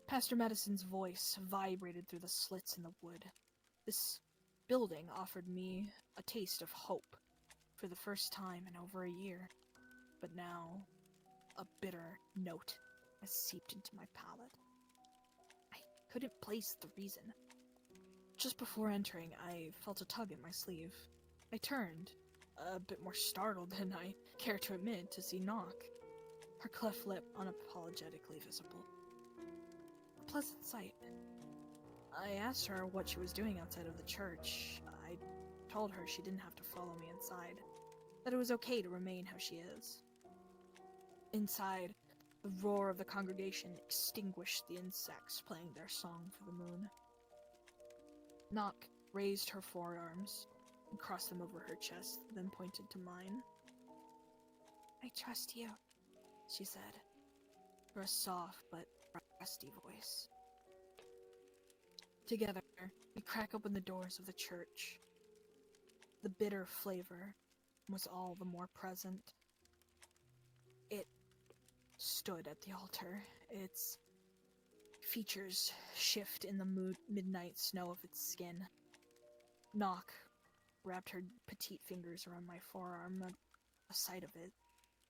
Pastor Madison's voice vibrated through the slits in the wood. This building offered me a taste of hope for the first time in over a year, but now a bitter note has seeped into my palate. I couldn't place the reason. Just before entering, I felt a tug at my sleeve. I turned, a bit more startled than I care to admit, to see Nock, her cleft lip unapologetically visible. A pleasant sight. I asked her what she was doing outside of the church. I told her she didn't have to follow me inside, that it was okay to remain how she is. Inside, the roar of the congregation extinguished the insects playing their song for the moon. Nock raised her forearms and crossed them over her chest, then pointed to mine. "I trust you," she said, through a soft but rusty voice. Together, we crack open the doors of the church. The bitter flavor was all the more present. It stood at the altar, its features shift in the midnight snow of its skin. Nock wrapped her petite fingers around my forearm. At the sight of it,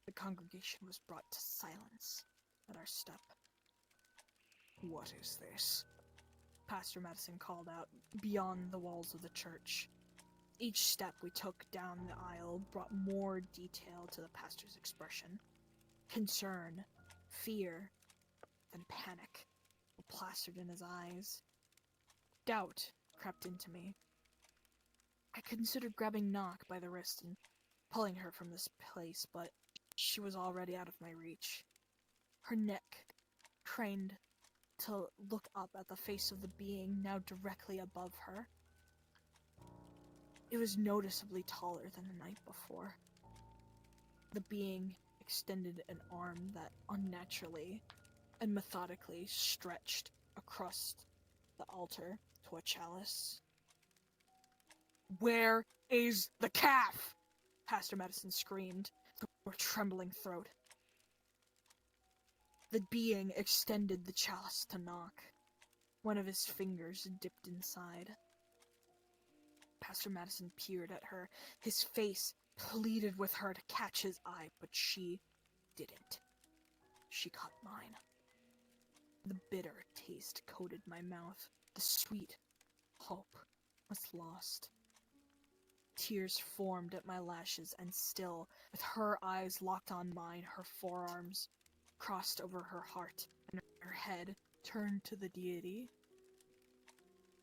the congregation was brought to silence at our step. "What is this?" Pastor Madison called out beyond the walls of the church. Each step we took down the aisle brought more detail to the pastor's expression. Concern, fear, then panic were plastered in his eyes. Doubt crept into me. I considered grabbing Nock by the wrist and pulling her from this place, but she was already out of my reach. Her neck craned to look up at the face of the being now directly above her. It was noticeably taller than the night before. The being extended an arm that unnaturally and methodically stretched across the altar to a chalice. "Where is the calf?" Pastor Madison screamed through a trembling throat. The being extended the chalice to Nock. One of his fingers dipped inside. Pastor Madison peered at her. His face pleaded with her to catch his eye, but she didn't. She caught mine. The bitter taste coated my mouth. The sweet hope was lost. Tears formed at my lashes, and still, with her eyes locked on mine, her forearms crossed over her heart, and her head turned to the deity.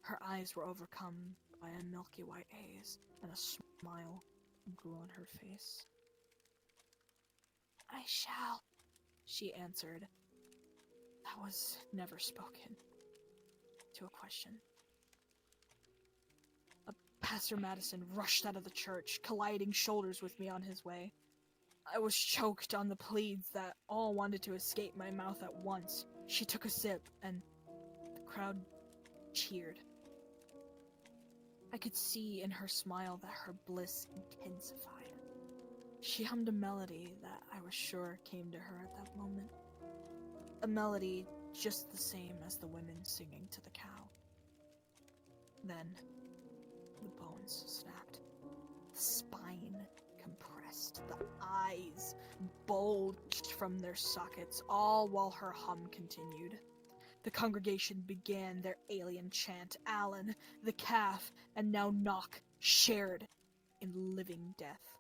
Her eyes were overcome by a milky white haze, and a smile grew on her face. "I shall," she answered. That was never spoken to a question. Pastor Madison rushed out of the church, colliding shoulders with me on his way. I was choked on the pleads that all wanted to escape my mouth at once. She took a sip, and the crowd cheered. I could see in her smile that her bliss intensified. She hummed a melody that I was sure came to her at that moment. A melody just the same as the women singing to the cow. Then, the bones snapped. The spine compressed. The eyes bulged from their sockets, all while her hum continued. The congregation began their alien chant. Alan, the calf, and now Nock shared in living death.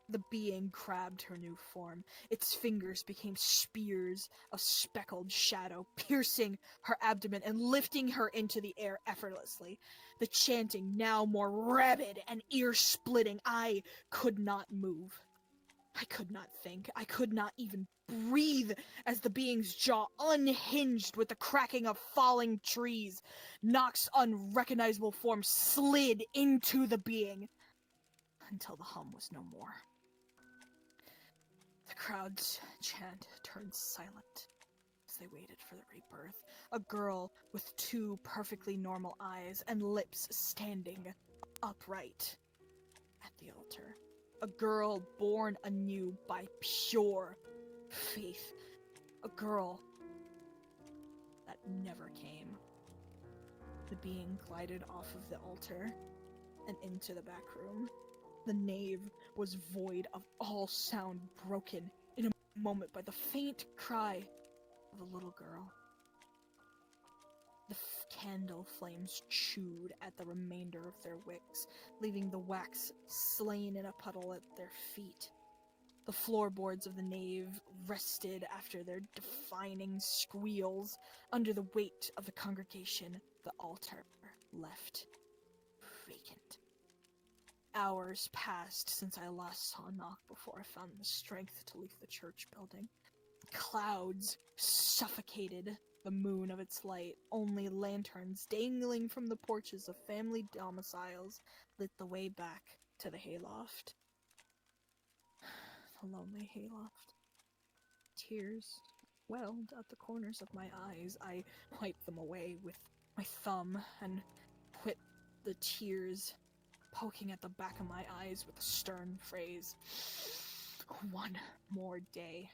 The being grabbed her new form. Its fingers became spears of speckled shadow, piercing her abdomen and lifting her into the air effortlessly. The chanting now more rabid and ear-splitting. I could not move. I could not think. I could not even breathe as the being's jaw unhinged with the cracking of falling trees. Nox's unrecognizable form slid into the being until the hum was no more. The crowd's chant turned silent as they waited for the rebirth. A girl with two perfectly normal eyes and lips standing upright at the altar. A girl born anew by pure faith. A girl that never came. The being glided off of the altar and into the back room. The nave was void of all sound, broken in a moment by the faint cry of a little girl. The candle flames chewed at the remainder of their wicks, leaving the wax slain in a puddle at their feet. The floorboards of the nave rested after their deafening squeals under the weight of the congregation. The altar left vacant. Hours passed since I last saw Nock before I found the strength to leave the church building. Clouds suffocated the moon of its light. Only lanterns dangling from the porches of family domiciles lit the way back to the hayloft. The lonely hayloft. Tears welled at the corners of my eyes. I wiped them away with my thumb and put the tears poking at the back of my eyes with a stern phrase. One more day.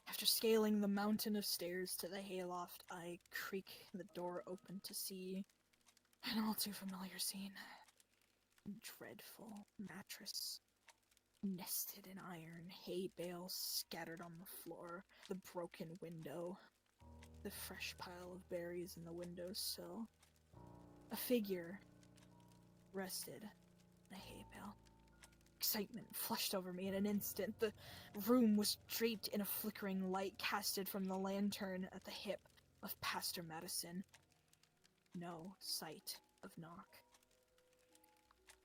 After scaling the mountain of stairs to the hayloft, I creak the door open to see an all too familiar scene. A dreadful mattress, nested in iron, hay bales scattered on the floor, the broken window, the fresh pile of berries in the windowsill. A figure rested in a hay bale. Excitement flushed over me in an instant. The room was draped in a flickering light casted from the lantern at the hip of Pastor Madison. No sight of Nock.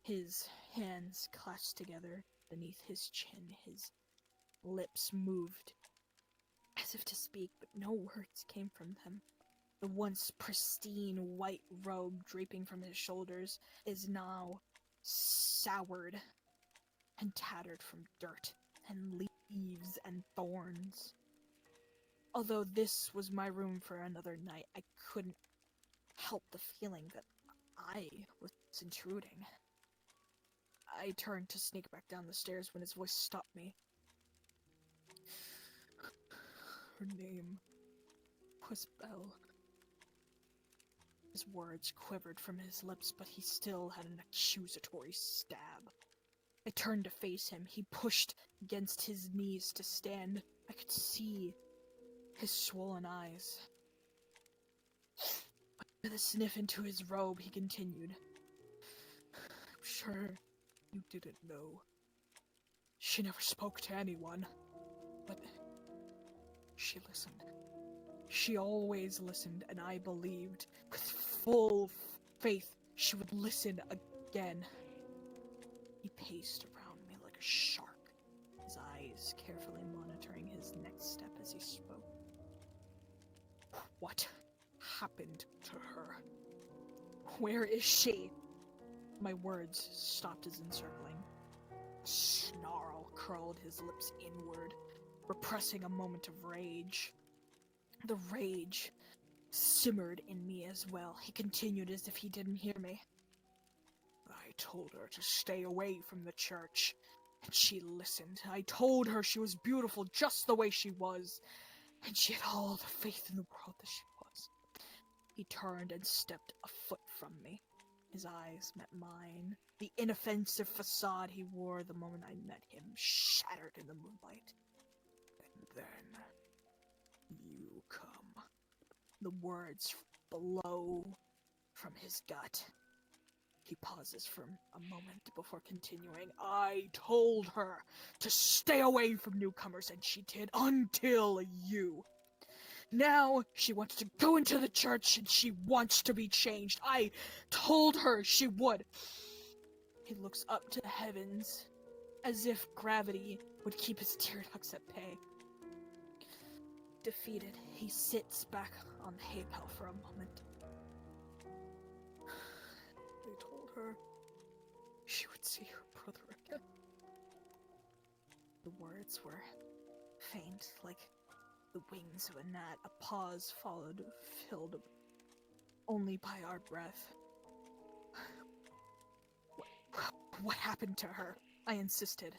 His hands clasped together beneath his chin. His lips moved as if to speak, but no words came from them. The once pristine white robe draping from his shoulders is now soured and tattered from dirt and leaves and thorns. Although this was my room for another night, I couldn't help the feeling that I was intruding. I turned to sneak back down the stairs when his voice stopped me. Her name was Belle. His words quivered from his lips, but he still had an accusatory stab. I turned to face him. He pushed against his knees to stand. I could see his swollen eyes. With a sniff into his robe, he continued. I'm sure you didn't know. She never spoke to anyone, but she listened. She always listened, and I believed with full faith she would listen again. He paced around me like a shark, his eyes carefully monitoring his next step as he spoke. What happened to her? Where is she? My words stopped his encircling. A snarl curled his lips inward, repressing a moment of rage. The rage simmered in me as well. He continued as if he didn't hear me. I told her to stay away from the church, and she listened. I told her she was beautiful just the way she was, and she had all the faith in the world that she was. He turned and stepped a foot from me. His eyes met mine. The inoffensive facade he wore the moment I met him shattered in the moonlight. And then you come. The words blow from his gut. He pauses for a moment before continuing. I told her to stay away from newcomers, and she did until you. Now she wants to go into the church, and she wants to be changed. I told her she would. He looks up to the heavens as if gravity would keep his tear ducts at bay. Defeated, he sits back on the hay pile for a moment. They told her she would see her brother again. The words were faint, like the wings of a gnat. A pause followed, filled only by our breath. What happened to her? I insisted,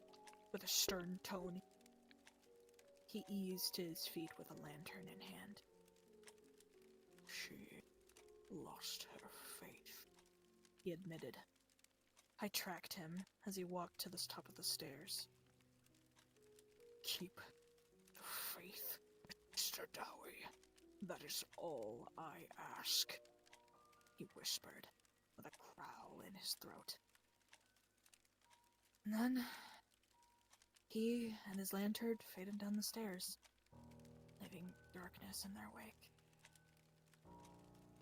with a stern tone. He eased to his feet with a lantern in hand. She lost her faith, he admitted. I tracked him as he walked to the top of the stairs. Keep the faith, Mr. Dowie. That is all I ask, he whispered, with a growl in his throat. And then, he and his lantern faded down the stairs, leaving darkness in their wake.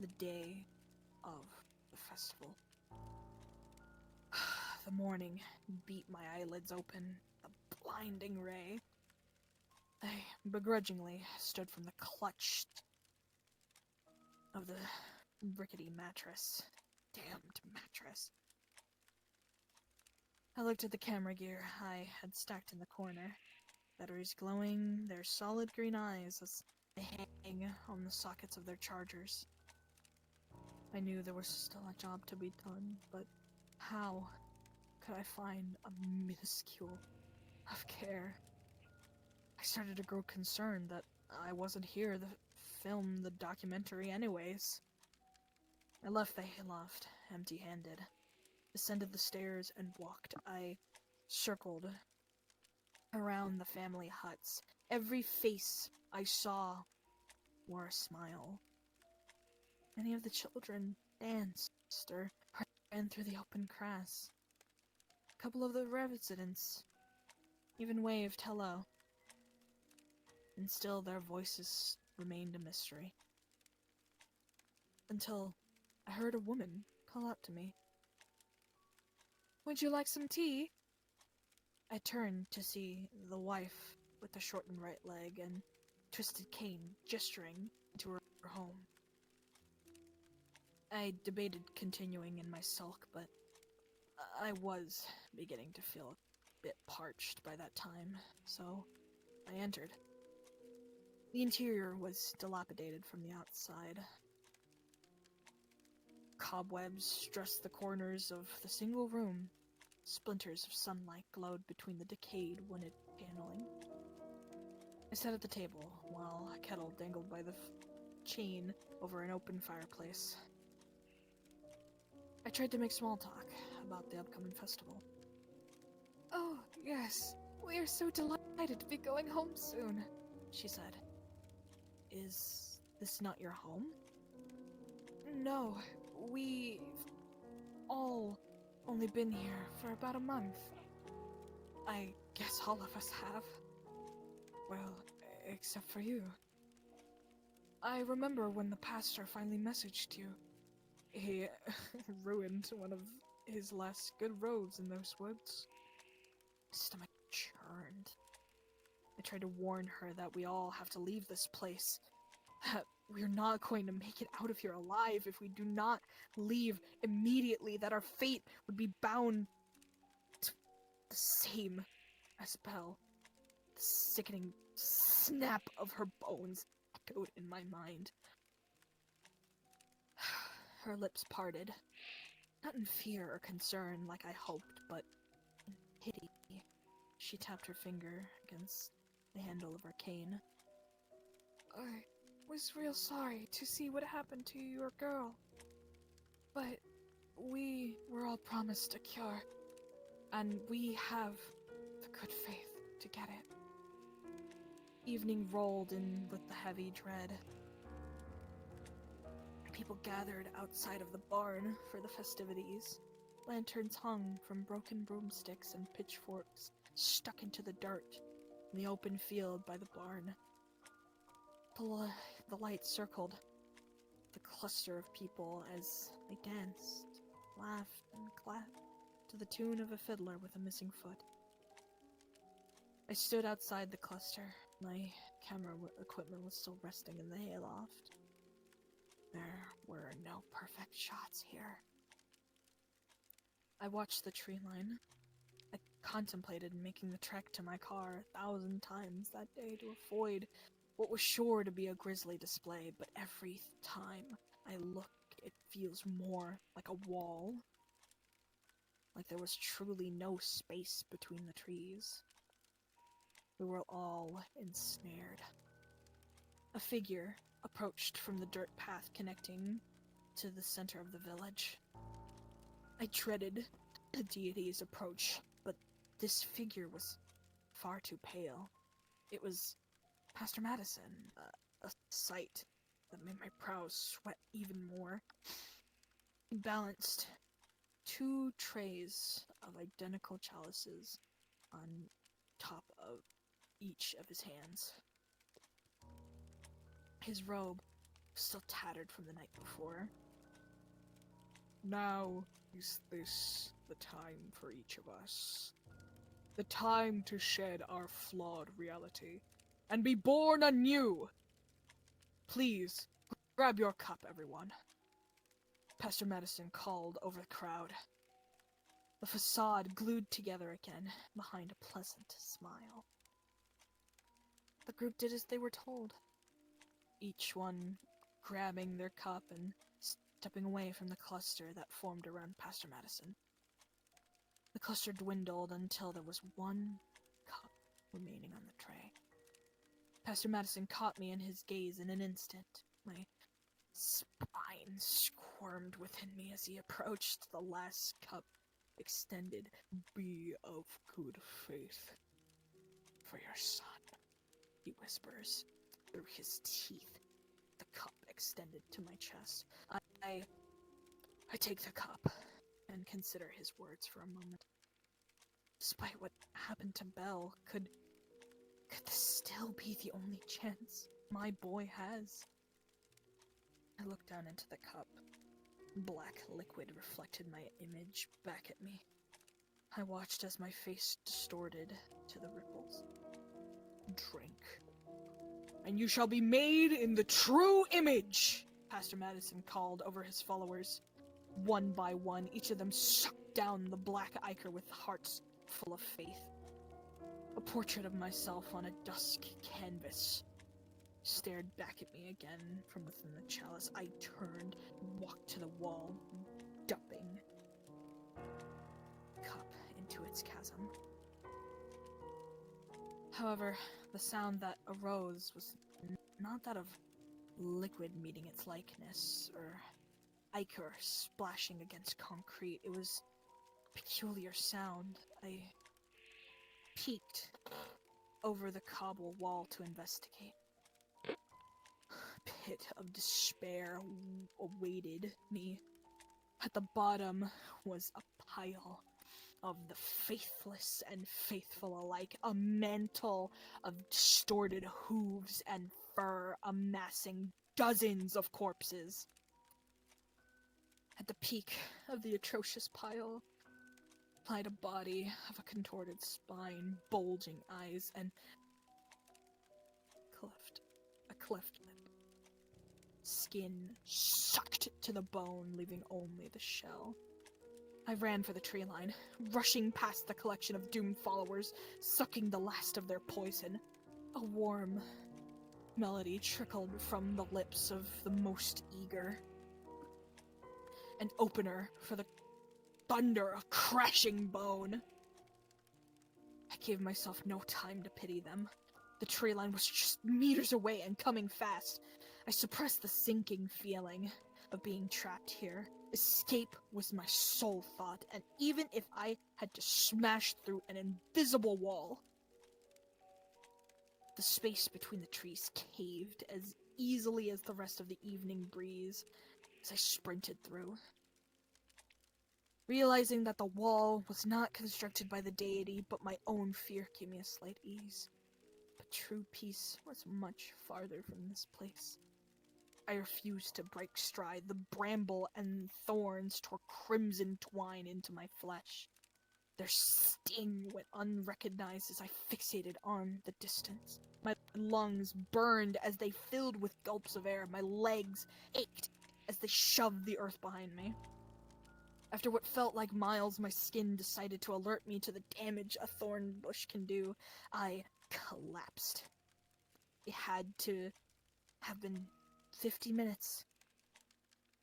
The day of the festival. The morning beat my eyelids open, a blinding ray. I begrudgingly stood from the clutch of the rickety mattress. Damned mattress. I looked at the camera gear I had stacked in the corner. Batteries glowing their solid green eyes as they hang on the sockets of their chargers. I knew there was still a job to be done, but how could I find a minuscule of care? I started to grow concerned that I wasn't here to film the documentary anyways. I left the hayloft empty-handed, descended the stairs and walked. I circled around the family huts. Every face I saw wore a smile. Many of the children danced or ran through the open grass. A couple of the residents even waved hello. And still their voices remained a mystery. Until I heard a woman call out to me. Would you like some tea? I turned to see the wife with the shortened right leg and twisted cane gesturing to her home. I debated continuing in my sulk, but I was beginning to feel a bit parched by that time, so I entered. The interior was dilapidated from the outside. Cobwebs stressed the corners of the single room. Splinters of sunlight glowed between the decayed wooded paneling. I sat at the table while a kettle dangled by the chain over an open fireplace. I tried to make small talk about the upcoming festival. Oh, yes. We are so delighted to be going home soon, she said. Is this not your home? No, we've all only been here for about a month. I guess all of us have. Well, except for you. I remember when the pastor finally messaged you. He ruined one of his last good roads in those woods. My stomach churned. I tried to warn her that we all have to leave this place. That we're not going to make it out of here alive if we do not leave immediately, that our fate would be bound to the same as Belle. The sickening snap of her bones echoed in my mind. Her lips parted. Not in fear or concern like I hoped, but in pity. She tapped her finger against the handle of her cane. I was real sorry to see what happened to your girl. But we were all promised a cure, and we have the good faith to get it. Evening rolled in with the heavy dread. People gathered outside of the barn for the festivities. Lanterns hung from broken broomsticks and pitchforks stuck into the dirt in the open field by the barn. The light circled the cluster of people as they danced, laughed, and clapped to the tune of a fiddler with a missing foot. I stood outside the cluster. My camera equipment was still resting in the hayloft. There were no perfect shots here. I watched the tree line. I contemplated making the trek to my car 1,000 times that day to avoid what was sure to be a grisly display, but every time I look, it feels more like a wall. Like there was truly no space between the trees. We were all ensnared. A figure approached from the dirt path connecting to the center of the village. I dreaded the deity's approach, but this figure was far too pale. It was Pastor Madison, a sight that made my brows sweat even more. He balanced 2 trays of identical chalices on top of each of his hands. His robe was still tattered from the night before. Now is this the time for each of us? The time to shed our flawed reality and be born anew! Please, grab your cup, everyone. Pastor Madison called over the crowd. The facade glued together again behind a pleasant smile. The group did as they were told, each one grabbing their cup and stepping away from the cluster that formed around Pastor Madison. The cluster dwindled until there was 1 cup remaining on the tray. Pastor Madison caught me in his gaze in an instant. My spine squirmed within me as he approached the last cup extended. Be of good faith for your son, he whispers through his teeth. The cup extended to my chest. I take the cup and consider his words for a moment. Despite what happened to Belle, could this still be the only chance my boy has? I looked down into the cup. Black liquid reflected my image back at me. I watched as my face distorted to the ripples. Drink. And you shall be made in the true image, Pastor Madison called over his followers. One by one, each of them sucked down the black ichor with hearts full of faith. A portrait of myself on a dusk canvas stared back at me again from within the chalice. I turned, walked to the wall, dumping the cup into its chasm. However, the sound that arose was not that of liquid meeting its likeness, or ichor splashing against concrete. It was a peculiar sound. I peeked over the cobble wall to investigate. A pit of despair awaited me. At the bottom was a pile of the faithless and faithful alike, a mantle of distorted hooves and fur amassing dozens of corpses. At the peak of the atrocious pile lied a body of a contorted spine, bulging eyes, and a cleft lip. Skin sucked to the bone, leaving only the shell. I ran for the tree line, rushing past the collection of doomed followers, sucking the last of their poison. A warm melody trickled from the lips of the most eager. An opener for the thunder of crashing bone. I gave myself no time to pity them. The tree line was just meters away and coming fast. I suppressed the sinking feeling of being trapped here. Escape was my sole thought, and even if I had to smash through an invisible wall, the space between the trees caved as easily as the rest of the evening breeze as I sprinted through. Realizing that the wall was not constructed by the deity, but my own fear gave me a slight ease. But true peace was much farther from this place. I refused to break stride. The bramble and thorns tore crimson twine into my flesh. Their sting went unrecognized as I fixated on the distance. My lungs burned as they filled with gulps of air. My legs ached as they shoved the earth behind me. After what felt like miles, my skin decided to alert me to the damage a thorn bush can do. I collapsed. It had to have been 50 minutes.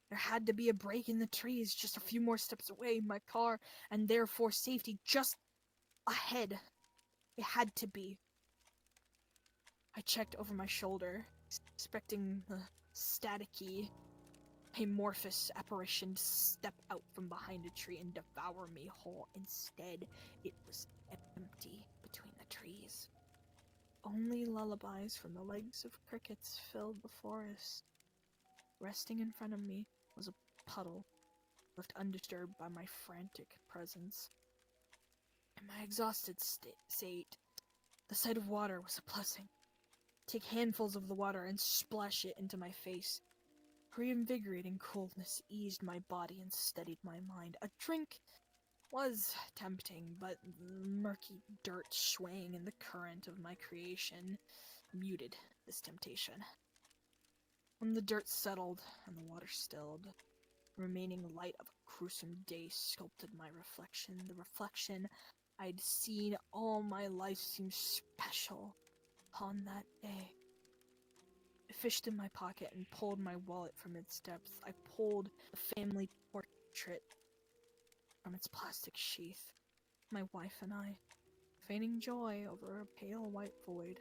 There had to be a break in the trees just a few more steps away, my car, and therefore safety just ahead. It had to be. I checked over my shoulder, expecting the staticky, amorphous apparition to step out from behind a tree and devour me whole. Instead, it was empty between the trees. Only lullabies from the legs of crickets filled the forest. Resting in front of me was a puddle, left undisturbed by my frantic presence. In my exhausted state, the sight of water was a blessing. Take handfuls of the water and splash it into my face. Reinvigorating coolness eased my body and steadied my mind. A drink was tempting, but the murky dirt swaying in the current of my creation muted this temptation. When the dirt settled and the water stilled, the remaining light of a gruesome day sculpted my reflection. The reflection I'd seen all my life seemed special upon that day. I fished in my pocket and pulled my wallet from its depths. I pulled the family portrait from its plastic sheath. My wife and I, feigning joy over a pale white void.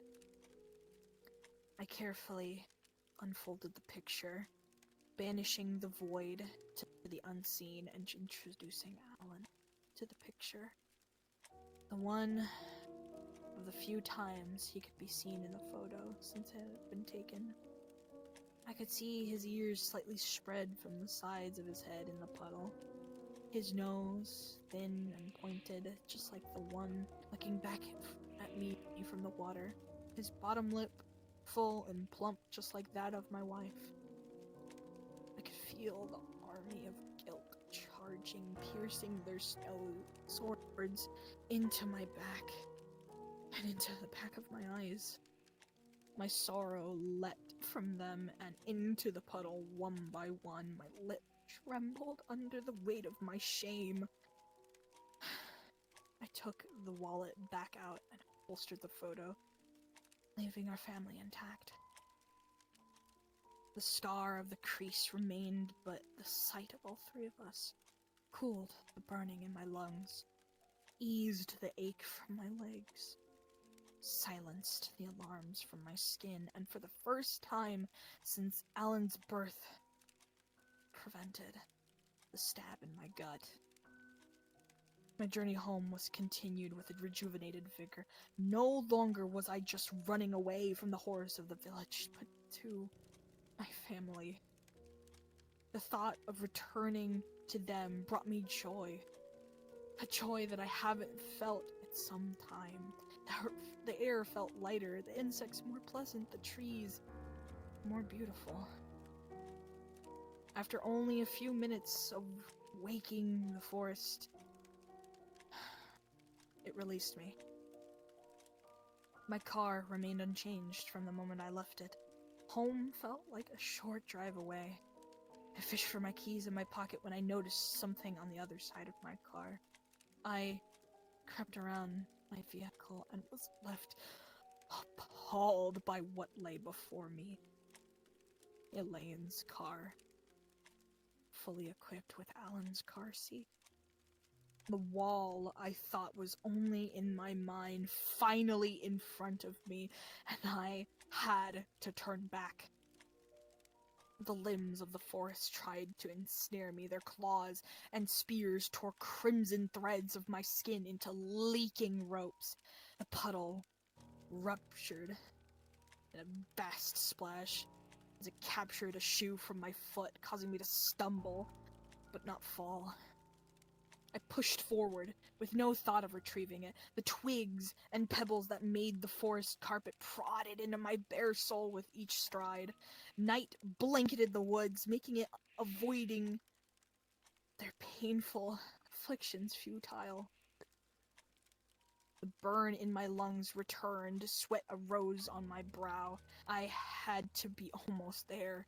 I carefully unfolded the picture, banishing the void to the unseen and introducing Alan to the picture. The one of the few times he could be seen in the photo since it had been taken. I could see his ears slightly spread from the sides of his head in the puddle. His nose, thin and pointed, just like the one looking back at me from the water. His bottom lip, full and plump, just like that of my wife. I could feel the army of guilt charging, piercing their swords into my back and into the back of my eyes. My sorrow leapt from them and into the puddle one by one. My lip trembled under the weight of my shame. I took the wallet back out and holstered the photo, leaving our family intact. The scar of the crease remained, but the sight of all three of us cooled the burning in my lungs, eased the ache from my legs, silenced the alarms from my skin, and for the first time since Alan's birth, prevented the stab in my gut. My journey home was continued with a rejuvenated vigor. No longer was I just running away from the horrors of the village, but to my family. The thought of returning to them brought me joy. A joy that I haven't felt in some time. The air felt lighter, the insects more pleasant, the trees more beautiful. After only a few minutes of waking the forest, it released me. My car remained unchanged from the moment I left it. Home felt like a short drive away. I fished for my keys in my pocket when I noticed something on the other side of my car. I crept around my vehicle and was left appalled by what lay before me. Elaine's car, fully equipped with Alan's car seat. The wall I thought was only in my mind, finally in front of me, and I had to turn back. The limbs of the forest tried to ensnare me. Their claws and spears tore crimson threads of my skin into leaking ropes. The puddle ruptured in a vast splash as it captured a shoe from my foot, causing me to stumble, but not fall. I pushed forward, with no thought of retrieving it. The twigs and pebbles that made the forest carpet prodded into my bare soul with each stride. Night blanketed the woods, making it avoiding their painful afflictions futile. The burn in my lungs returned, sweat arose on my brow. I had to be almost there.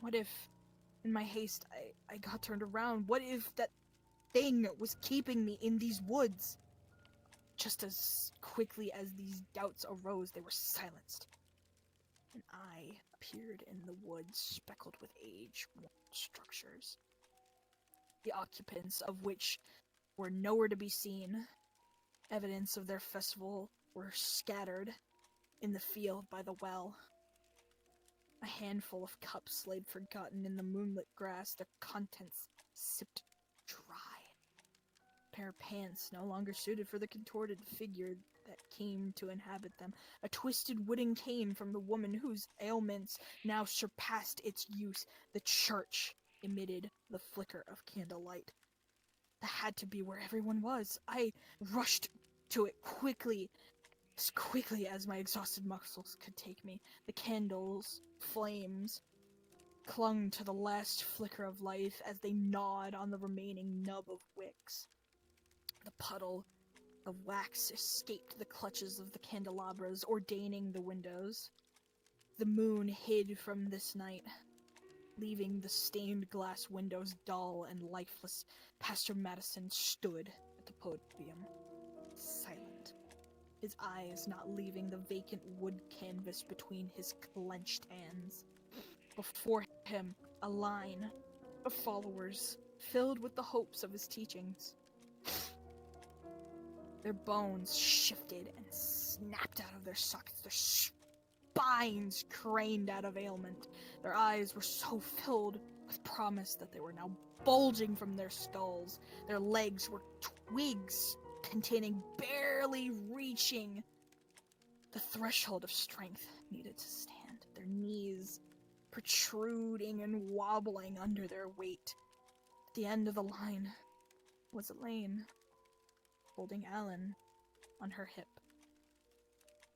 What if, in my haste, I got turned around? What if that thing was keeping me in these woods? Just as quickly as these doubts arose, they were silenced. And I appeared in the woods, speckled with age-worn structures, the occupants of which were nowhere to be seen. Evidence of their festival were scattered in the field by the well. A handful of cups laid forgotten in the moonlit grass, their contents sipped dry. A pair of pants no longer suited for the contorted figure that came to inhabit them. A twisted wooden cane from the woman whose ailments now surpassed its use. The church emitted the flicker of candlelight. That had to be where everyone was. I rushed to it quickly, as quickly as my exhausted muscles could take me. The candles' flames clung to the last flicker of life as they gnawed on the remaining nub of wicks. The puddle of wax escaped the clutches of the candelabras ordaining the windows. The moon hid from this night, leaving the stained glass windows dull and lifeless. Pastor Madison stood at the podium, silent, his eyes not leaving the vacant wood canvas between his clenched hands. Before him, a line of followers filled with the hopes of his teachings. Their bones shifted and snapped out of their sockets, their spines craned out of ailment. Their eyes were so filled with promise that they were now bulging from their skulls. Their legs were twigs containing, barely reaching the threshold of strength needed to stand. Their knees protruding and wobbling under their weight. At the end of the line was Elaine, holding Alan on her hip.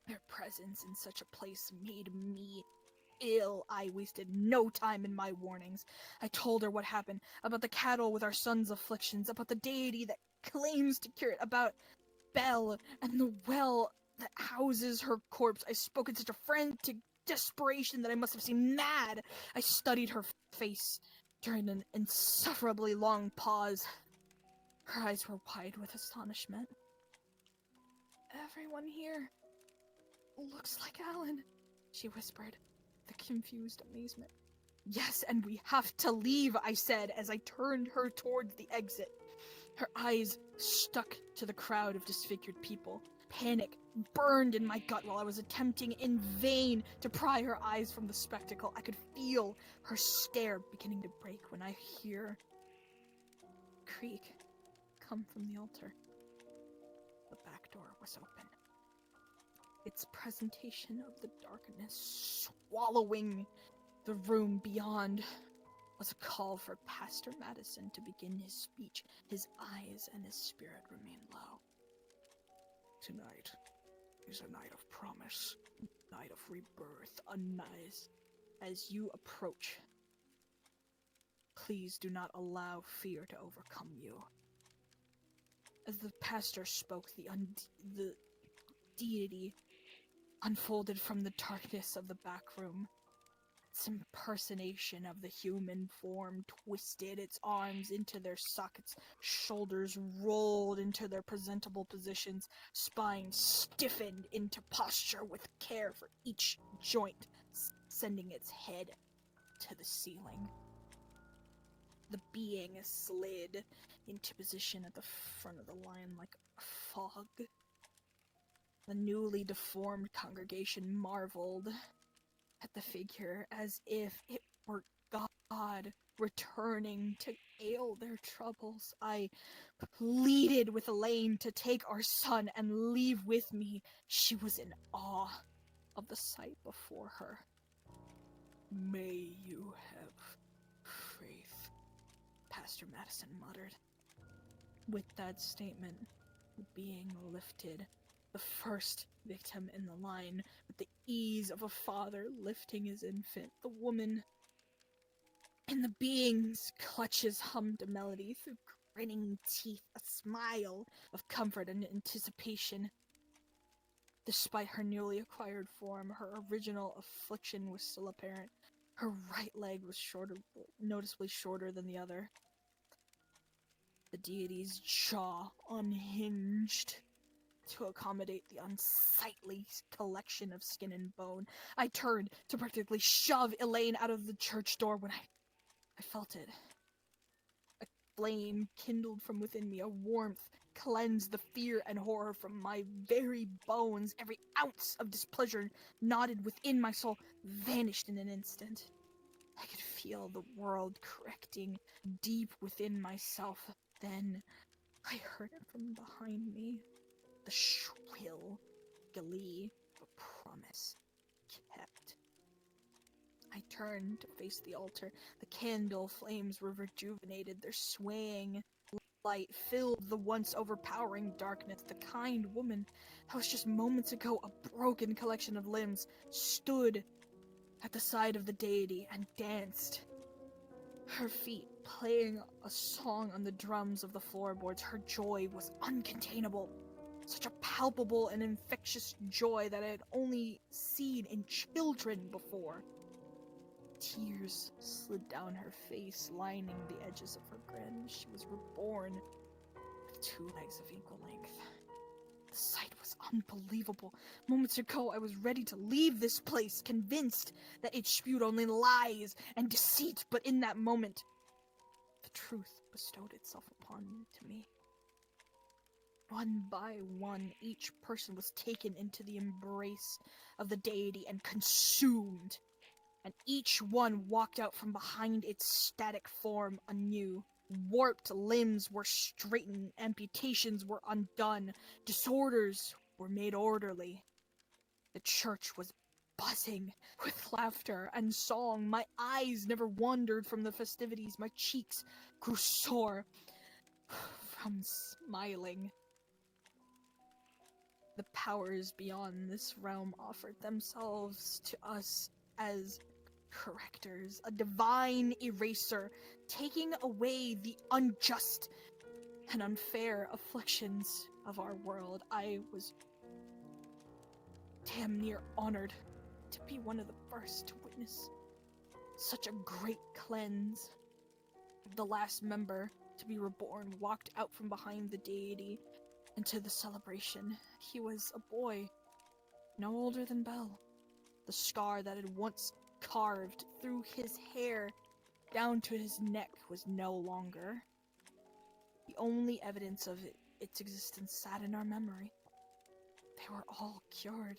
Their presence in such a place made me ill. I wasted no time in my warnings. I told her what happened, about the cattle with our son's afflictions, about the deity that claims to cure it, about Belle and the well that houses her corpse. I spoke in such a frantic desperation that I must have seemed mad. I studied her face during an insufferably long pause. Her eyes were wide with astonishment. "Everyone here looks like Alan," she whispered, with confused amazement. "Yes, and we have to leave," I said as I turned her towards the exit. Her eyes stuck to the crowd of disfigured people. Panic burned in my gut while I was attempting in vain to pry her eyes from the spectacle. I could feel her stare beginning to break when I hear creak come from the altar. The back door was open. Its presentation of the darkness swallowing the room beyond was a call for Pastor Madison to begin his speech. His eyes and his spirit remained low. "Tonight is a night of promise, a night of rebirth, a night as you approach. Please do not allow fear to overcome you." As the pastor spoke, the deity unfolded from the darkness of the back room. Its impersonation of the human form twisted its arms into their sockets, shoulders rolled into their presentable positions, spine stiffened into posture with care for each joint, sending its head to the ceiling. The being slid into position at the front of the line like a fog. The newly deformed congregation marveled at the figure as if it were God returning to heal their troubles. I pleaded with Elaine to take our son and leave with me. She was in awe of the sight before her. "May you have faith," Pastor Madison muttered. With that statement, the being lifted, the first victim in the line, with the ease of a father lifting his infant. The woman in the being's clutches hummed a melody through grinning teeth, a smile of comfort and anticipation. Despite her newly acquired form, her original affliction was still apparent. Her right leg was noticeably shorter than the other. The deity's jaw unhinged to accommodate the unsightly collection of skin and bone. I turned to practically shove Elaine out of the church door when I felt it. A flame kindled from within me, a warmth cleansed the fear and horror from my very bones. Every ounce of displeasure knotted within my soul vanished in an instant. I could feel the world correcting deep within myself. Then I heard it from behind me. The shrill glee of a promise kept. I turned to face the altar. The candle flames were rejuvenated. Their swaying light filled the once overpowering darkness. The kind woman that was just moments ago a broken collection of limbs stood at the side of the deity and danced. Her feet playing a song on the drums of the floorboards. Her joy was uncontainable. Such a palpable and infectious joy that I had only seen in children before. Tears slid down her face, lining the edges of her grin. She was reborn with 2 legs of equal length. The sight was unbelievable. Moments ago, I was ready to leave this place, convinced that it spewed only lies and deceit, but in that moment, the truth bestowed itself upon me. One by one, each person was taken into the embrace of the deity and consumed, and each one walked out from behind its static form anew. Warped limbs were straightened, amputations were undone, disorders were made orderly. The church was buzzing with laughter and song. My eyes never wandered from the festivities. My cheeks grew sore from smiling. The powers beyond this realm offered themselves to us as correctors, a divine eraser, taking away the unjust and unfair afflictions of our world. I was damn near honored to be one of the first to witness such a great cleanse. The last member to be reborn walked out from behind the deity into the celebration. He was a boy, no older than Belle. The scar that had once carved through his hair down to his neck was no longer. The only evidence of its existence sat in our memory. They were all cured.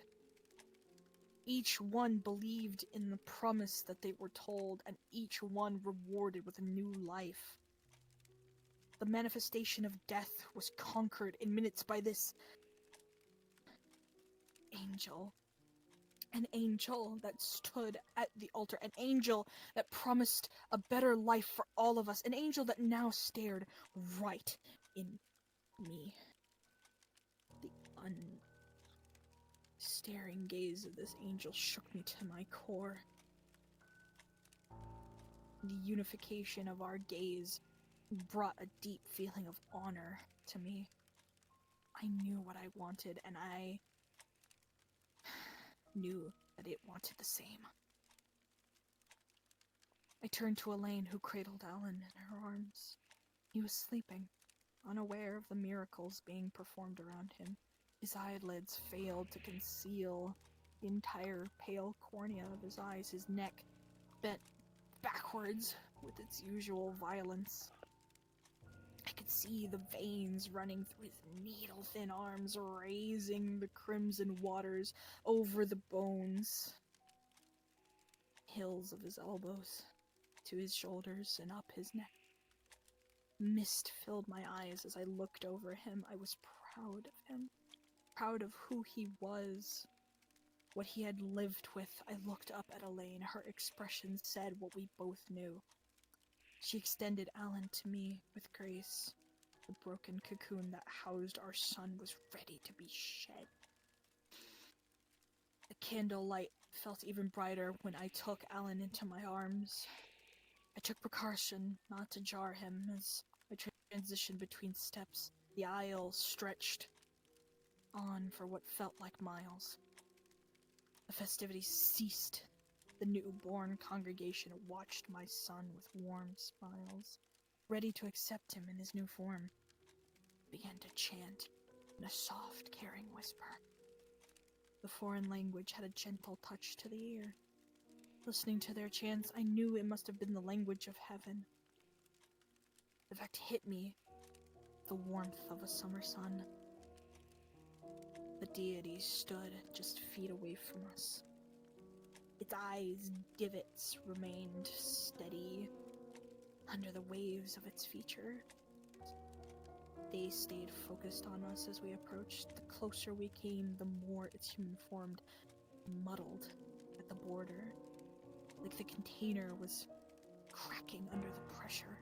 Each one believed in the promise that they were told, and each one rewarded with a new life. The manifestation of death was conquered in minutes by this angel. An angel that stood at the altar. An angel that promised a better life for all of us. An angel that now stared right in me. The staring gaze of this angel shook me to my core. The unification of our gaze brought a deep feeling of honor to me. I knew what I wanted, and I knew that it wanted the same. I turned to Elaine, who cradled Alan in her arms. He was sleeping, unaware of the miracles being performed around him. His eyelids failed to conceal the entire pale cornea of his eyes. His neck bent backwards with its usual violence. I could see the veins running through his needle-thin arms, raising the crimson waters over the bones. Hills of his elbows, to his shoulders, and up his neck. Mist filled my eyes as I looked over him. I was proud of him. Proud of who he was. What he had lived with. I looked up at Elaine. Her expression said what we both knew. She extended Alan to me with grace. The broken cocoon that housed our son was ready to be shed. The candlelight felt even brighter when I took Alan into my arms. I took precaution not to jar him as I transition between steps, the aisle stretched on for what felt like miles. The festivities ceased. The newborn congregation watched my son with warm smiles, ready to accept him in his new form. They began to chant in a soft, caring whisper. The foreign language had a gentle touch to the ear. Listening to their chants, I knew it must have been the language of heaven. The fact hit me, the warmth of a summer sun. The deity stood just feet away from us. Its eyes' divots remained steady under the waves of its feature. They stayed focused on us as we approached. The closer we came, the more its human form muddled at the border, like the container was cracking under the pressure.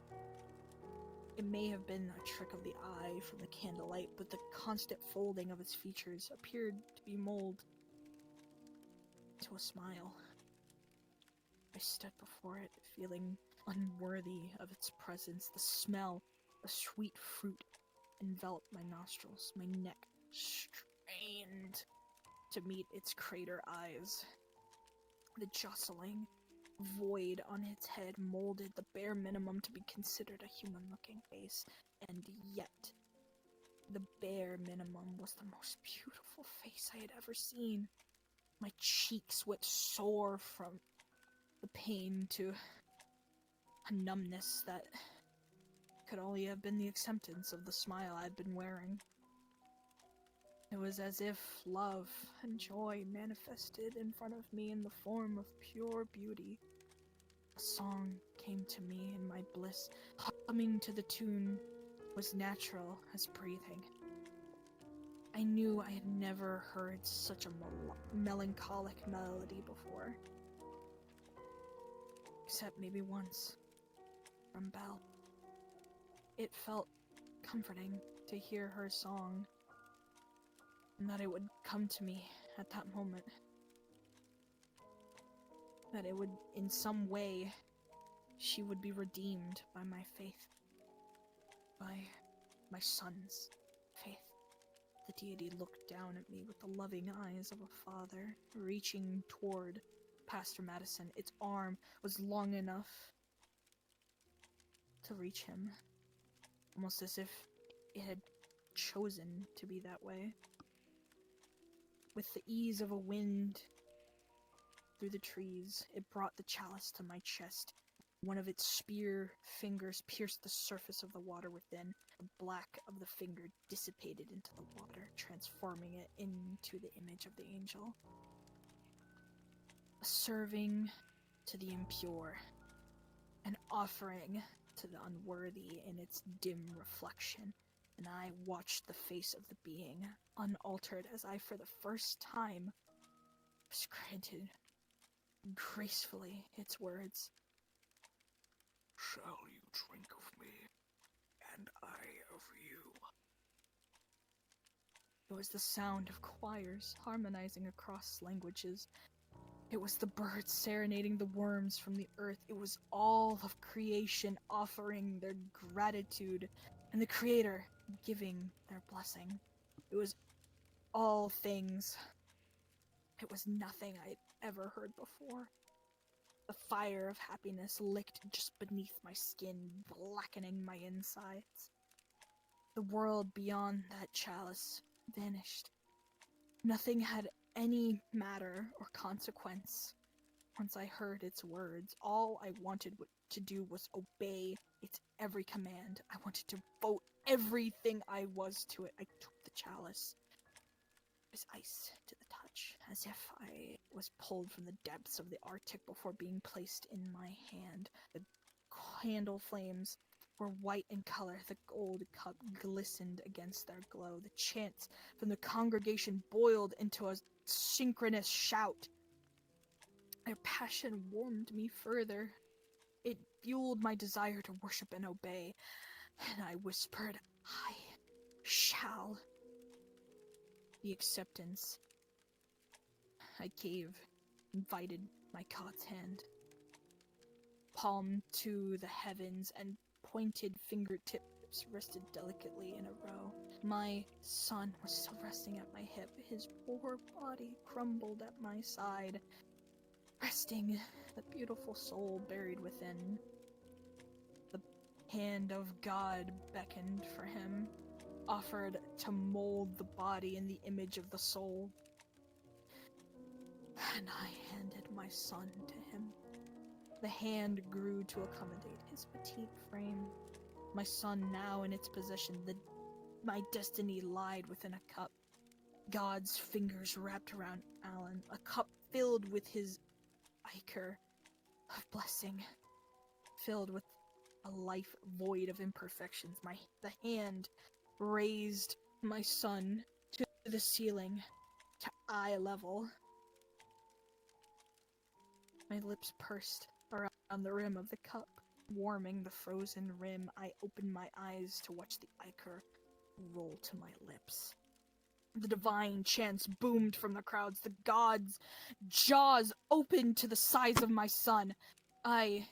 It may have been a trick of the eye from the candlelight, but the constant folding of its features appeared to be molded into a smile. I stood before it, feeling unworthy of its presence. The smell of sweet fruit enveloped my nostrils. My neck strained to meet its crater eyes. The jostling void on its head molded the bare minimum to be considered a human-looking face, and yet the bare minimum was the most beautiful face I had ever seen. My cheeks went sore from the pain to a numbness that could only have been the acceptance of the smile I'd been wearing. It was as if love and joy manifested in front of me in the form of pure beauty. A song came to me in my bliss. Humming to the tune was natural as breathing. I knew I had never heard such a melancholic melody before. Except maybe once, from Belle. It felt comforting to hear her song, and that it would come to me at that moment. That it would, in some way, she would be redeemed by my faith. By my son's faith. The deity looked down at me with the loving eyes of a father, reaching toward Pastor Madison. Its arm was long enough to reach him, almost as if it had chosen to be that way. With the ease of a wind through the trees, it brought the chalice to my chest. One of its spear fingers pierced the surface of the water within. The black of the finger dissipated into the water, transforming it into the image of the angel. A serving to the impure, an offering to the unworthy in its dim reflection, and I watched the face of the being, unaltered as I for the first time was granted gracefully its words. Shall you drink of me, and I of you? It was the sound of choirs harmonizing across languages. It was the birds serenading the worms from the earth. It was all of creation offering their gratitude, and the Creator giving their blessing. It was all things. It was nothing I'd ever heard before. The fire of happiness licked just beneath my skin, blackening my insides. The world beyond that chalice vanished. Nothing had any matter or consequence. Once I heard its words, all I wanted to do was obey its every command. I wanted to devote everything I was to it. I took the chalice. It was ice to the touch, as if I was pulled from the depths of the Arctic before being placed in my hand. The candle flames were white in color. The gold cup glistened against their glow. The chants from the congregation boiled into a synchronous shout. Their passion warmed me further. It fueled my desire to worship and obey, and I whispered, I shall. The acceptance. I gave, invited my god's hand. Palm to the heavens and pointed fingertip lips rested delicately in a row. My son was still resting at my hip, his poor body crumbled at my side, resting, the beautiful soul buried within. The hand of God beckoned for him, offered to mold the body in the image of the soul. And I handed my son to him. The hand grew to accommodate his petite frame. My son now in its position, my destiny lied within a cup. God's fingers wrapped around Alan, a cup filled with his ichor of blessing, filled with a life void of imperfections. The hand raised my son to the ceiling, to eye level. My lips pursed around the rim of the cup, warming the frozen rim. I opened my eyes to watch the ichor roll to my lips. The divine chants boomed from the crowds. The gods' jaws opened to the size of my son. I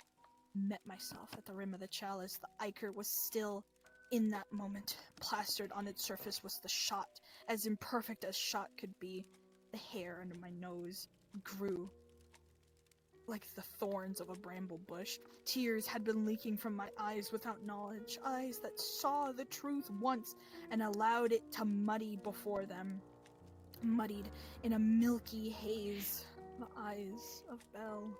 met myself at the rim of the chalice. The ichor was still in that moment. Plastered on its surface was the shot, as imperfect as shot could be. The hair under my nose grew like the thorns of a bramble bush. Tears had been leaking from my eyes without knowledge, eyes that saw the truth once and allowed it to muddy before them. Muddied in a milky haze, the eyes of Belle.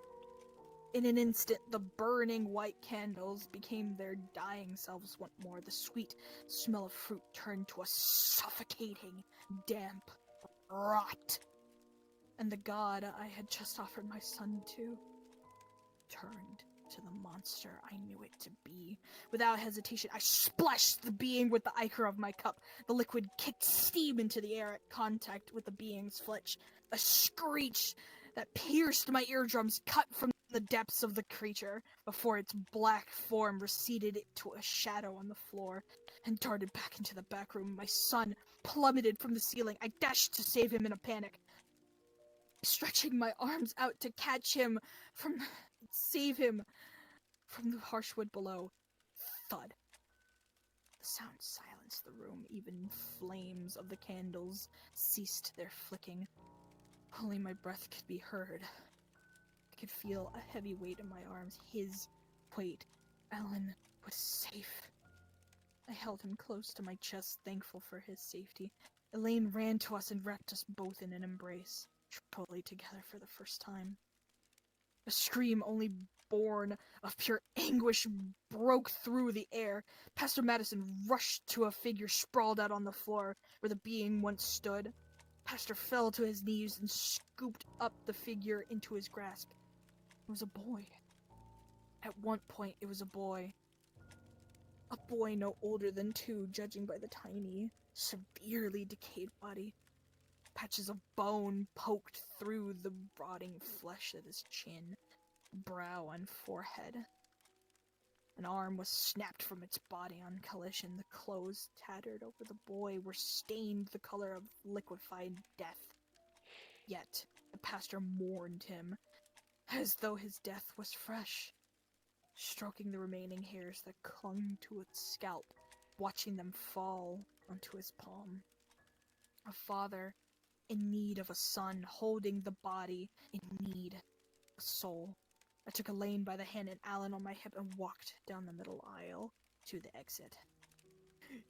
In an instant, the burning white candles became their dying selves once more. The sweet smell of fruit turned to a suffocating, damp rot. And the god I had just offered my son to turned to the monster I knew it to be. Without hesitation, I splashed the being with the ichor of my cup. The liquid kicked steam into the air at contact with the being's flesh. A screech that pierced my eardrums cut from the depths of the creature before its black form receded to a shadow on the floor and darted back into the back room. My son plummeted from the ceiling. I dashed to save him in a panic, stretching my arms out to save him from the harsh wood below. Thud. The sound silenced the room. Even flames of the candles ceased their flicking. Only my breath could be heard. I could feel a heavy weight in my arms. His weight. Alan was safe. I held him close to my chest, thankful for his safety. Elaine ran to us and wrapped us both in an embrace, truly together for the first time. A scream only born of pure anguish broke through the air. Pastor Madison rushed to a figure sprawled out on the floor where the being once stood. Pastor fell to his knees and scooped up the figure into his grasp. It was a boy. At one point, it was a boy. A boy no older than 2, judging by the tiny, severely decayed body. Patches of bone poked through the rotting flesh at his chin, brow, and forehead. An arm was snapped from its body on collision. The clothes tattered over the boy were stained the color of liquefied death. Yet, the pastor mourned him, as though his death was fresh, stroking the remaining hairs that clung to its scalp, watching them fall onto his palm. A father in need of a son, holding the body in need of a soul. I took Elaine by the hand and Alan on my hip and walked down the middle aisle to the exit.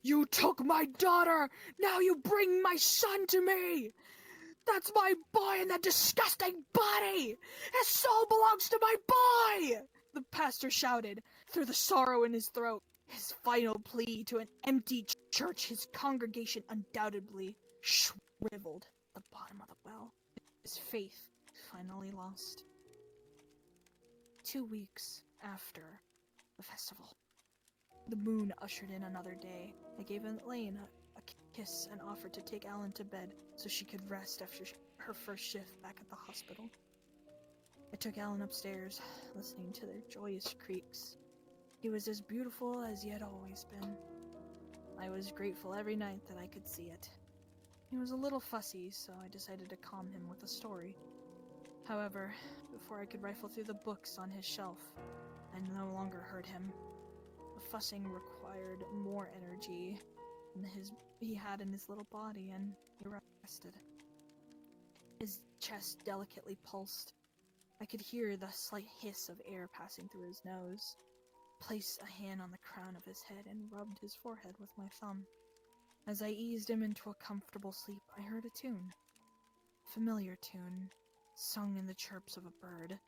"You took my daughter! Now you bring my son to me! That's my boy in that disgusting body! His soul belongs to my boy!" The pastor shouted through the sorrow in his throat, his final plea to an empty church. His congregation undoubtedly shriveled at the bottom of the well. His faith finally lost. 2 weeks after the festival, the moon ushered in another day. I gave Elaine a kiss and offered to take Alan to bed so she could rest after her first shift back at the hospital. I took Alan upstairs, listening to their joyous creaks. He was as beautiful as he had always been. I was grateful every night that I could see it. He was a little fussy, so I decided to calm him with a story. However, before I could rifle through the books on his shelf, I no longer heard him. The fussing required more energy than he had in his little body, and he rested. His chest delicately pulsed. I could hear the slight hiss of air passing through his nose. Placed a hand on the crown of his head and rubbed his forehead with my thumb. As I eased him into a comfortable sleep, I heard a tune. A familiar tune, sung in the chirps of a bird.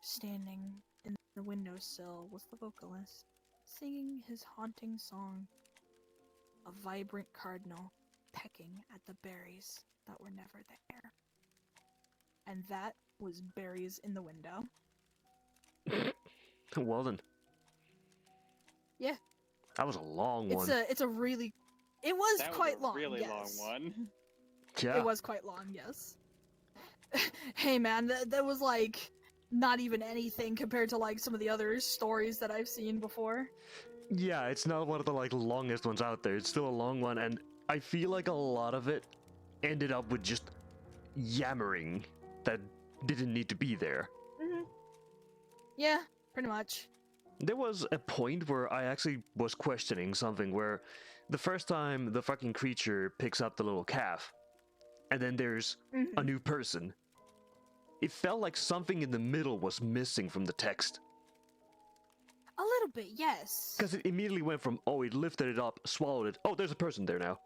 Standing in the windowsill was the vocalist, singing his haunting song. A vibrant cardinal pecking at the berries that were never there. And that was Berries in the Window. Well then. Yeah. That was a long one. It's a really... It was That quite was a long, really yes. long one. Yeah. It was quite long, yes. Hey man, that was like not even anything compared to like some of the other stories that I've seen before. Yeah, it's not one of the like longest ones out there. It's still a long one, and I feel like a lot of it ended up with just yammering that didn't need to be there. Mm-hmm. Yeah, pretty much. There was a point where I actually was questioning something where the first time the fucking creature picks up the little calf, and then there's a new person. It felt like something in the middle was missing from the text. A little bit, yes. Because it immediately went from, oh, it lifted it up, swallowed it, oh, there's a person there now.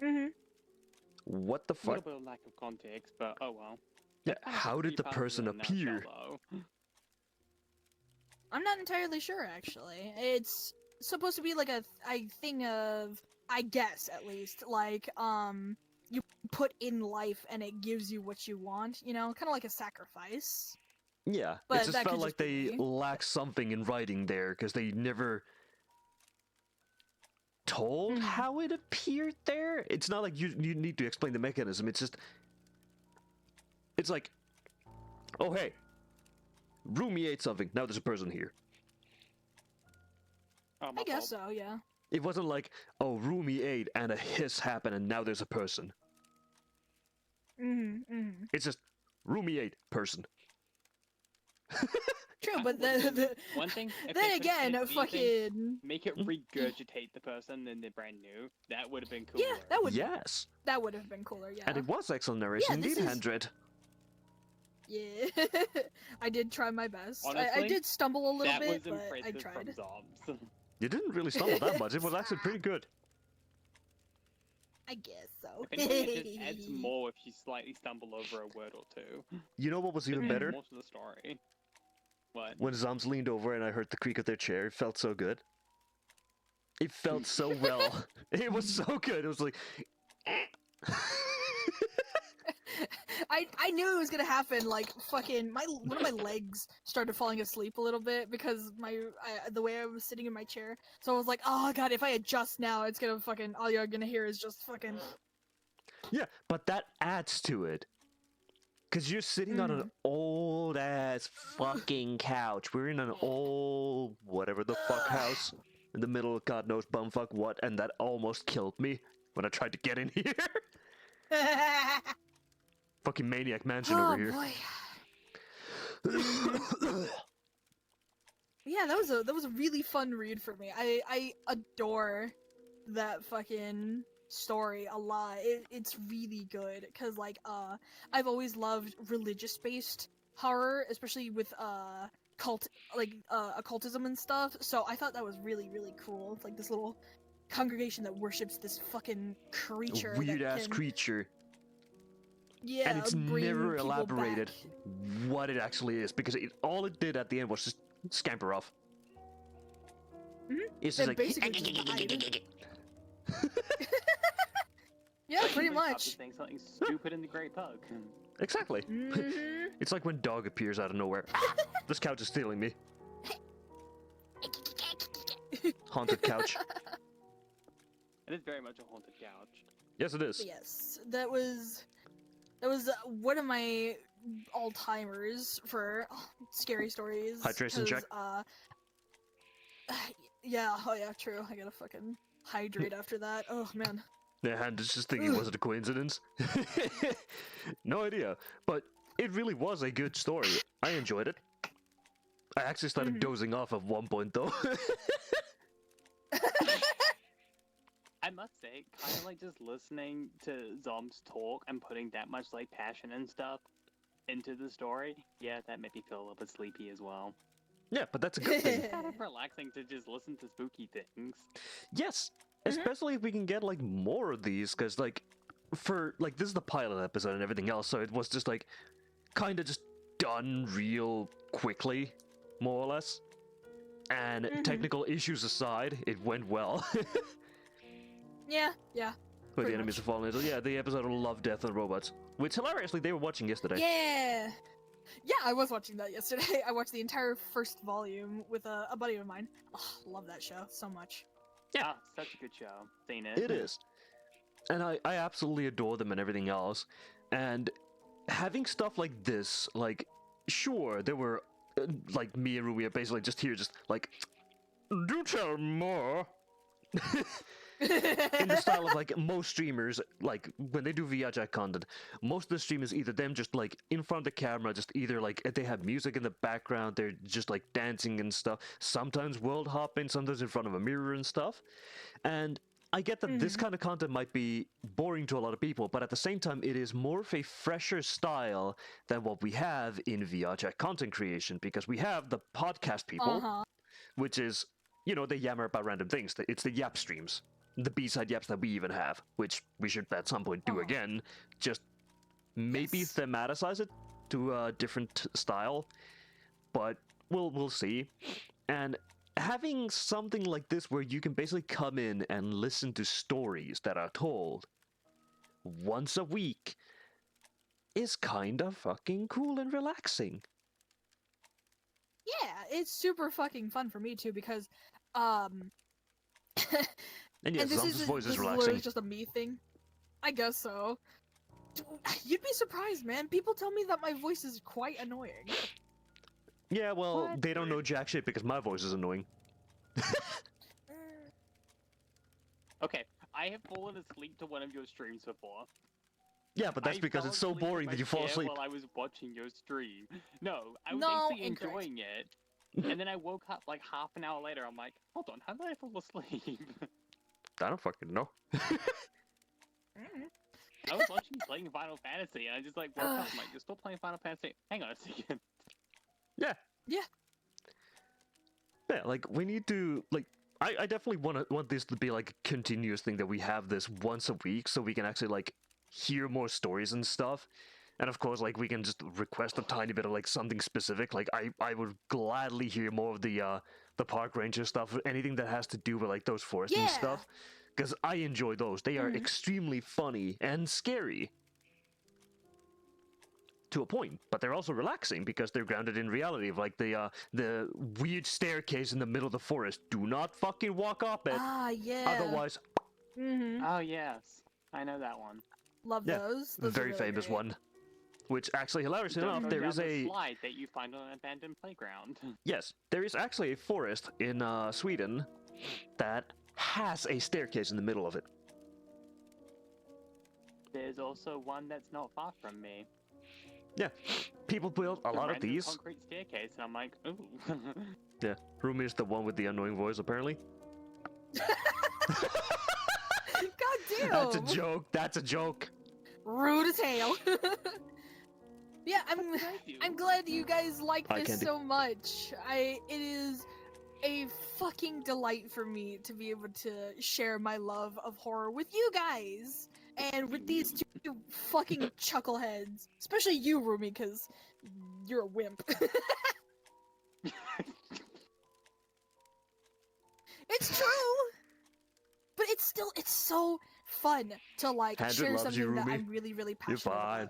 Mm-hmm. What the A little fuck? bit of lack of context, but oh well. Yeah, That's kind of how did the creepypasta person in a nutshell, appear? though. I'm not entirely sure, actually. It's supposed to be like a thing of, I guess at least, like, you put in life and it gives you what you want, you know? Kind of like a sacrifice. Yeah, But it just that felt could like just be they me. lacked something in writing there, because they never told Mhm. how it appeared there. It's not like you need to explain the mechanism, it's just... It's like, oh hey, Rumi ate something, now there's a person here. Oh, my I guess fault. so, yeah. It wasn't like, oh, Rumi ate and a hiss happened and now there's a person. Mm-hmm, mm-hmm. It's just, Rumi ate, person. True, I but would the One thing. if then they could've again, said anything, fucking... make it Mm. regurgitate the person and they're brand new. That would have been cool. Yeah, that would Yes, that would have been cooler, yeah. and it was excellent narration this indeed, is- Handred. Yeah. I did try my best. I Honestly, did stumble a little That bit, was but I impressive tried. from Zobs. You didn't really stumble that much, it was actually pretty good. I guess so. If anything, it just adds more if you slightly stumble over a word or two. You know what was even Mhm. better? More to the story. What? When Zoms leaned over and I heard the creak of their chair, it felt so good. It felt so well. It was so good. It was like... I knew it was gonna happen. Like fucking one of my legs started falling asleep a little bit because the way I was sitting in my chair. So I was like, oh god, if I adjust now, it's gonna fucking all you're gonna hear is just fucking. Yeah, but that adds to it. Because you're sitting on an old ass fucking couch. We're in an old whatever the fuck house in the middle of God knows bumfuck what, and that almost killed me when I tried to get in here. Fucking Maniac Mansion Oh over here. boy. Yeah, that was a really fun read for me. I adore that fucking story a lot. It's really good because like I've always loved religious based horror, especially with occultism and stuff. So I thought that was really cool. It's like this little congregation that worships this fucking creature. Weird that ass can, creature. Yeah, And it's bring never people elaborated back. what it actually is, because all it did at the end was just scamper off. Mhm. It's just It like basically just died. Yeah, Like, pretty you wake up much. to saying something stupid in the Great Pug. Exactly. Mhm. It's like when dog appears out of nowhere. This couch is stealing me. Haunted couch. It is very much a haunted couch. Yes, it is. Yes, that was one of my all-timers for scary stories. Hydration 'cause, check. Yeah, oh yeah, true. I gotta fucking hydrate after that. Oh man. Yeah, and it's just thinking, was it a coincidence? No idea. But it really was a good story. I enjoyed it. I actually started dozing off at one point though. I must say, kind of like just listening to Zombs talk and putting that much like passion and stuff into the story. Yeah, that made me feel a little bit sleepy as well. Yeah, but that's a good thing. It's kind of relaxing to just listen to spooky things. Yes, especially if we can get like more of these, because like for like this is the pilot episode and everything else, so it was just like kind of just done real quickly, more or less. And technical issues aside, it went well. Yeah. Where Pretty the enemies much. are falling into. Yeah, the episode of Love, Death, and Robots, which hilariously they were watching yesterday. Yeah. Yeah, I was watching that yesterday. I watched the entire first volume with a buddy of mine. Oh, love that show so much. Yeah. Ah, such a good show. Seen it. It is. And I absolutely adore them and everything else. And having stuff like this, like, sure, there were, like, me and Ruby are basically just here, just like, do tell more. In the style of like most streamers, like when they do VR chat content, most of the stream is either them just like in front of the camera, just either like they have music in the background, they're just like dancing and stuff, sometimes world hopping, sometimes in front of a mirror and stuff. And I get that this kind of content might be boring to a lot of people, but at the same time it is more of a fresher style than what we have in VR chat content creation, because we have the podcast people, which is, you know, they yammer about random things. It's the yap streams. The B-side yaps that we even have, which we should at some point do again. Just maybe thematize it to a different style, but we'll see. And having something like this where you can basically come in and listen to stories that are told once a week is kind of fucking cool and relaxing. Yeah, it's super fucking fun for me too because And yes, and this Zom's is voice is literally relaxing. just a me thing. I guess so. You'd be surprised, man. People tell me that my voice is quite annoying. Yeah, well, What? they don't know jack shit because my voice is annoying. Okay, I have fallen asleep to one of your streams before. Yeah, but that's I because fell it's so asleep in boring my that you fall chair asleep. while I was watching your stream. No, I was No, actually incorrect. enjoying it. And then I woke up like half an hour later. I'm like, hold on, how did I fall asleep? I don't fucking know. I was watching you playing Final Fantasy, and I just like woke up. I'm like, you're still playing Final Fantasy? Hang on a second. Yeah. Yeah. Yeah, like we need to like. I definitely want this to be like a continuous thing that we have this once a week, so we can actually like hear more stories and stuff. And of course, like we can just request a tiny bit of like something specific. Like I would gladly hear more of the park ranger stuff, anything that has to do with like those foresting Yeah. stuff, because I enjoy those. They are extremely funny and scary to a point, but they're also relaxing because they're grounded in reality. Of like the weird staircase in the middle of the forest. Do not fucking walk up it, Ah, yeah. otherwise. Oh yes, I know that one. Love Yeah, those. Those are very really famous great. one. Which actually, hilariously Don't enough, go there down is the a slide that you find on an abandoned playground. yes, there is actually a forest in Sweden that has a staircase in the middle of it. There's also one that's not far from me. Yeah, people build a lot of random these. concrete staircase, and I'm like, ooh. Yeah, Rumi is the one with the annoying voice, apparently. God damn. That's a joke. That's a joke. Rude as hell. Yeah, What did I do? I'm glad you guys like Eye this candy. so much. It is a fucking delight for me to be able to share my love of horror with you guys and with these two fucking chuckleheads, especially you, Rumi, because you're a wimp. It's true, but it's so fun to like Handed share loves you, something that Rumi. I'm really You're passionate fine.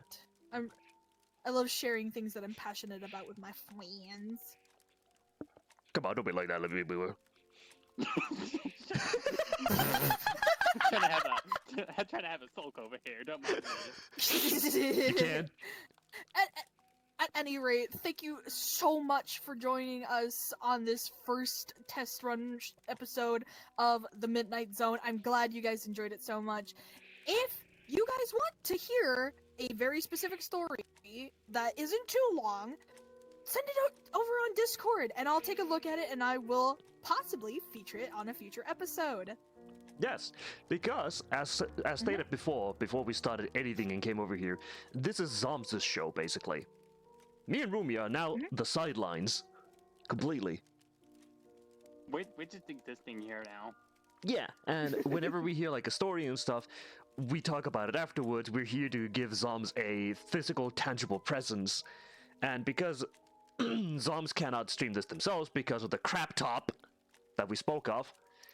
about. I love sharing things that I'm passionate about with my friends. Come on, don't be like that, Olivia Booer. I'm trying to have a sulk over here. Don't mind me. You can. At any rate, thank you so much for joining us on this first test run episode of The Midnight Zone. I'm glad you guys enjoyed it so much. If you guys want to hear a very specific story that isn't too long, send it out over on Discord, and I'll take a look at it, and I will possibly feature it on a future episode. Yes, because as stated before we started editing and came over here, this is Zoms' show basically. Me and Rumi are now the sidelines, completely. We're just existing here now. Yeah, and whenever we hear like a story and stuff, we talk about it afterwards. We're here to give Zoms a physical, tangible presence, and because Zoms cannot stream this themselves because of the crap top that we spoke of.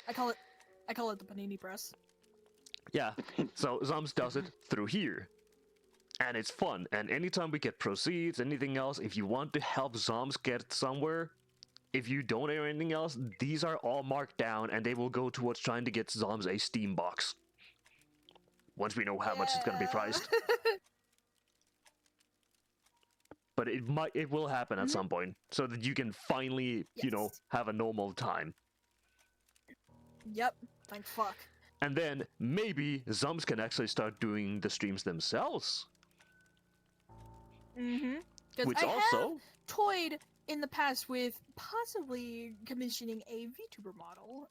I call it the Panini Press. Yeah, so Zoms does it through here. And it's fun, and anytime we get proceeds, anything else, if you want to help Zoms get somewhere, if you donate or anything else, these are all marked down, and they will go towards trying to get Zoms a Steam box. Once we know how much it's going to be priced. But it will happen at some point, so that you can finally, you know, Yes. have a normal time. Yep. Thank fuck. And then maybe Zoms can actually start doing the streams themselves. Because Which I also, have toyed in the past with possibly commissioning a VTuber model.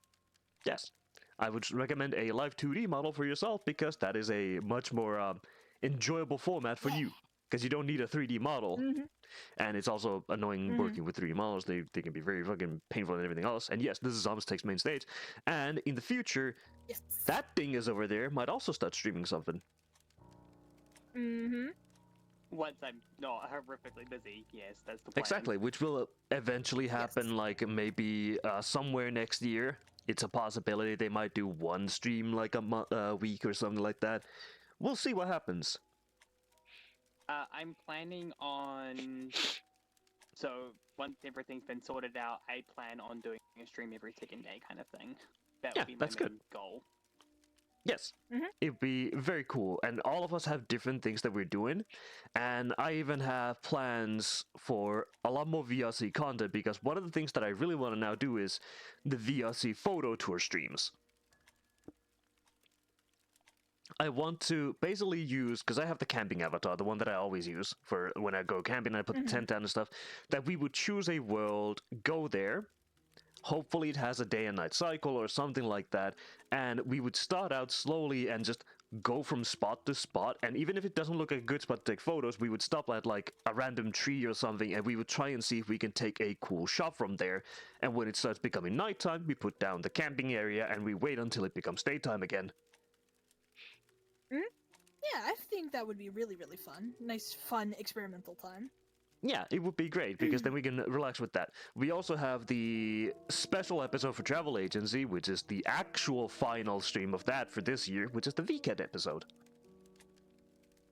yes, I would recommend a live 2D model for yourself because that is a much more enjoyable format for you. Because you don't need a 3D model. And it's also annoying working with 3D models. They can be very fucking painful and everything else. And yes, this is Zoms Takes main stage. And in the future, Yes. that thing is over there might also start streaming something. Once I'm not horrifically busy, yes, that's the plan. Exactly, which will eventually happen like maybe somewhere next year. It's a possibility they might do one stream like a week or something like that. We'll see what happens. I'm planning on. So once everything's been sorted out, I plan on doing a stream every second day, kind of thing. That Yeah, would be my that's good. main goal. Yes, it'd be very cool. And all of us have different things that we're doing. And I even have plans for a lot more VRC content because one of the things that I really want to now do is the VRC photo tour streams. I want to basically use, because I have the camping avatar, the one that I always use for when I go camping and I put the tent down and stuff, that we would choose a world, go there. Hopefully it has a day and night cycle or something like that, and we would start out slowly and just go from spot to spot, and even if it doesn't look like a good spot to take photos, we would stop at like a random tree or something, and we would try and see if we can take a cool shot from there, and when it starts becoming nighttime, we put down the camping area and we wait until it becomes daytime again. Yeah, I think that would be really, really fun. Nice, fun, experimental time. Yeah, it would be great because then we can relax with that. We also have the special episode for Travel Agency, which is the actual final stream of that for this year, which is the VCAT episode.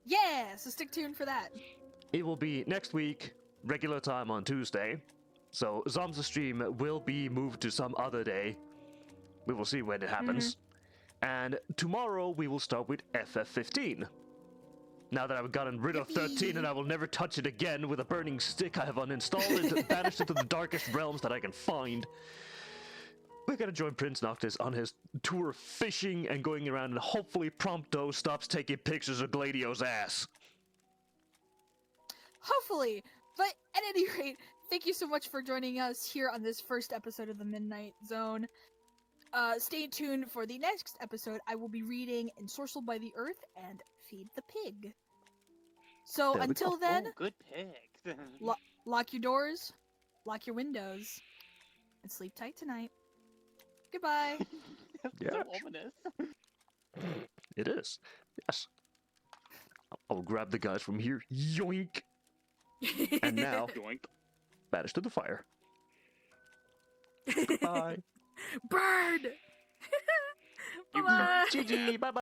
Yeah, so stick tuned for that. It will be next week, regular time on Tuesday. So Zoms' stream will be moved to some other day. We will see when it happens. And tomorrow we will start with FF15. Now that I've gotten rid of 13 and I will never touch it again with a burning stick I have uninstalled and banished into the darkest realms that I can find. We're gonna join Prince Noctis on his tour of fishing and going around, and hopefully Prompto stops taking pictures of Gladio's ass. Hopefully. But at any rate, thank you so much for joining us here on this first episode of the Midnight Zone. Stay tuned for the next episode. I will be reading Ensorcelled by the Earth and Feed the Pig. So There we until go. then, Oh, good pick. lock your doors, lock your windows, and sleep tight tonight. Goodbye. Yeah. So ominous. It is. Yes. I'll grab the guys from here. Yoink! And now, Yoink. banish to the fire. Bye. Bird! You Bye-bye. GG. Bye bye.